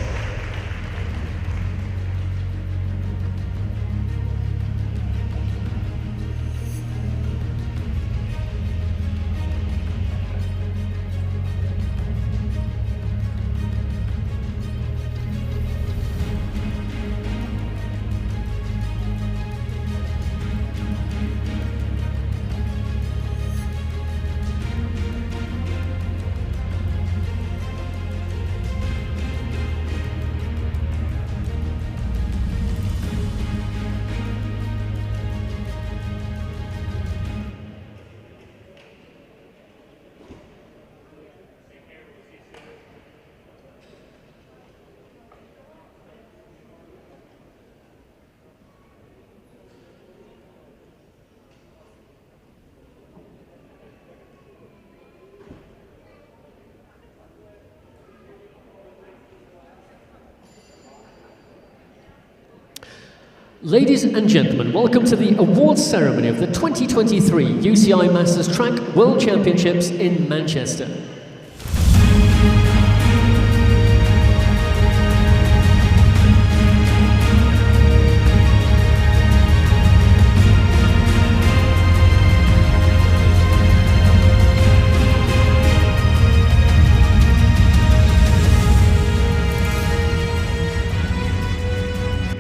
Ladies and gentlemen, welcome to the awards ceremony of the 2023 UCI Masters Track World Championships in Manchester.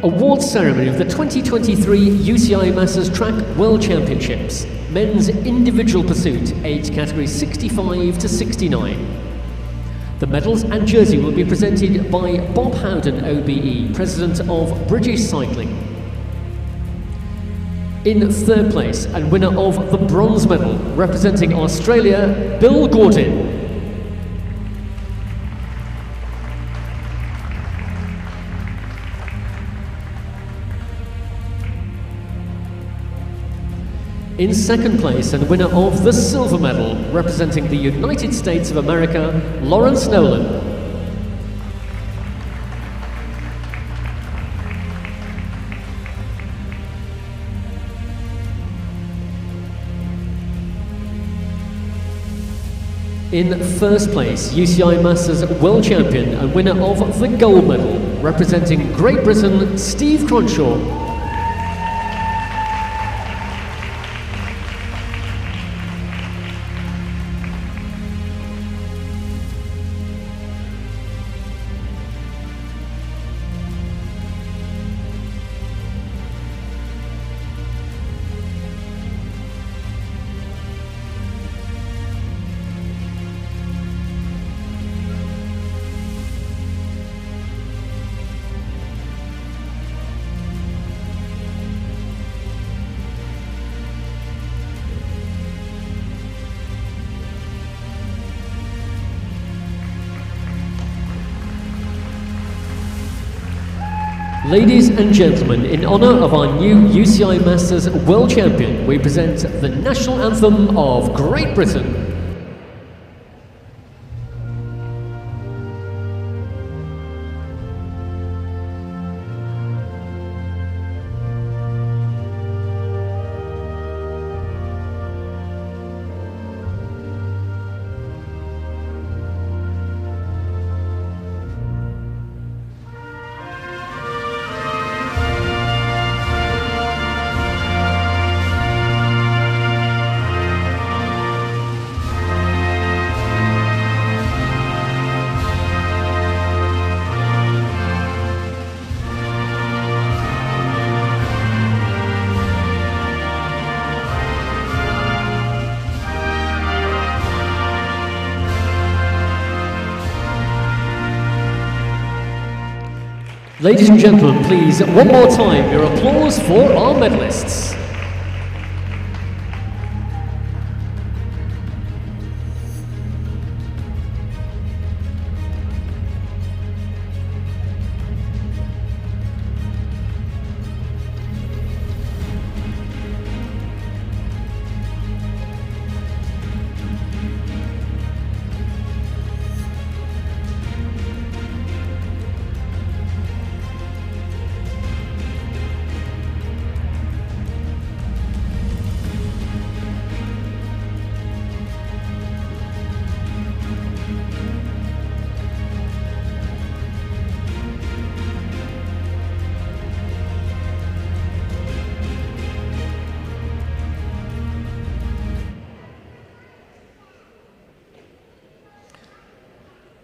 Awards ceremony of the 2023 UCI Masters Track World Championships. Men's individual pursuit, age category 65 to 69. The medals and jersey will be presented by Bob Howden, OBE, President of British Cycling. In third place, and winner of the bronze medal, representing Australia, Bill Gordon. In second place and winner of the silver medal, representing the United States of America, Lawrence Nolan. In first place, UCI Masters World Champion and winner of the gold medal, representing Great Britain, Steve Cronshaw. Ladies and gentlemen, in honour of our new UCI Masters World Champion, we present the National Anthem of Great Britain. Ladies and gentlemen, please, one more time, your applause for our medalists.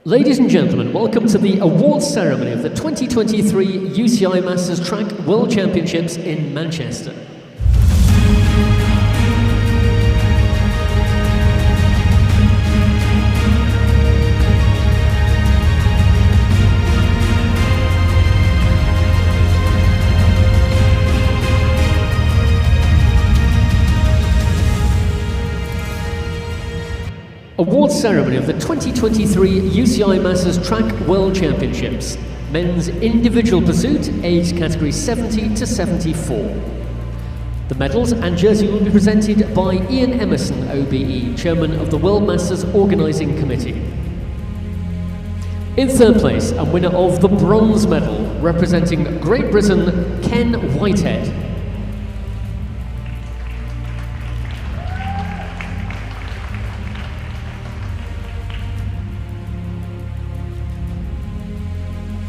Ladies and gentlemen, welcome to the awards ceremony of the 2023 UCI Masters Track World Championships in Manchester. Awards ceremony of the 2023 UCI Masters Track World Championships. Men's individual pursuit, age category 70 to 74. The medals and jersey will be presented by Ian Emerson, OBE, Chairman of the World Masters Organising Committee. In third place, and winner of the bronze medal, representing Great Britain, Ken Whitehead.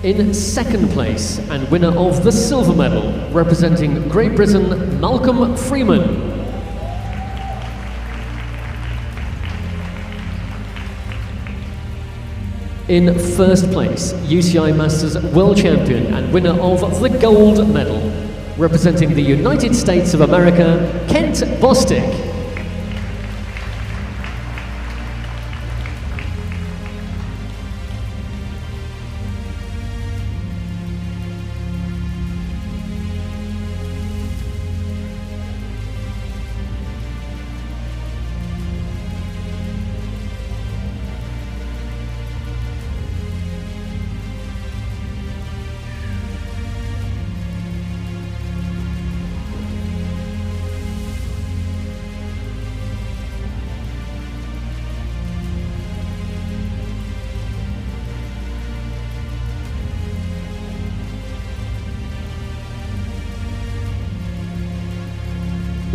In second place, and winner of the silver medal, representing Great Britain, Malcolm Freeman. In first place, UCI Masters World Champion and winner of the gold medal, representing the United States of America, Kent Bostick.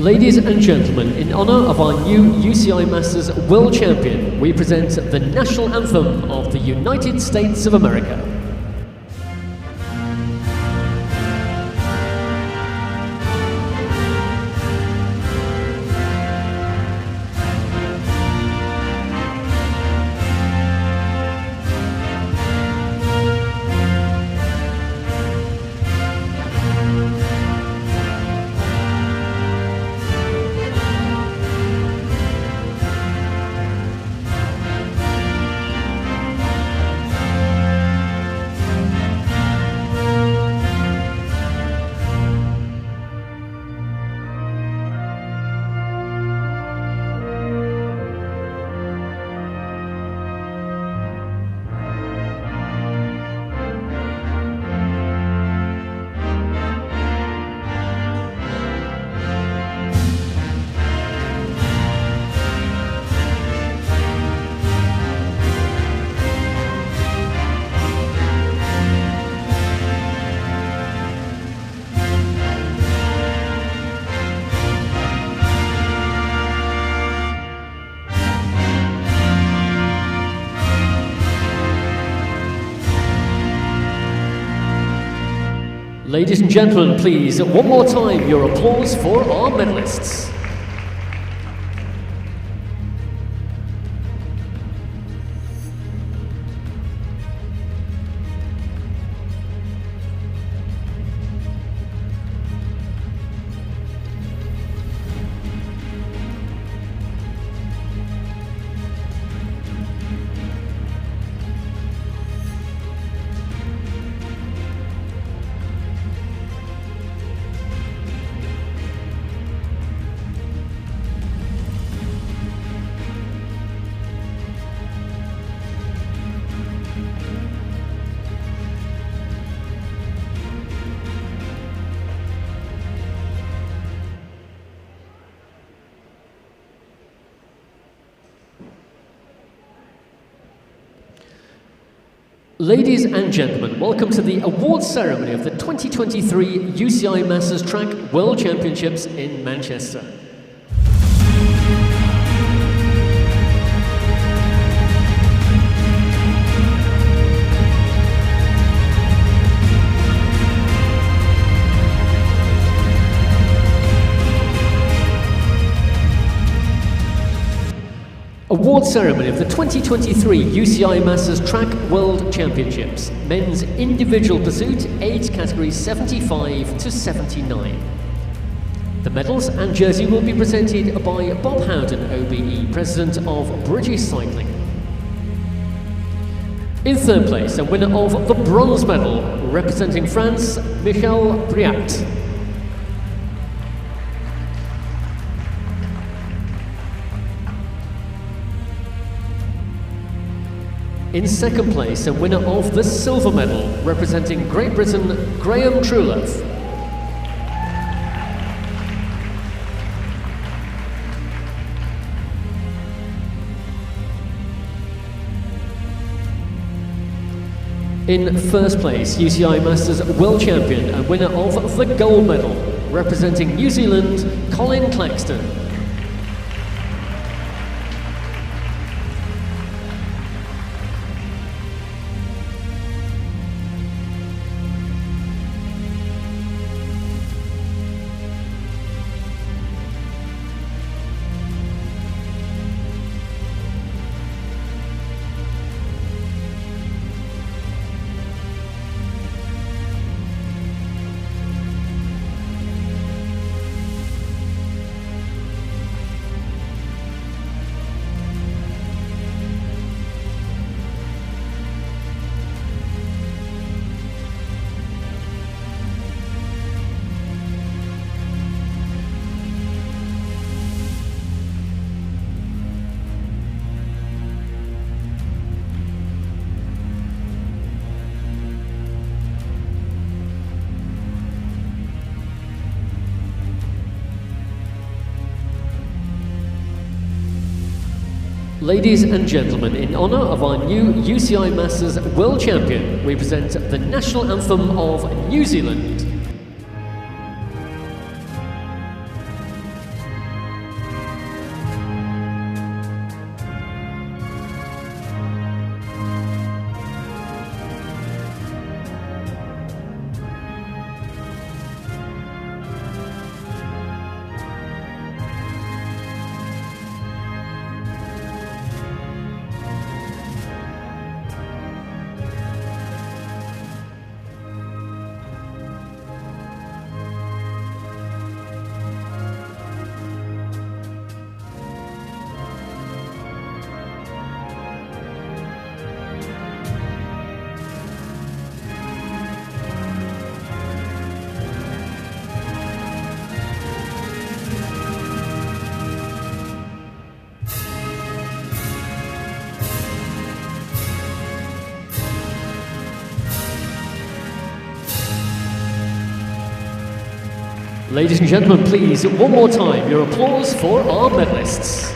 Ladies and gentlemen, in honour of our new UCI Masters World Champion, we present the national anthem of the United States of America. Ladies and gentlemen, please, one more time, your applause for our medalists. Ladies and gentlemen, welcome to the awards ceremony of the 2023 UCI Masters Track World Championships in Manchester. Award ceremony of the 2023 UCI Masters Track World Championships, men's individual pursuit, age categories 75 to 79. The medals and jersey will be presented by Bob Howden, OBE, President of British Cycling. In third place, a winner of the bronze medal, representing France, Michel Briat. In second place, a winner of the silver medal, representing Great Britain, Graham Truelove. In first place, UCI Masters World Champion and winner of the gold medal, representing New Zealand, Colin Claxton. Ladies and gentlemen, in honour of our new UCI Masters World Champion, we present the national anthem of New Zealand. Ladies and gentlemen, please, one more time, your applause for our medalists.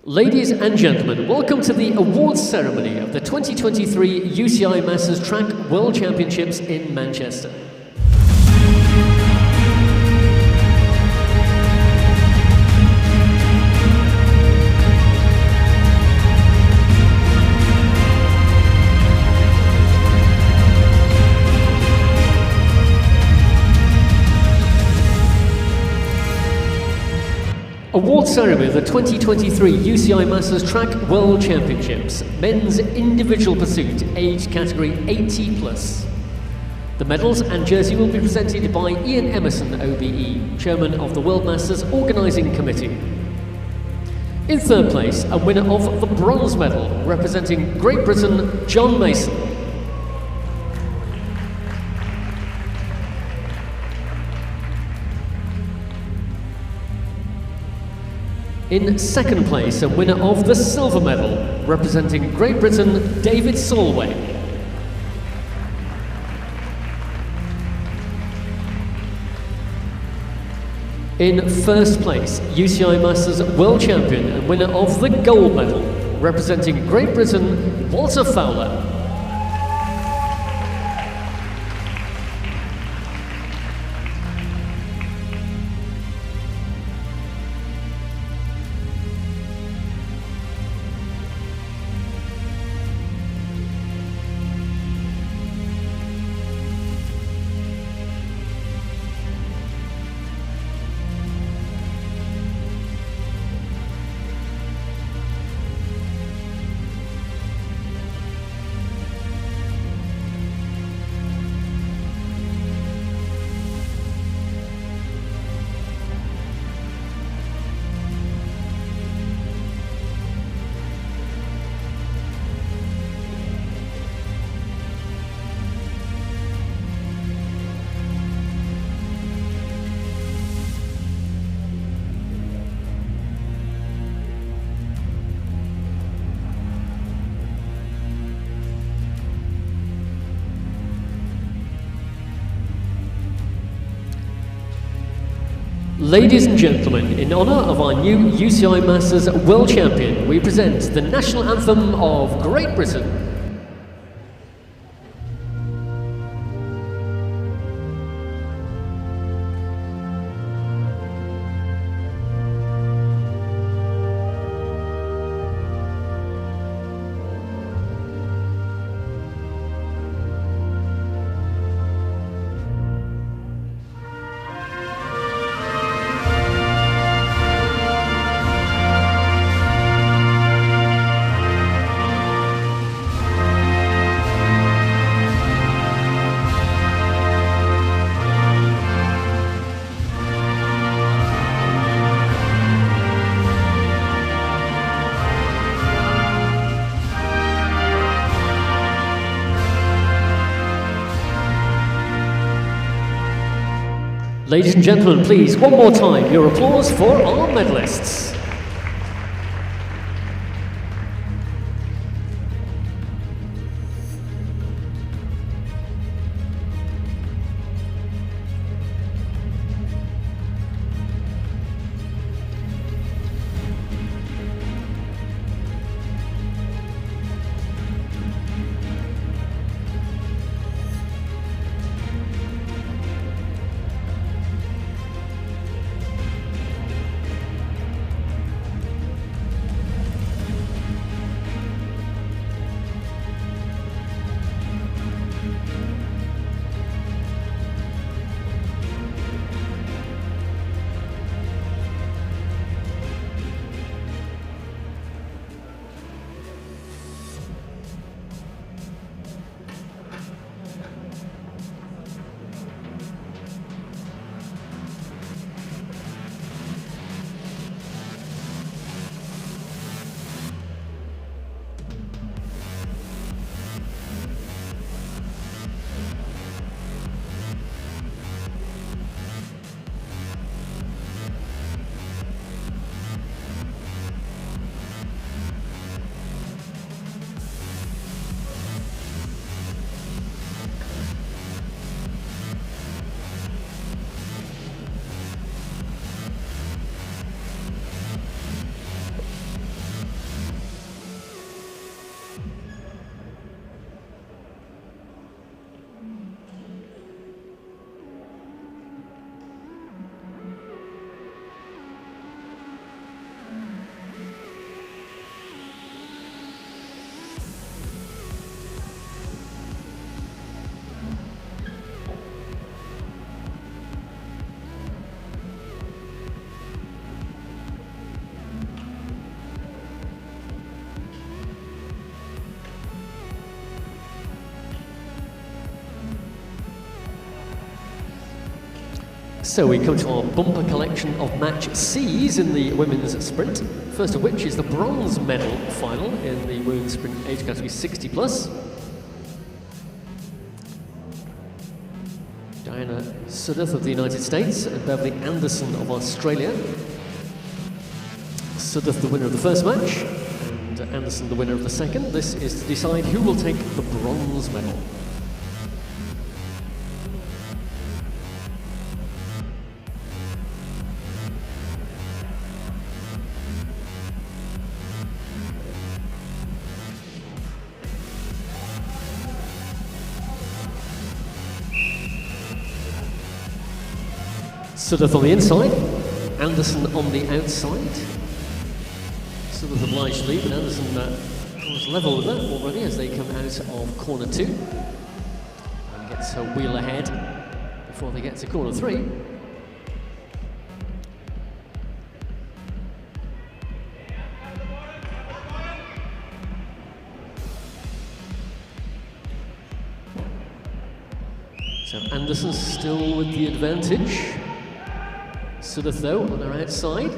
Ladies and gentlemen, welcome to the awards ceremony of the 2023 UCI Masters Track World Championships in Manchester. Award ceremony of the 2023 UCI Masters Track World Championships, men's individual pursuit, age category 80+. The medals and jersey will be presented by Ian Emerson, OBE, Chairman of the World Masters Organising Committee. In third place, a winner of the bronze medal, representing Great Britain, John Mason. In second place, a winner of the silver medal, representing Great Britain, David Solway. In first place, UCI Masters World Champion and winner of the gold medal, representing Great Britain, Walter Fowler. Ladies and gentlemen, in honour of our new UCI Masters World Champion, we present the National Anthem of Great Britain. Ladies and gentlemen, please, one more time, your applause for our medalists. So we come to our bumper collection of match C's in the women's sprint. First of which is the bronze medal final in the women's sprint age category 60+. Diana Sudduth of the United States and Beverly Anderson of Australia. Sudduth the winner of the first match and Anderson the winner of the second. This is to decide who will take the bronze medal. Sudduth on the inside, Anderson on the outside. Sudduth obliged to lead, but Anderson was level with that already as they come out of corner 2. And gets her wheel ahead before they get to corner 3. So Anderson still with the advantage. Sudduth though on her outside.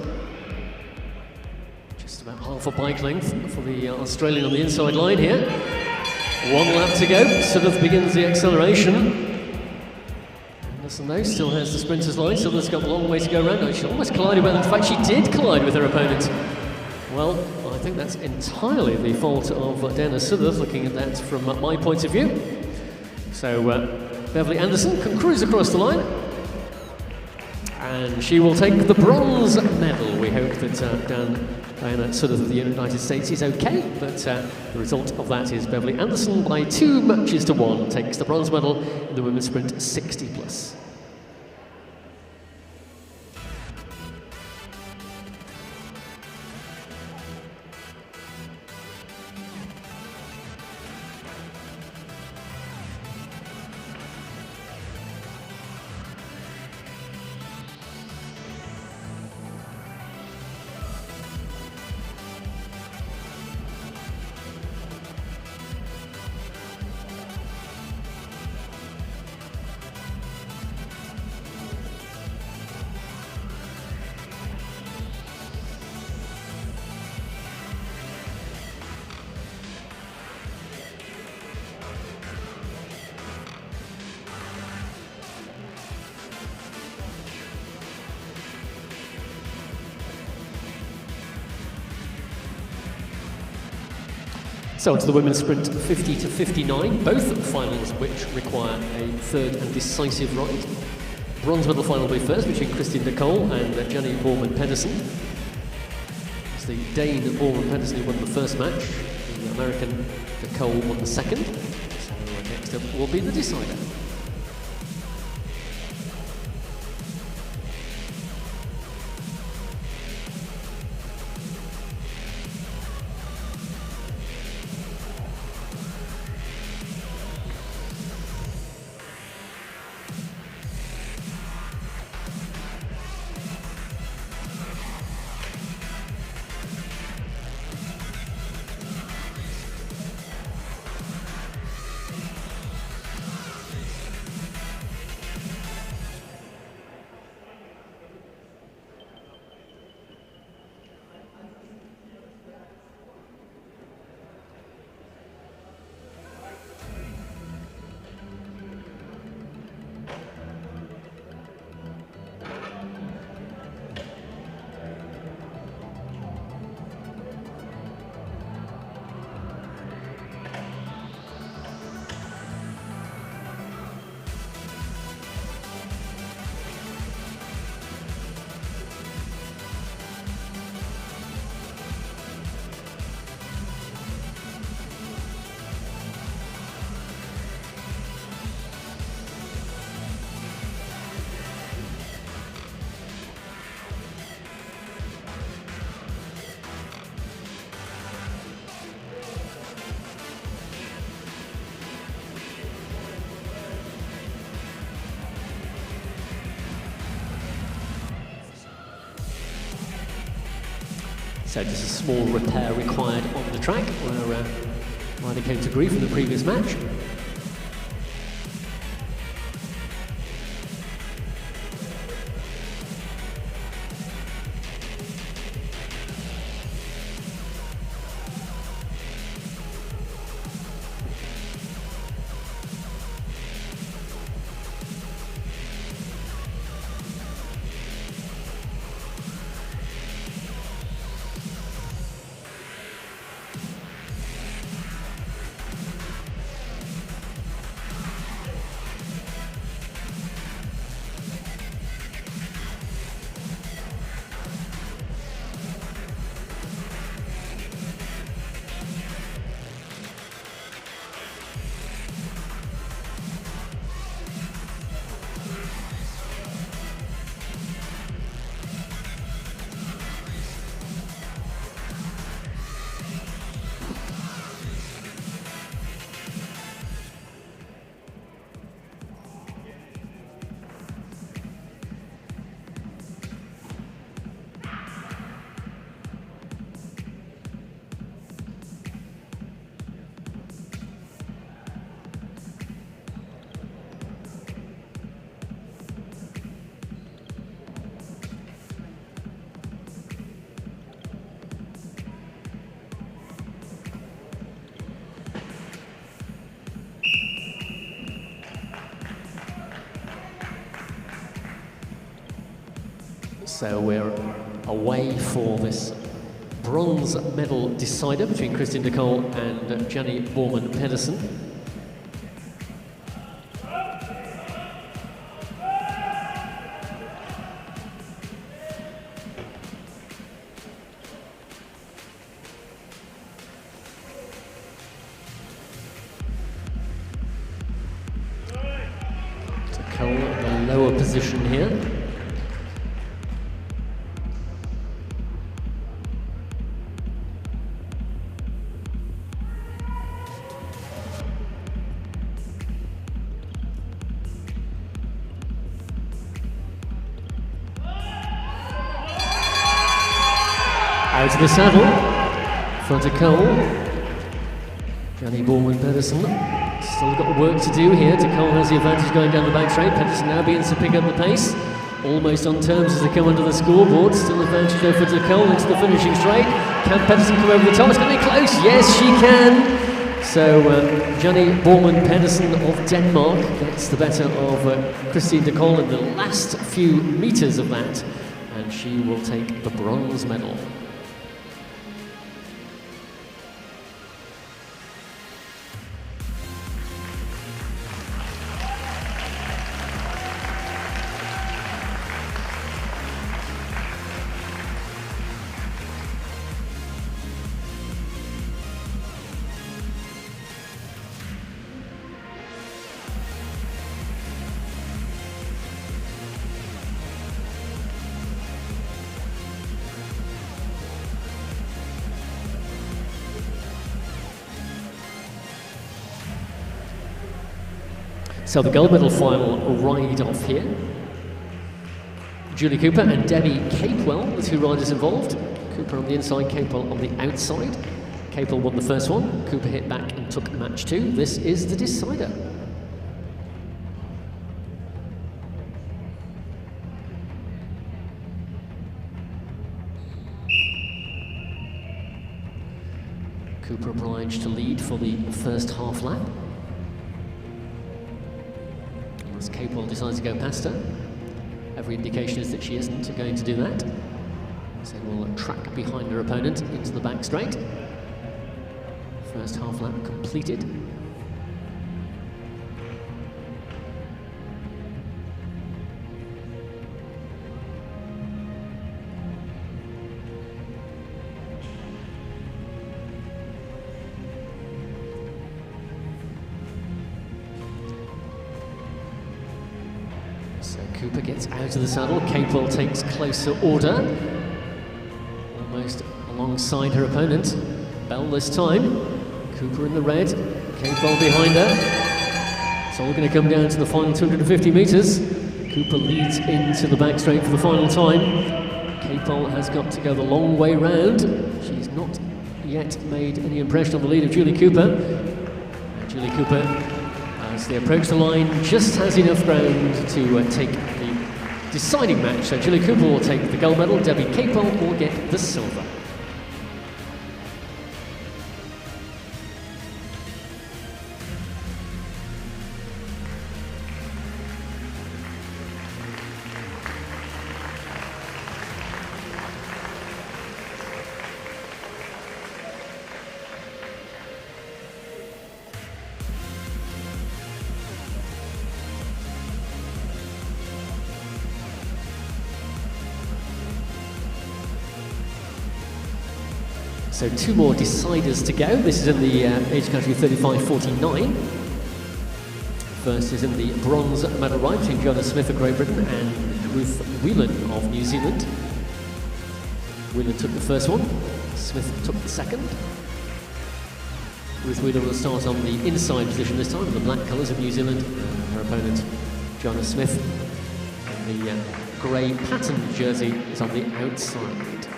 Just about half a bike length for the Australian on the inside line here. 1 lap to go. Sudduth begins the acceleration. Anderson though still has the sprinter's line. Sudduth's got a long way to go around. She almost collided with her. In fact, she did collide with her opponent. Well, I think that's entirely the fault of Diana Sudduth, looking at that from my point of view. So Beverly Anderson can cruise across the line. And she will take the bronze medal. We hope that Diana Sudduth of the United States is okay, but the result of that is Beverly Anderson by 2 matches to 1 takes the bronze medal in the women's sprint 60+. So to the women's sprint 50 to 59, both finals which require a third and decisive ride. Bronze medal final will be first between Christine Nicole and Jenny Borman-Pedersen. It's the Dane Borman-Pedersen who won the first match. The American Nicole won the second. So next up will be the decider. So just a small repair required on the track where they came to grief in the previous match. So we're away for this bronze medal decider between Christine De Cole and Jenny Borman-Pedersen. De Cole in the lower position here. Out of the saddle for De Cole. Jenny Borman-Pedersen still got work to do here. De Cole has the advantage going down the back straight. Pedersen now begins to pick up the pace. Almost on terms as they come under the scoreboard. Still advantage though for De Cole into the finishing straight. Can Pedersen come over the top? It's going to be close. Yes, she can. So Jenny Borman-Pedersen of Denmark gets the better of Christine De Cole in the last few meters of that, and she will take the bronze medal. So the gold medal final ride off here. Julie Cooper and Debbie Capewell, the two riders involved. Cooper on the inside, Capewell on the outside. Capewell won the first one. Cooper hit back and took match two. This is the decider. Cooper obliged to lead for the first half lap. As Capewell decides to go past her. Every indication is that she isn't going to do that. So we'll track behind her opponent into the back straight. First half lap completed. So Cooper gets out of the saddle, Capewell takes closer order, almost alongside her opponent. Bell this time, Cooper in the red, Capewell behind her. It's all going to come down to the final 250 metres. Cooper leads into the back straight for the final time. Capewell has got to go the long way round. She's not yet made any impression on the lead of Julie Cooper. And Julie Cooper, as they approach the line, just has enough ground to take the deciding match. So Julie Cooper will take the gold medal, Debbie Capewell will get the silver. So two more deciders to go. This is in the age category 35-49. First is in the bronze medal ride between Joanna Smith of Great Britain and Ruth Whelan of New Zealand. Whelan took the first one, Smith took the second. Ruth Whelan will start on the inside position this time, with the black colours of New Zealand, and her opponent, Joanna Smith, in the grey patterned jersey, is on the outside.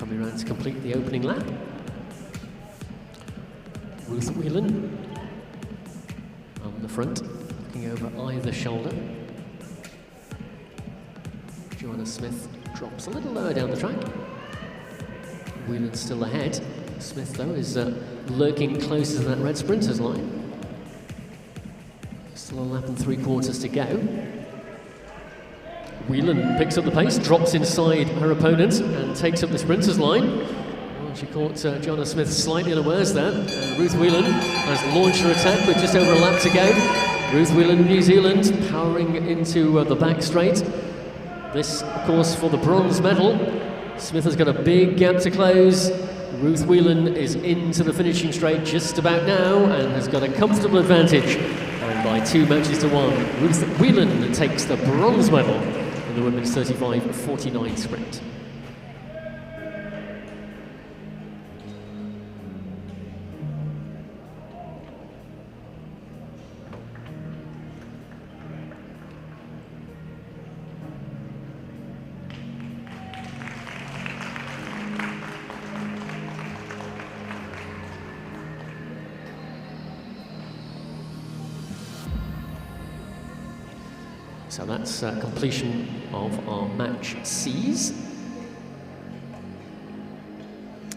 coming around to complete the opening lap. Ruth Whelan on the front, looking over either shoulder. Joanna Smith drops a little lower down the track. Whelan's still ahead. Smith, though, is lurking closer to that red sprinters line. Still a lap and 3/4 to go. Whelan picks up the pace, drops inside her opponent and takes up the sprinters line. Well, she caught Joanna Smith slightly unawares there. Ruth Whelan has launched her attack with just over a lap to go. Ruth Whelan, New Zealand, powering into the back straight. This, of course, for the bronze medal. Smith has got a big gap to close. Ruth Whelan is into the finishing straight just about now and has got a comfortable advantage. And by 2 matches to 1, Ruth Whelan takes the bronze medal in the women's 35-49 sprint. So that's completion of our match C's.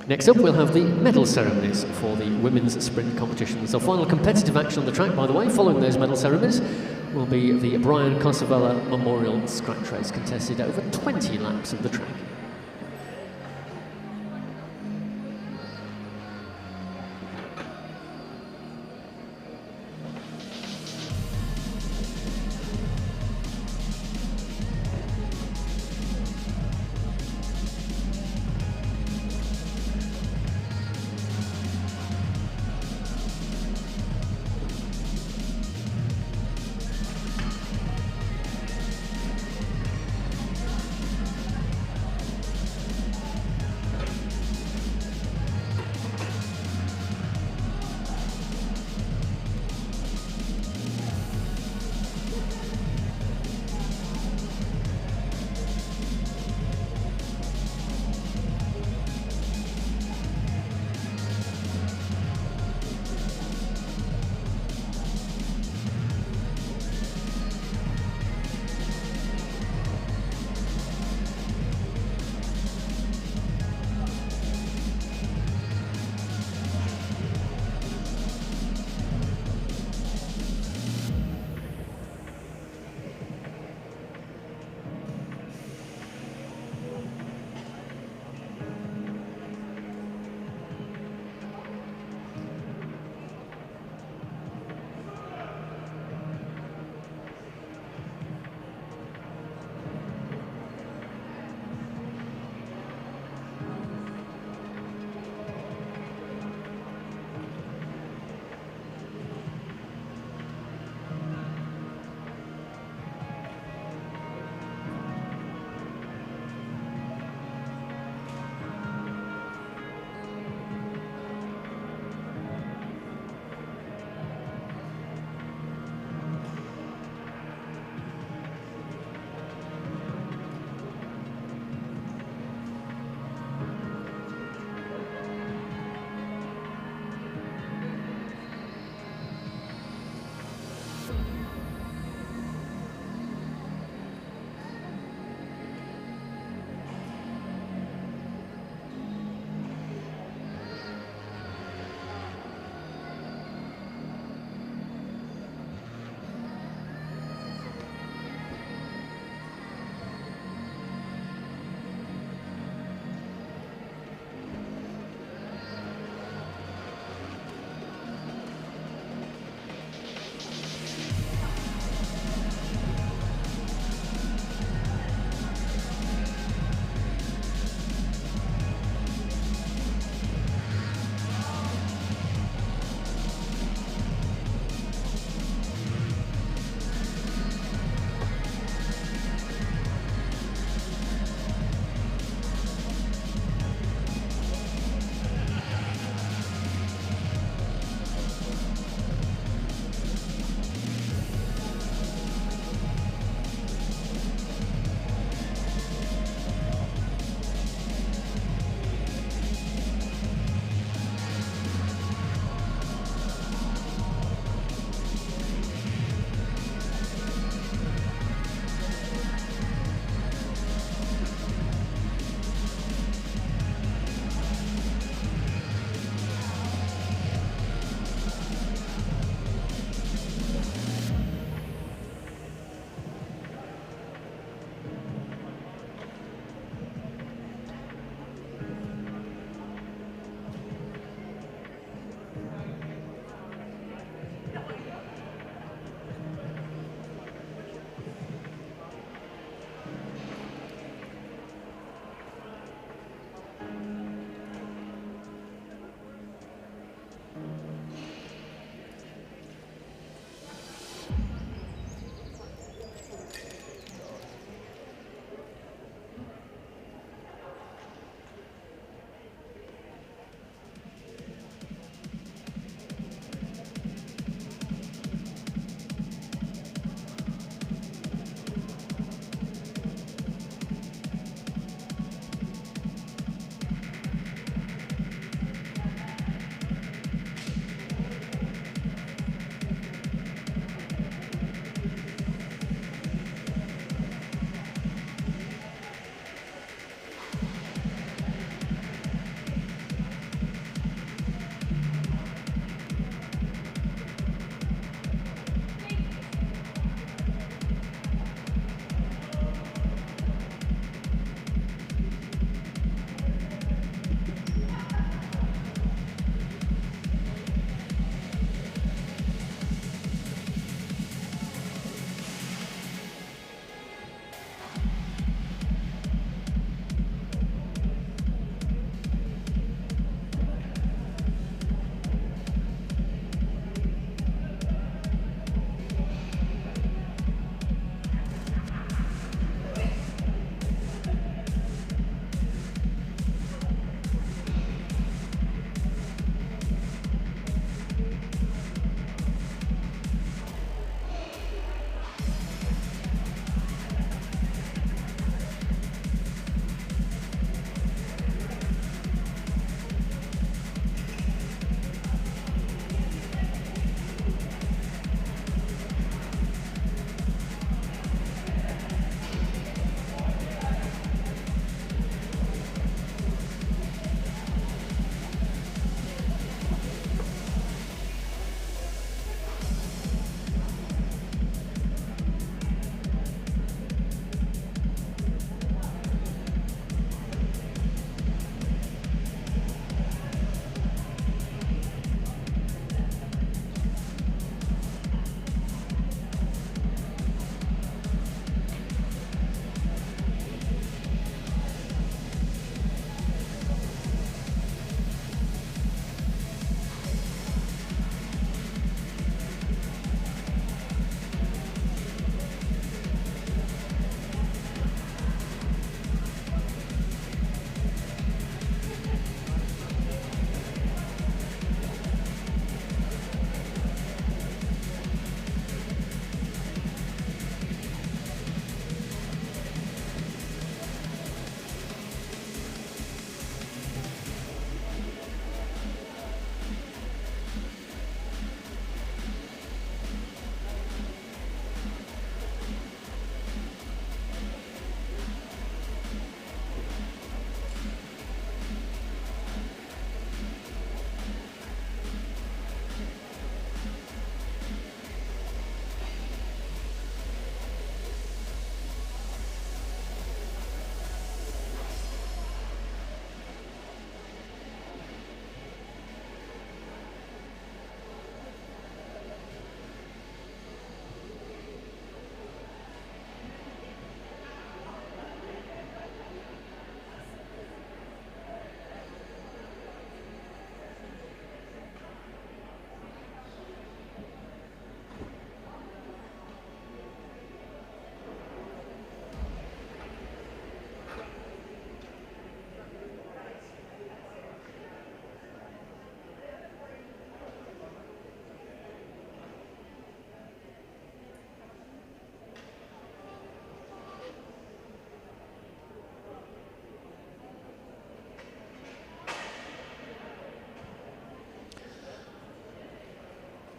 Next up, we'll have the medal ceremonies for the women's sprint competition. So final competitive action on the track, by the way, following those medal ceremonies, will be the Brian Kosovella Memorial Scratch Race, contested over 20 laps of the track.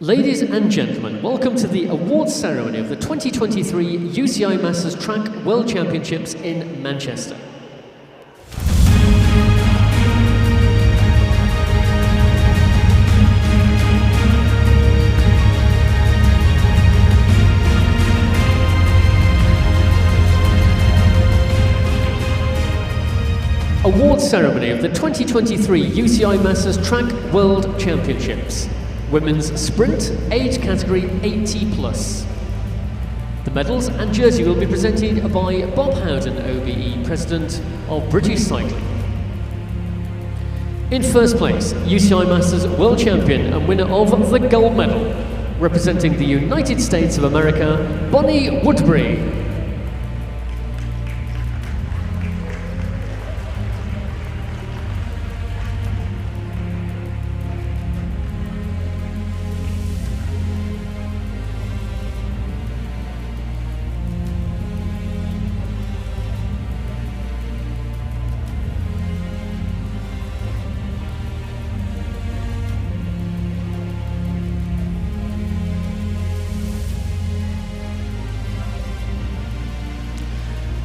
Ladies and gentlemen, welcome to the awards ceremony of the 2023 UCI Masters Track World Championships in Manchester. Awards ceremony of the 2023 UCI Masters Track World Championships. Women's Sprint, age category 80+. The medals and jersey will be presented by Bob Howden, OBE, President of British Cycling. In first place, UCI Masters World Champion and winner of the gold medal, representing the United States of America, Bonnie Woodbury.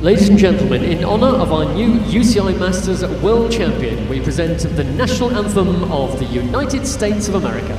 Ladies and gentlemen, in honour of our new UCI Masters World Champion, we present the national anthem of the United States of America.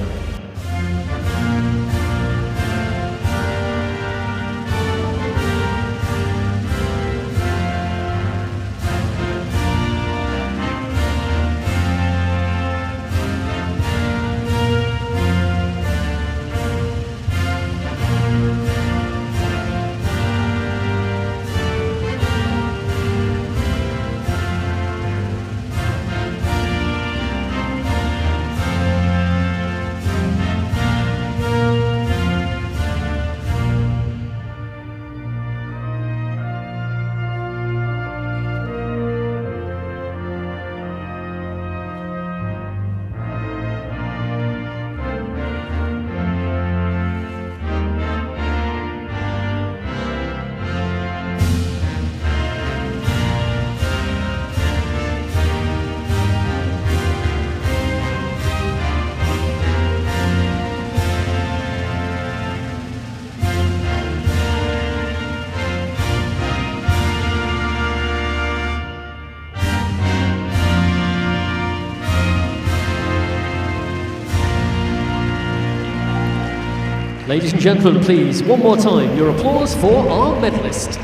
Ladies and gentlemen, please, one more time, your applause for our medalist.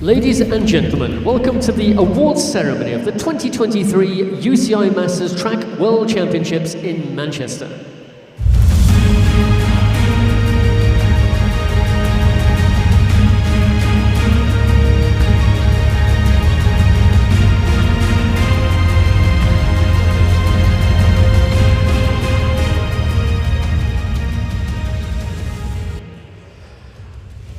Ladies and gentlemen, welcome to the awards ceremony of the 2023 UCI Masters Track World Championships in Manchester.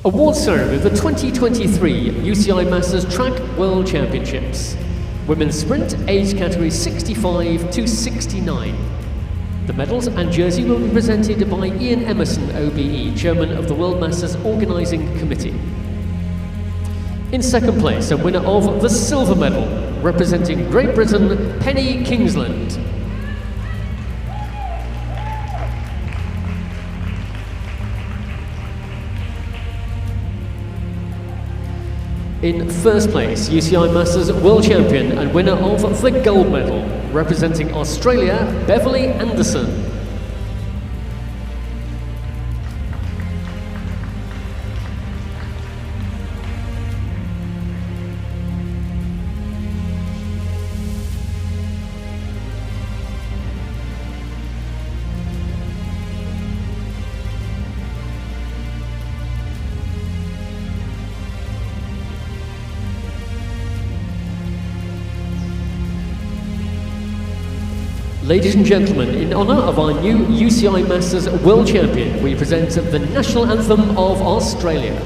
Awards ceremony of the 2023 UCI Masters Track World Championships. Women's Sprint, age category 65 to 69. The medals and jersey will be presented by Ian Emerson, OBE, Chairman of the World Masters Organising Committee. In second place, and winner of the silver medal, representing Great Britain, Penny Kingsland. In first place, UCI Masters World Champion and winner of the gold medal, representing Australia, Beverly Anderson. Ladies and gentlemen, in honour of our new UCI Masters World Champion, we present the National Anthem of Australia.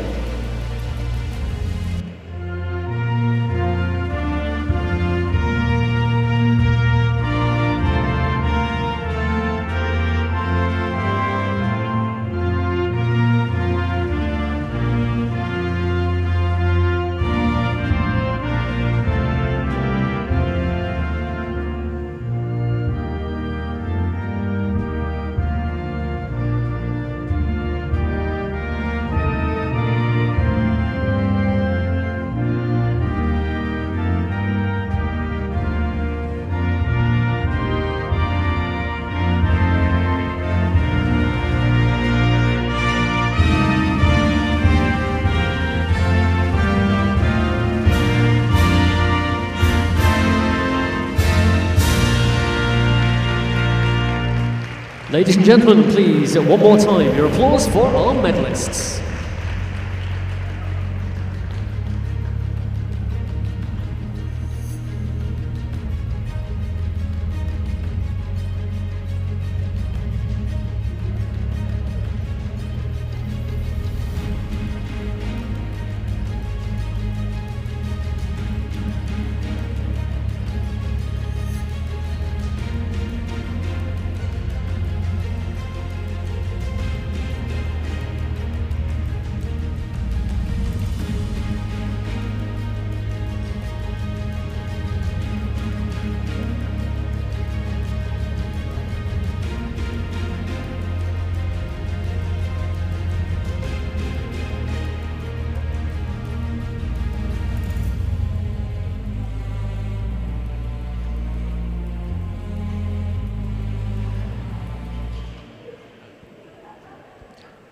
Ladies and gentlemen, please, one more time, your applause for our medalists.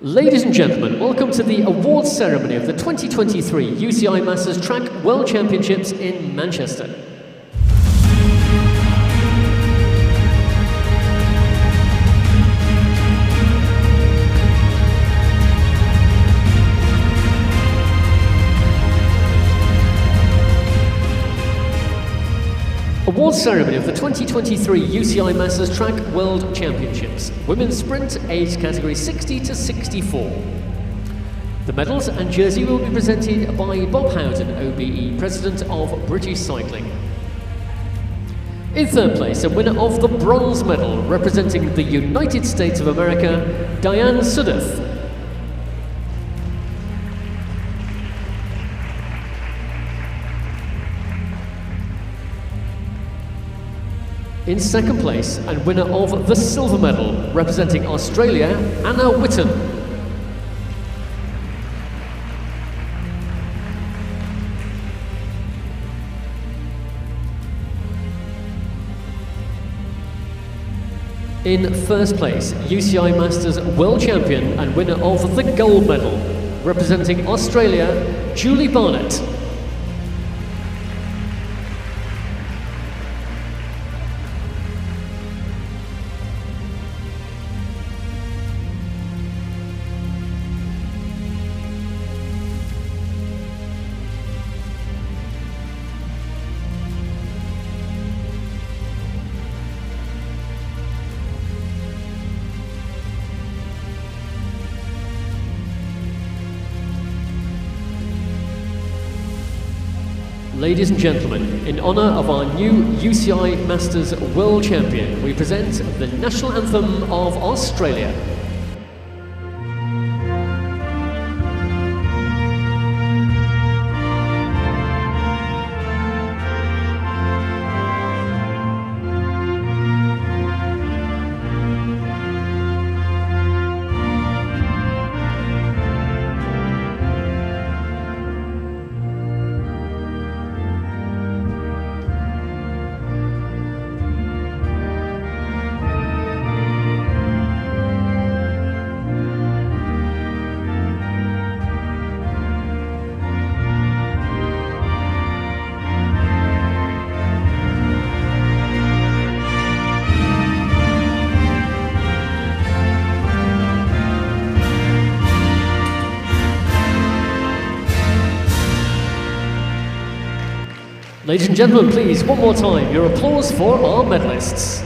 Ladies and gentlemen, welcome to the awards ceremony of the 2023 UCI Masters Track World Championships in Manchester. Awards ceremony of the 2023 UCI Masters Track World Championships, Women's Sprint, age category 60 to 64. The medals and jersey will be presented by Bob Howden, OBE, President of British Cycling. In third place, a winner of the bronze medal, representing the United States of America, Diane Sudduth. In second place, and winner of the silver medal, representing Australia, Anna Whitten. In first place, UCI Masters World Champion and winner of the gold medal, representing Australia, Julie Barnett. Ladies and gentlemen, in honour of our new UCI Masters World Champion, we present the National Anthem of Australia. Ladies and gentlemen, please, one more time, your applause for our medalists.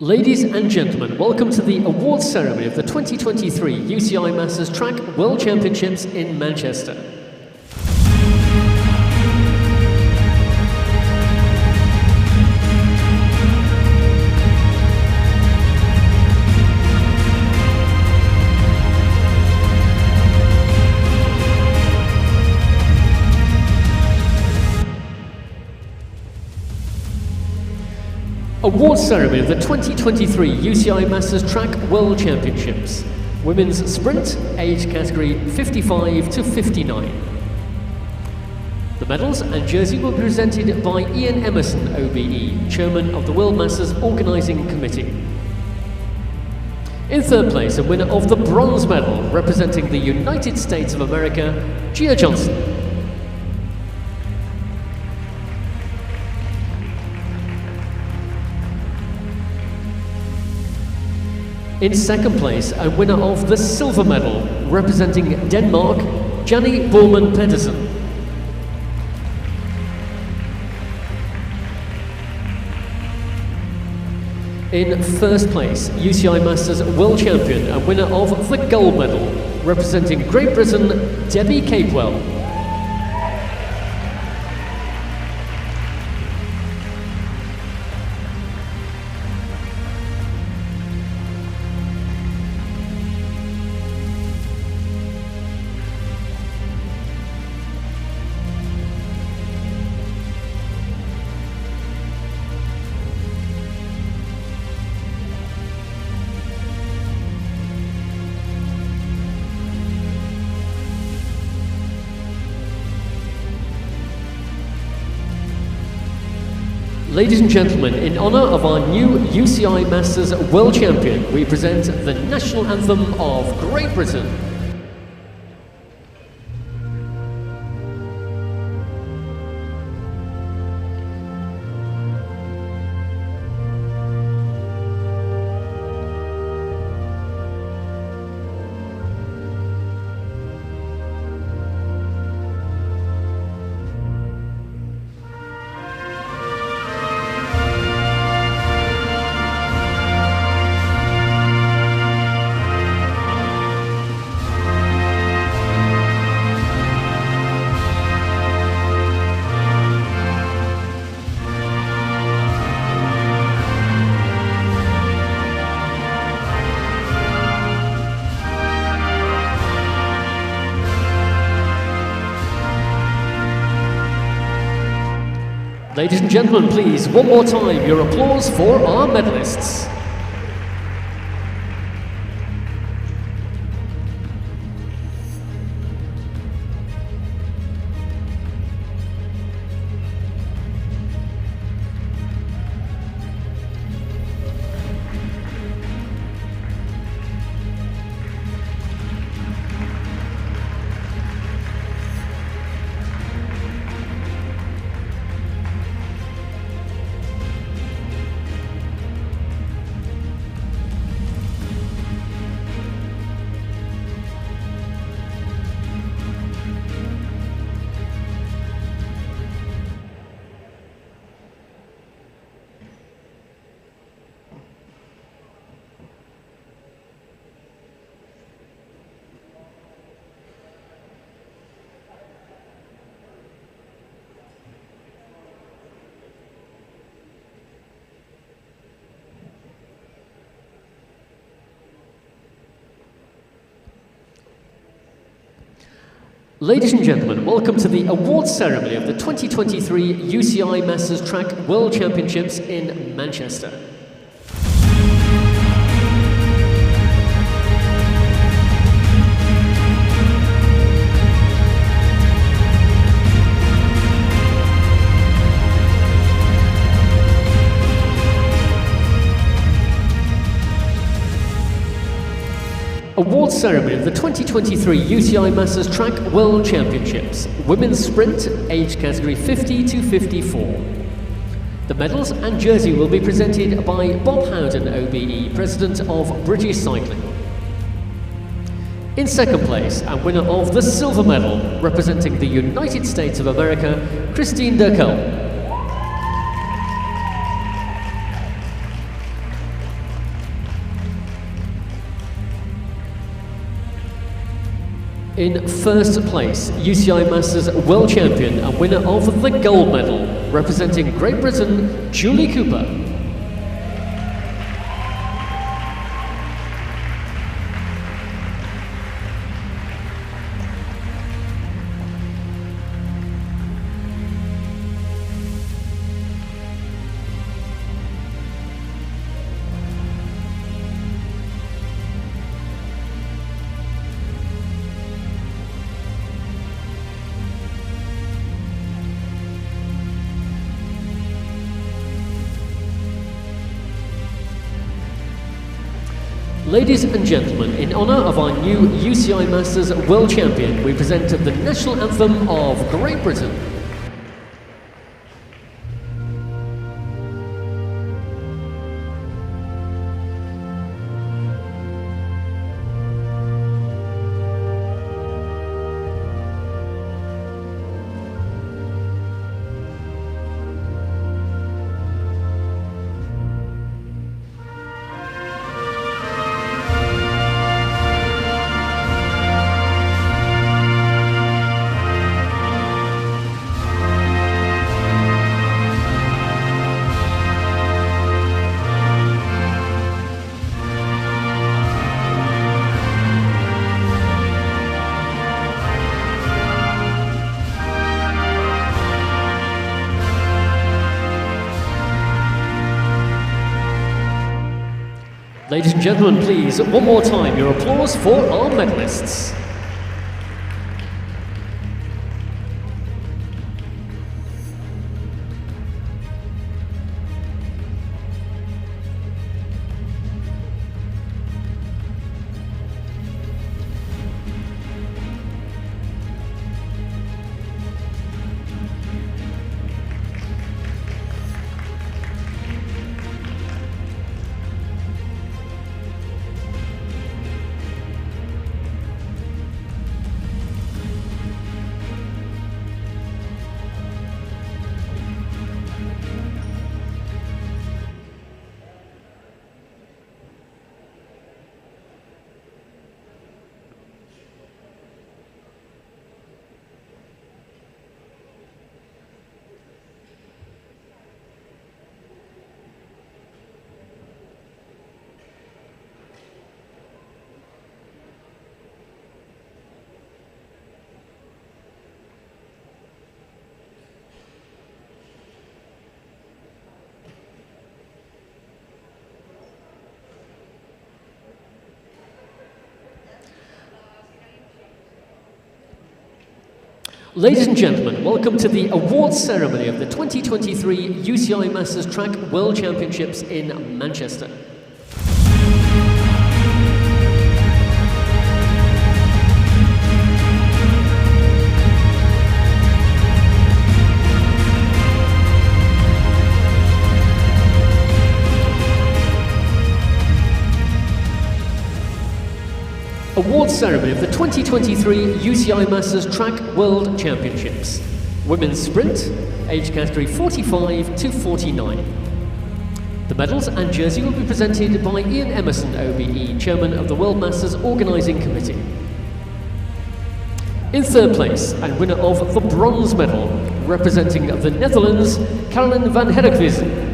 Ladies and gentlemen, welcome to the awards ceremony of the 2023 UCI Masters Track World Championships in Manchester. Awards ceremony of the 2023 UCI Masters Track World Championships. Women's Sprint, age category 55 to 59. The medals and jersey will be presented by Ian Emerson, OBE, Chairman of the World Masters Organising Committee. In third place, a winner of the bronze medal, representing the United States of America, Gia Johnson. In second place, a winner of the silver medal, representing Denmark, Janni Borman Pedersen. In first place, UCI Masters World Champion and winner of the gold medal, representing Great Britain, Debbie Capewell. Ladies and gentlemen, in honour of our new UCI Masters World Champion, we present the national anthem of Great Britain. Ladies and gentlemen, please, one more time, your applause for our medalists. Ladies and gentlemen, welcome to the awards ceremony of the 2023 UCI Masters Track World Championships in Manchester. Awards ceremony of the 2023 UCI Masters Track World Championships, Women's Sprint, age category 50 to 54. The medals and jersey will be presented by Bob Howden, OBE, President of British Cycling. In second place, and winner of the silver medal, representing the United States of America, Christine Derkel. In first place, UCI Masters World Champion and winner of the gold medal, representing Great Britain, Julie Cooper. Ladies and gentlemen, in honour of our new UCI Masters World Champion, we present the national anthem of Great Britain. Ladies and gentlemen, please, one more time, your applause for our medalists. Ladies and gentlemen, welcome to the awards ceremony of the 2023 UCI Masters Track World Championships in Manchester. Awards ceremony of the 2023 UCI Masters Track World Championships. Women's Sprint, age category 45 to 49. The medals and jersey will be presented by Ian Emerson, OBE, Chairman of the World Masters Organising Committee. In third place, and winner of the bronze medal, representing the Netherlands, Caroline van Herkhuizen.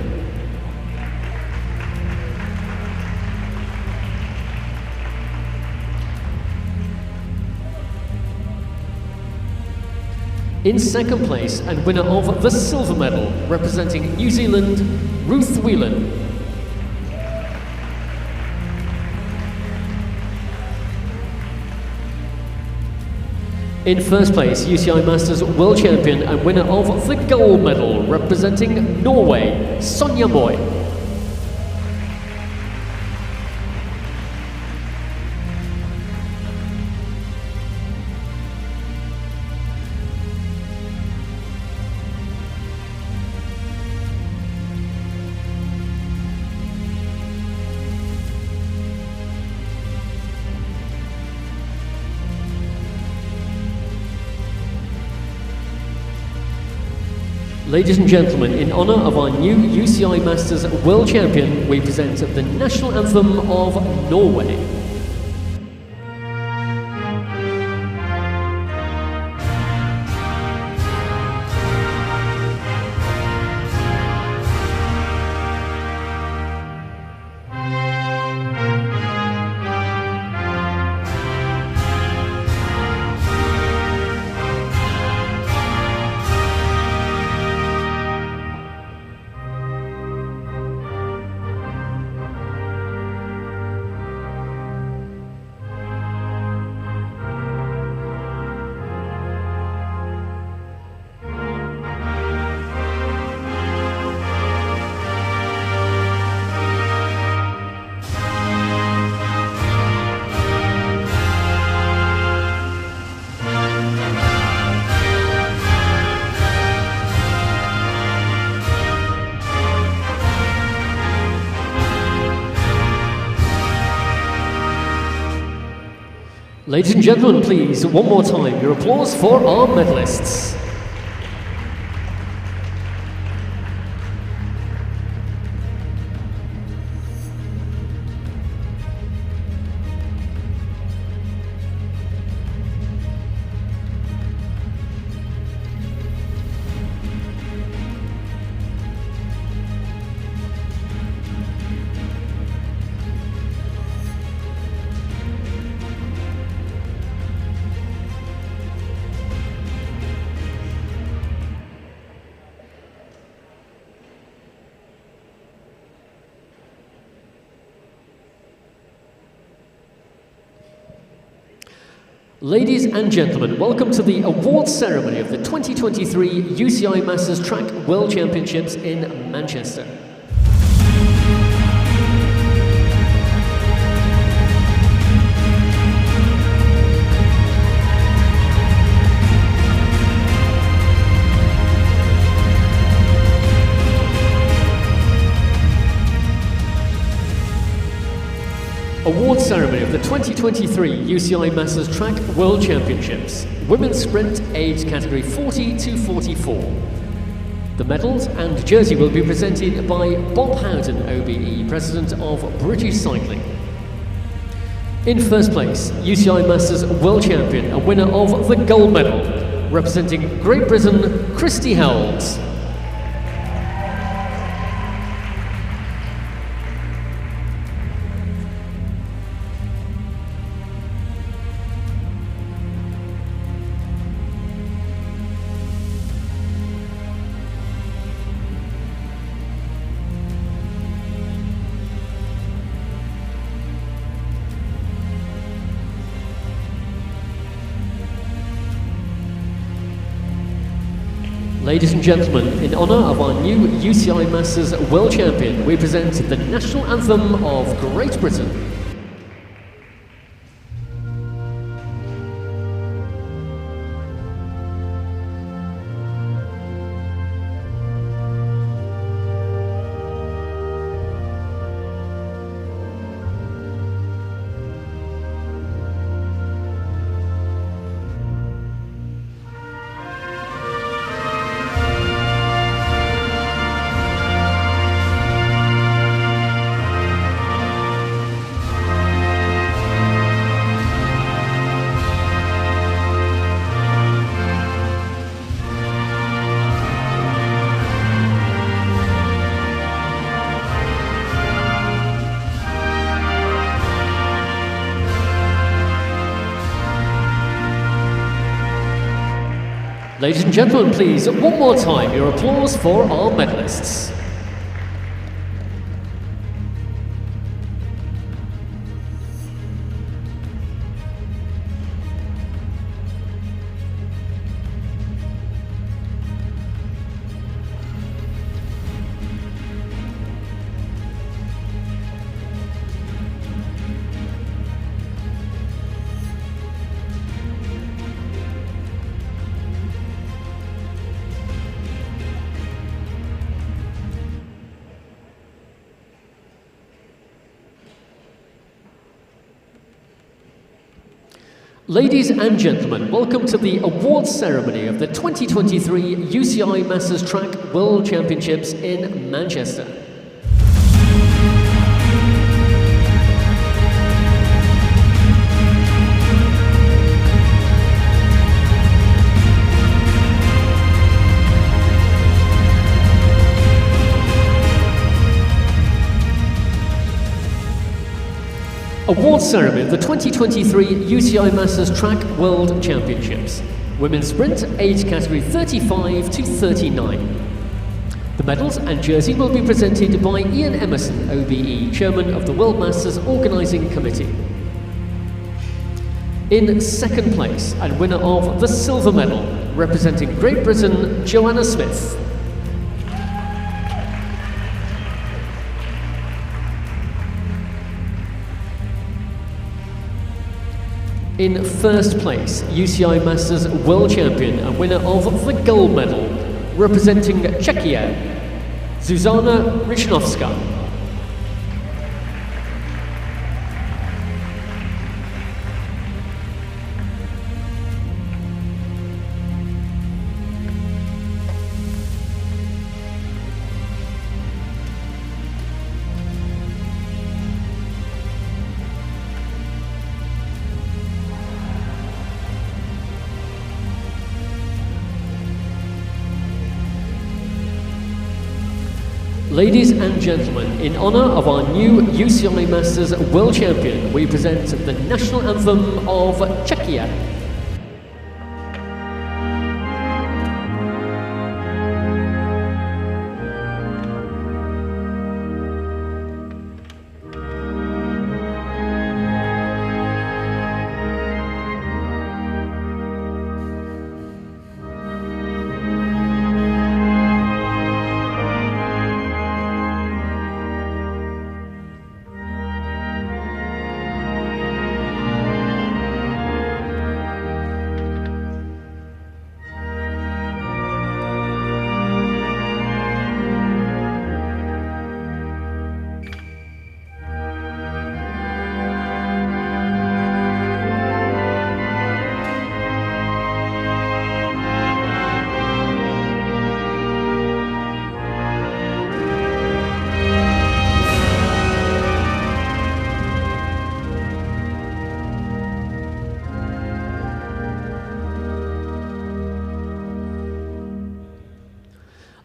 In second place and winner of the silver medal, representing New Zealand, Ruth Whelan. In first place, UCI Masters World Champion and winner of the gold medal, representing Norway, Sonja Moy. Ladies and gentlemen, in honour of our new UCI Masters World Champion, we present the national anthem of Norway. Ladies and gentlemen, please, one more time, your applause for our medalists. Ladies and gentlemen, welcome to the awards ceremony of the 2023 UCI Masters Track World Championships in Manchester. Awards ceremony of the 2023 UCI Masters Track World Championships, Women's Sprint age category 40 to 44. The medals and jersey will be presented by Bob Howden, OBE, President of British Cycling. In first place, UCI Masters World Champion and winner of the gold medal, representing Great Britain, Christy Howells. Ladies and gentlemen, in honour of our new UCI Masters World Champion, we present the national anthem of Great Britain. Ladies and gentlemen, please, one more time, your applause for our medalists. Ladies and gentlemen, welcome to the awards ceremony of the 2023 UCI Masters Track World Championships in Manchester. Awards ceremony of the 2023 UCI Masters Track World Championships. Women's Sprint, age category 35 to 39. The medals and jersey will be presented by Ian Emerson, OBE, Chairman of the World Masters Organising Committee. In second place and winner of the silver medal, representing Great Britain, Joanna Smith. In first place, UCI Masters World Champion and winner of the gold medal, representing Czechia, Zuzana Rychnowska. Ladies and gentlemen, in honour of our new UCI Masters World Champion, we present the national anthem of Czechia.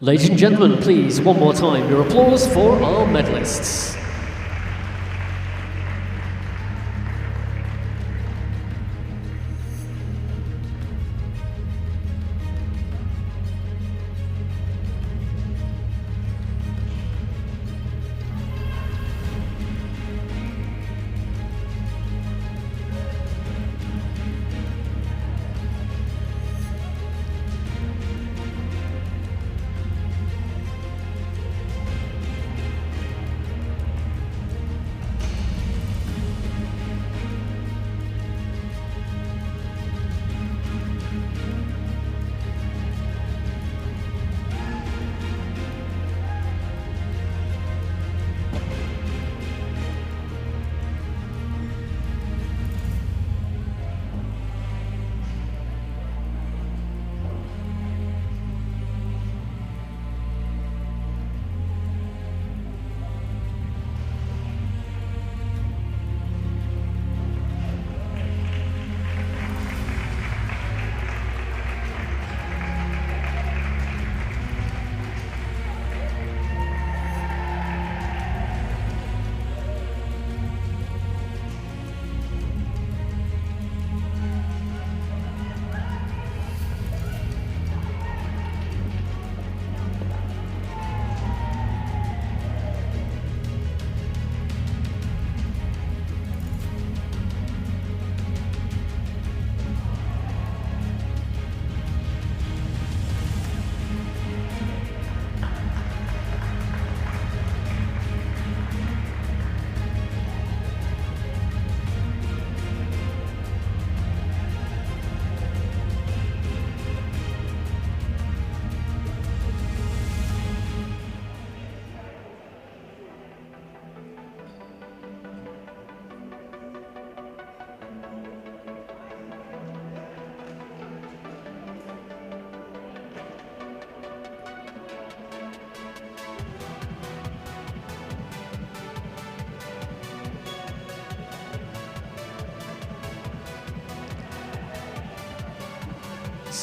Ladies and gentlemen, please, one more time, your applause for our medalists.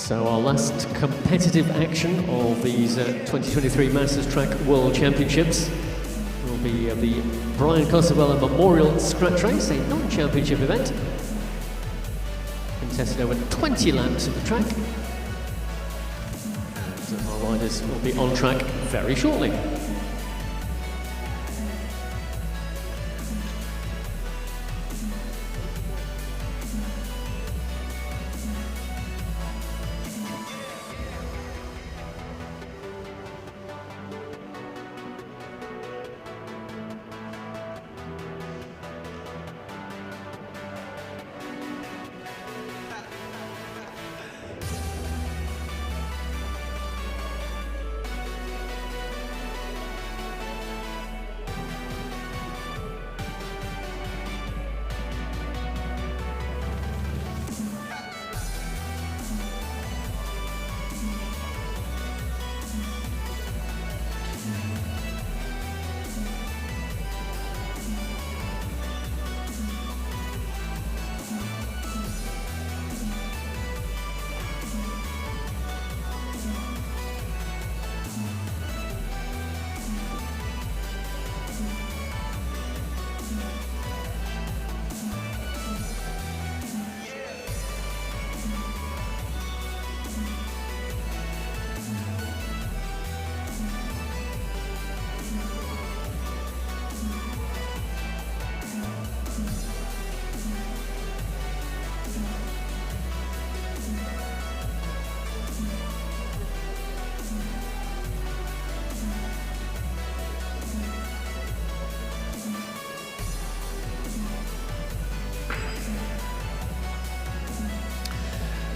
So our last competitive action of these 2023 Masters Track World Championships will be the Brian Cosabella Memorial Scratch Race, a non-championship event, contested over 20 laps of the track. And our riders will be on track very shortly.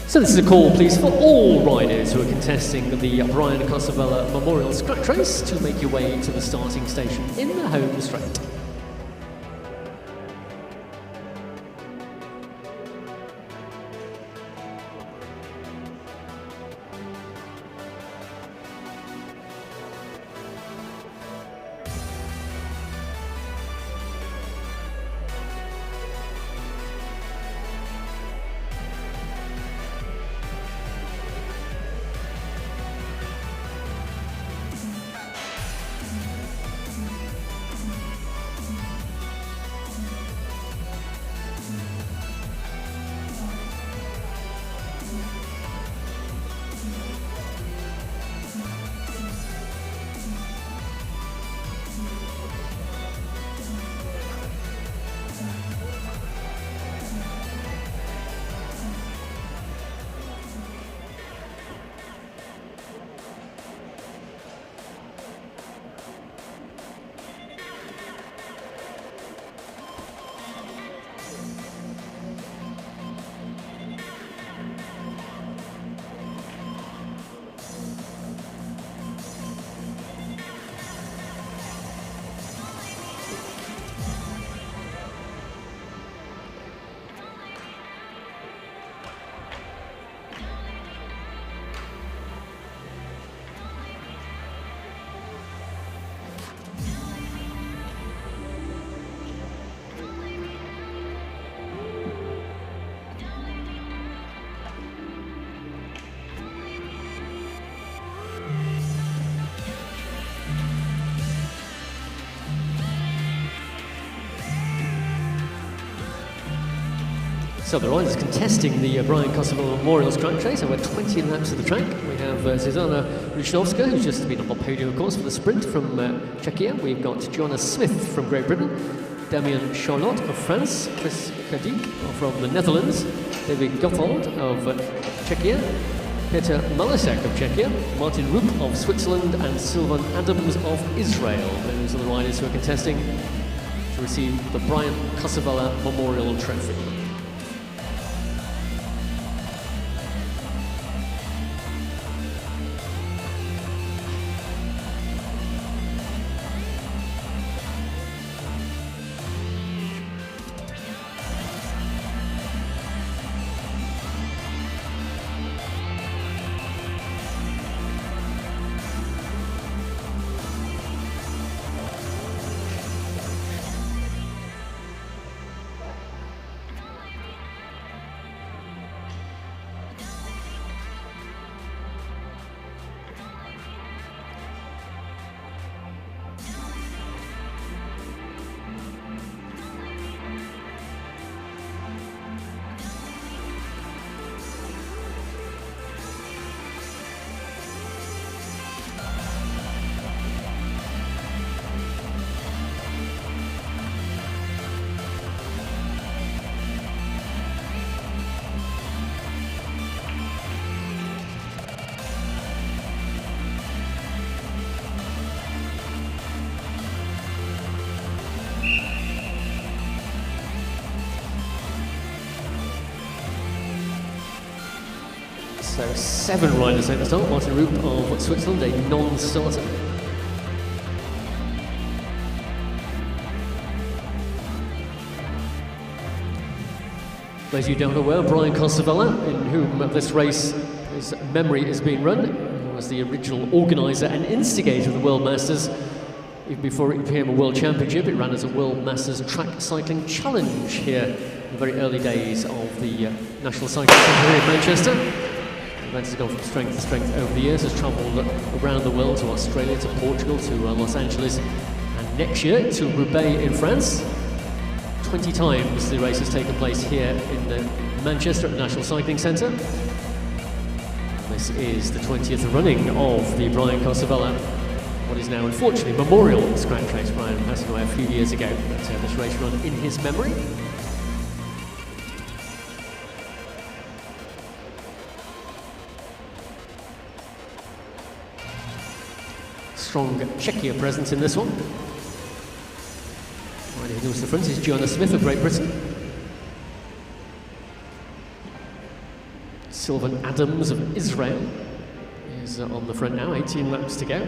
So this is a call, please, for all riders who are contesting the Brian Cosabella Memorial Scratch Race to make your way to the starting station in the home straight. So the riders contesting the Brian Cosabella Memorial Scratch Race over 20 laps of the track. We have Zuzana Rushnovska, who's just been on the podium, of course, for the sprint from Czechia. We've got Joanna Smith from Great Britain, Damien Charlotte of France, Chris Kadik from the Netherlands, David Gotthard of Czechia, Peter Malasek of Czechia, Martin Rupp of Switzerland, and Sylvan Adams of Israel. Those are the riders who are contesting to receive the Brian Cosabella Memorial Trophy. So 7 riders at the start. Martin Roop of Switzerland, a non-starter. Those of you don't know where, Brian Cosavella, in whom this race, his memory is being run, was the original organiser and instigator of the World Masters. Even before it became a World Championship, it ran as a World Masters Track Cycling Challenge here in the very early days of the National Cycling Centre here in Manchester. The event has gone from strength to strength over the years, has travelled around the world to Australia, to Portugal, to Los Angeles, and next year to Roubaix in France. 20 times the race has taken place here in Manchester at the National Cycling Centre. This is the 20th running of the Brian Cosavella, what is now unfortunately memorial scratch race. Brian passed away a few years ago, but this race run in his memory. Strong Czechia presence in this one. Riding towards the front is Joanna Smith of Great Britain. Sylvan Adams of Israel is on the front now, 18 laps to go.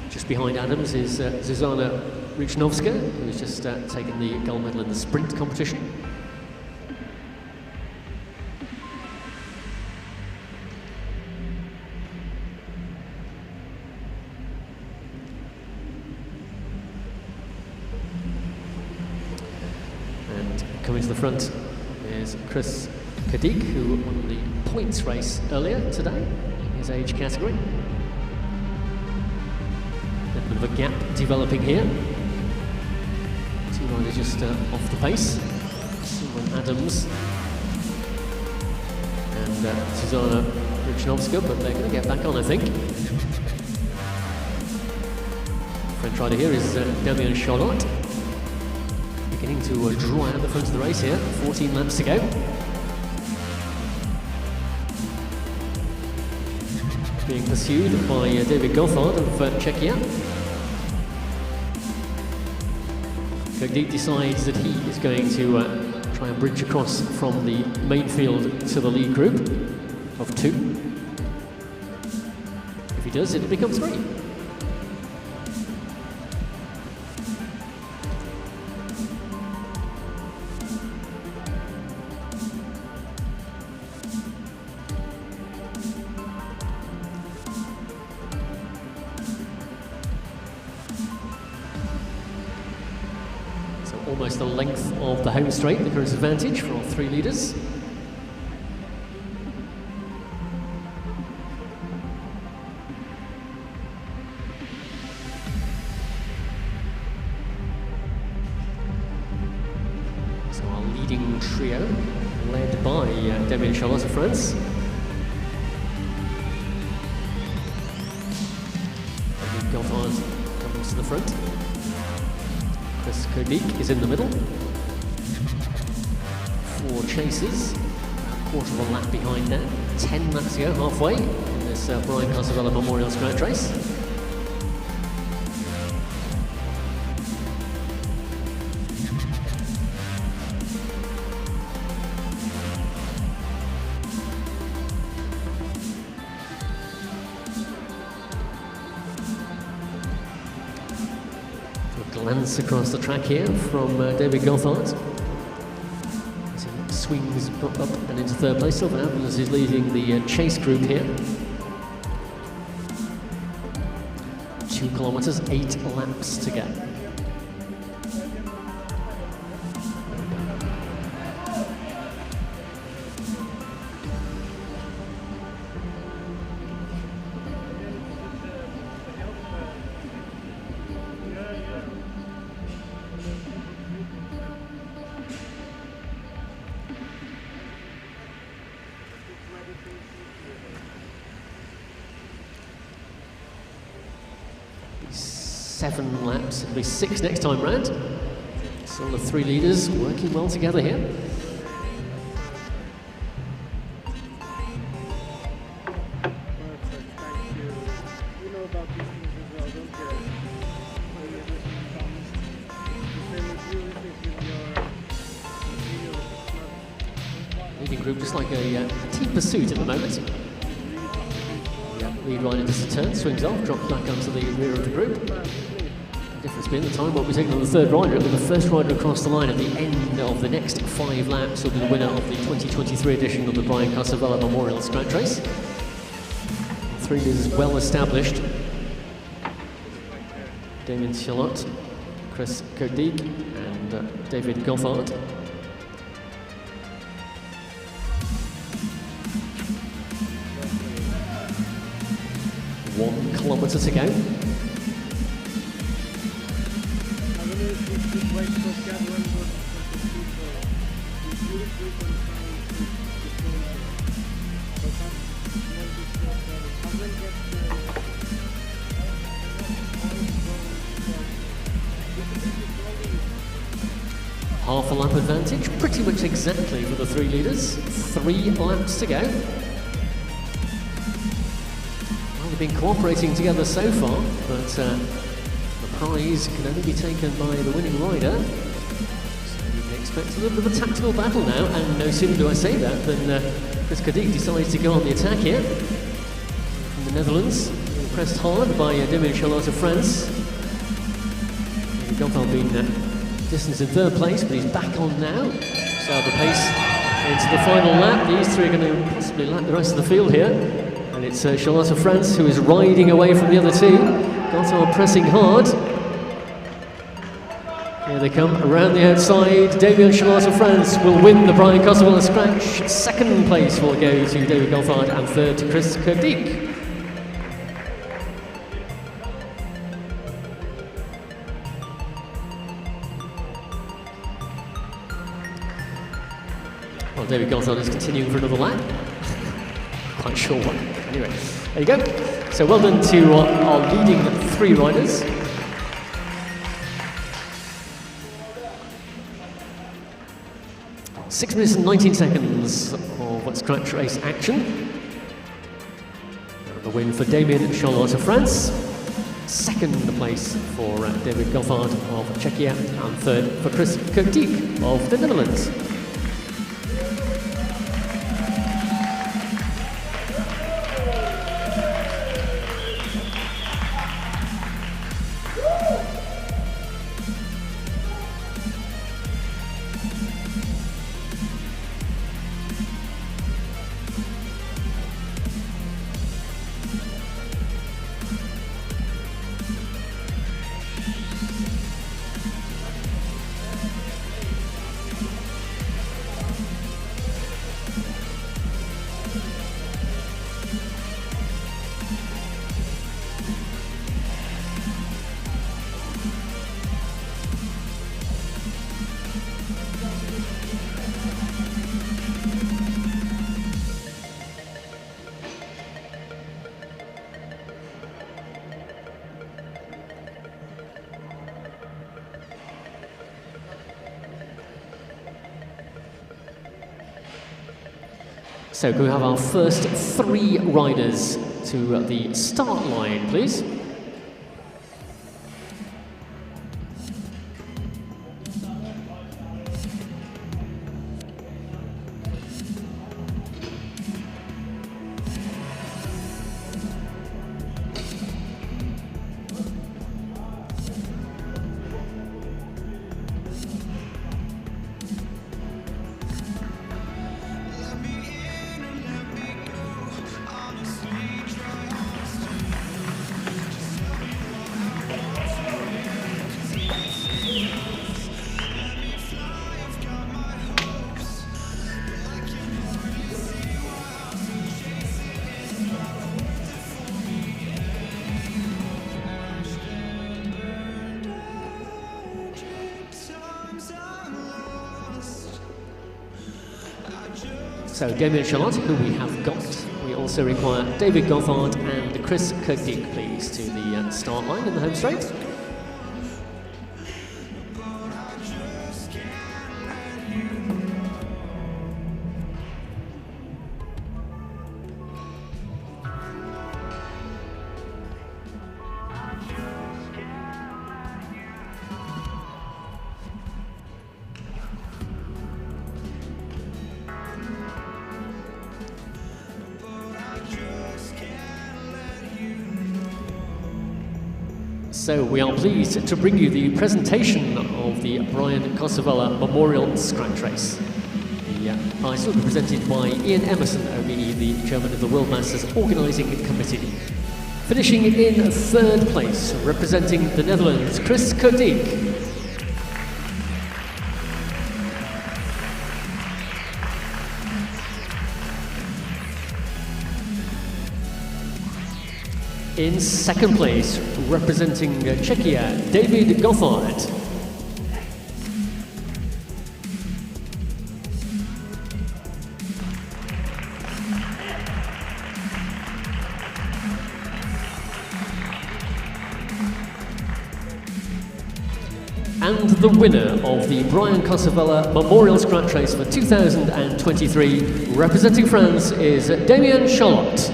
Just behind Adams is Zuzana Ruchnovska, who's just taken the gold medal in the sprint competition. Coming to the front is Chris Kadik, who won the points race earlier today in his age category. A bit of a gap developing here. Two riders just off the pace. Sylvan Adams and Zuzana Ruchnovska, but they're going to get back on, I think. French rider here is Damien Charlotte. Beginning to draw out the front of the race here, 14 laps to go. Being pursued by David Gothard of Czechia. Kogdik decides that he is going to try and bridge across from the main field to the lead group of 2. If he does, it'll become 3. Almost the length of the home straight, the current advantage for all 3 leaders. So our leading trio, led by Damien Charlotte of France. David Gothard comes to the front. Chris Kogdik is in the middle. 4 chasers, a quarter of a lap behind now. 10 laps to go, halfway in this Brian Cosavella Memorial Scratch race. Glance across the track here from David Gothard as he swings up and into 3rd place. Sylvan Adams is leading the chase group here. 2 kilometres, 8 laps to go. Seven laps, it'll be 6 next time round. So the 3 leaders working well together here. group, just like a team pursuit at the moment. Lead rider does a turn, swings off, drops back onto the rear of the group. The difference being the time won't be taken on the third rider. It'll be the first rider across the line at the end of the next 5 laps will be the winner of the 2023 edition of the Brian Casavella Memorial Scratch Race. 3 leaders well established. Damien Charlotte, Chris Kodig and David Goffard. 1 kilometre to go. Half a lap advantage, pretty much exactly for the 3 leaders. 3 laps to go. Well, they've been cooperating together so far, but the prize can only be taken by the winning rider. So you can expect a little bit of a tactical battle now, and no sooner do I say that than Chris Kadik decides to go on the attack here. From the Netherlands, being pressed hard by Damien Charlotte of France. Goffard being distance in 3rd place, but he's back on now. So the pace into the final lap. These 3 are going to possibly lap the rest of the field here. And it's Charlotte of France who is riding away from the other 2. Gothard pressing hard. Here they come around the outside. Damien Charlotte of France will win the Brian Casavella Scratch. 2nd place will go to David Goffard and 3rd to Chris Kodik. Well, David Gothard is continuing for another lap. Quite sure what. Anyway, there you go. So well done to our leading 3 riders. Six minutes and 19 seconds of scratch race action. And the win for Damien Charlotte of France. 2nd place for David Goffard of Czechia, and 3rd for Chris Kodik of the Netherlands. So can we have our first 3 riders to the start line, please? So Damien Charlotte, who we have got. We also require David Goffard and Chris Kodik, please, to the start line in the home straight. So we are pleased to bring you the presentation of the Brian Kosovella Memorial Scratch Race. The prize will be presented by Ian Emerson, OBE, the chairman of the World Masters Organising Committee. Finishing in third place, representing the Netherlands, Chris Kodik. In second place, representing Czechia, David Gothard. And the winner of the Brian Kosovella Memorial Scratch Race for 2023, representing France, is Damien Charlotte.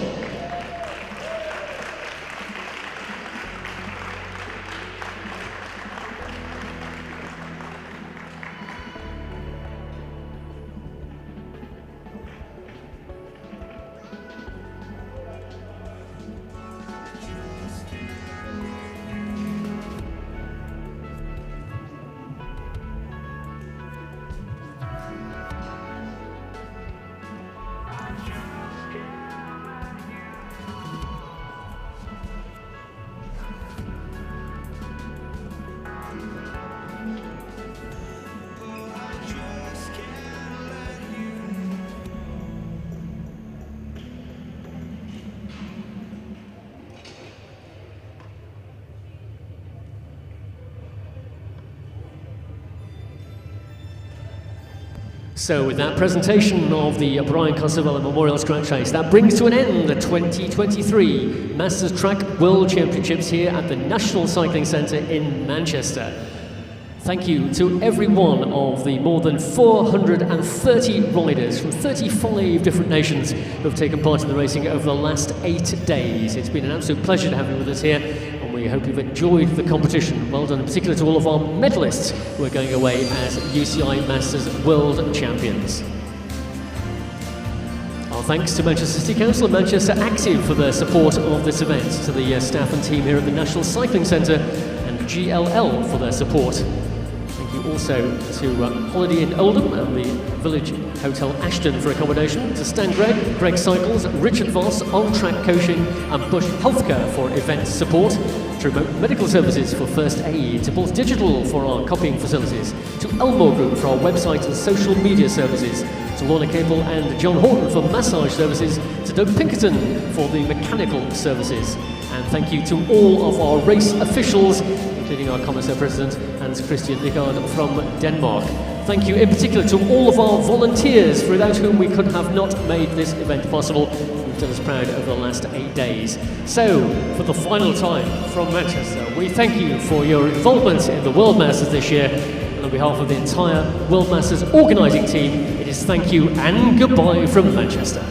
So with that presentation of the Brian Kosovella Memorial Scratch Race, that brings to an end the 2023 Masters Track World Championships here at the National Cycling Centre in Manchester. Thank you to every one of the more than 430 riders from 35 different nations who have taken part in the racing over the last 8 days. It's been an absolute pleasure to have you with us here, and we hope you've enjoyed the competition. Well done in particular to all of our medalists who are going away as UCI Masters World Champions. Our thanks to Manchester City Council and Manchester Active for their support of this event, to the staff and team here at the National Cycling Centre, and GLL for their support. Also to Holiday Inn Oldham and the Village Hotel Ashton for accommodation, to Stan Greg Cycles, Richard Voss, On Track Coaching and Bush Healthcare for event support, to Remote Medical Services for first aid, to Bolt Digital for our copying facilities, to Elmore Group for our website and social media services, to Lorna Cable and John Horton for massage services, to Doug Pinkerton for the mechanical services. And thank you to all of our race officials, including our Commissaire President Hans Christian Nygaard from Denmark. Thank you in particular to all of our volunteers, without whom we could have not made this event possible. You've done us proud over the last 8 days. So, for the final time from Manchester, we thank you for your involvement in the World Masters this year. And on behalf of the entire World Masters organising team, it is thank you and goodbye from Manchester.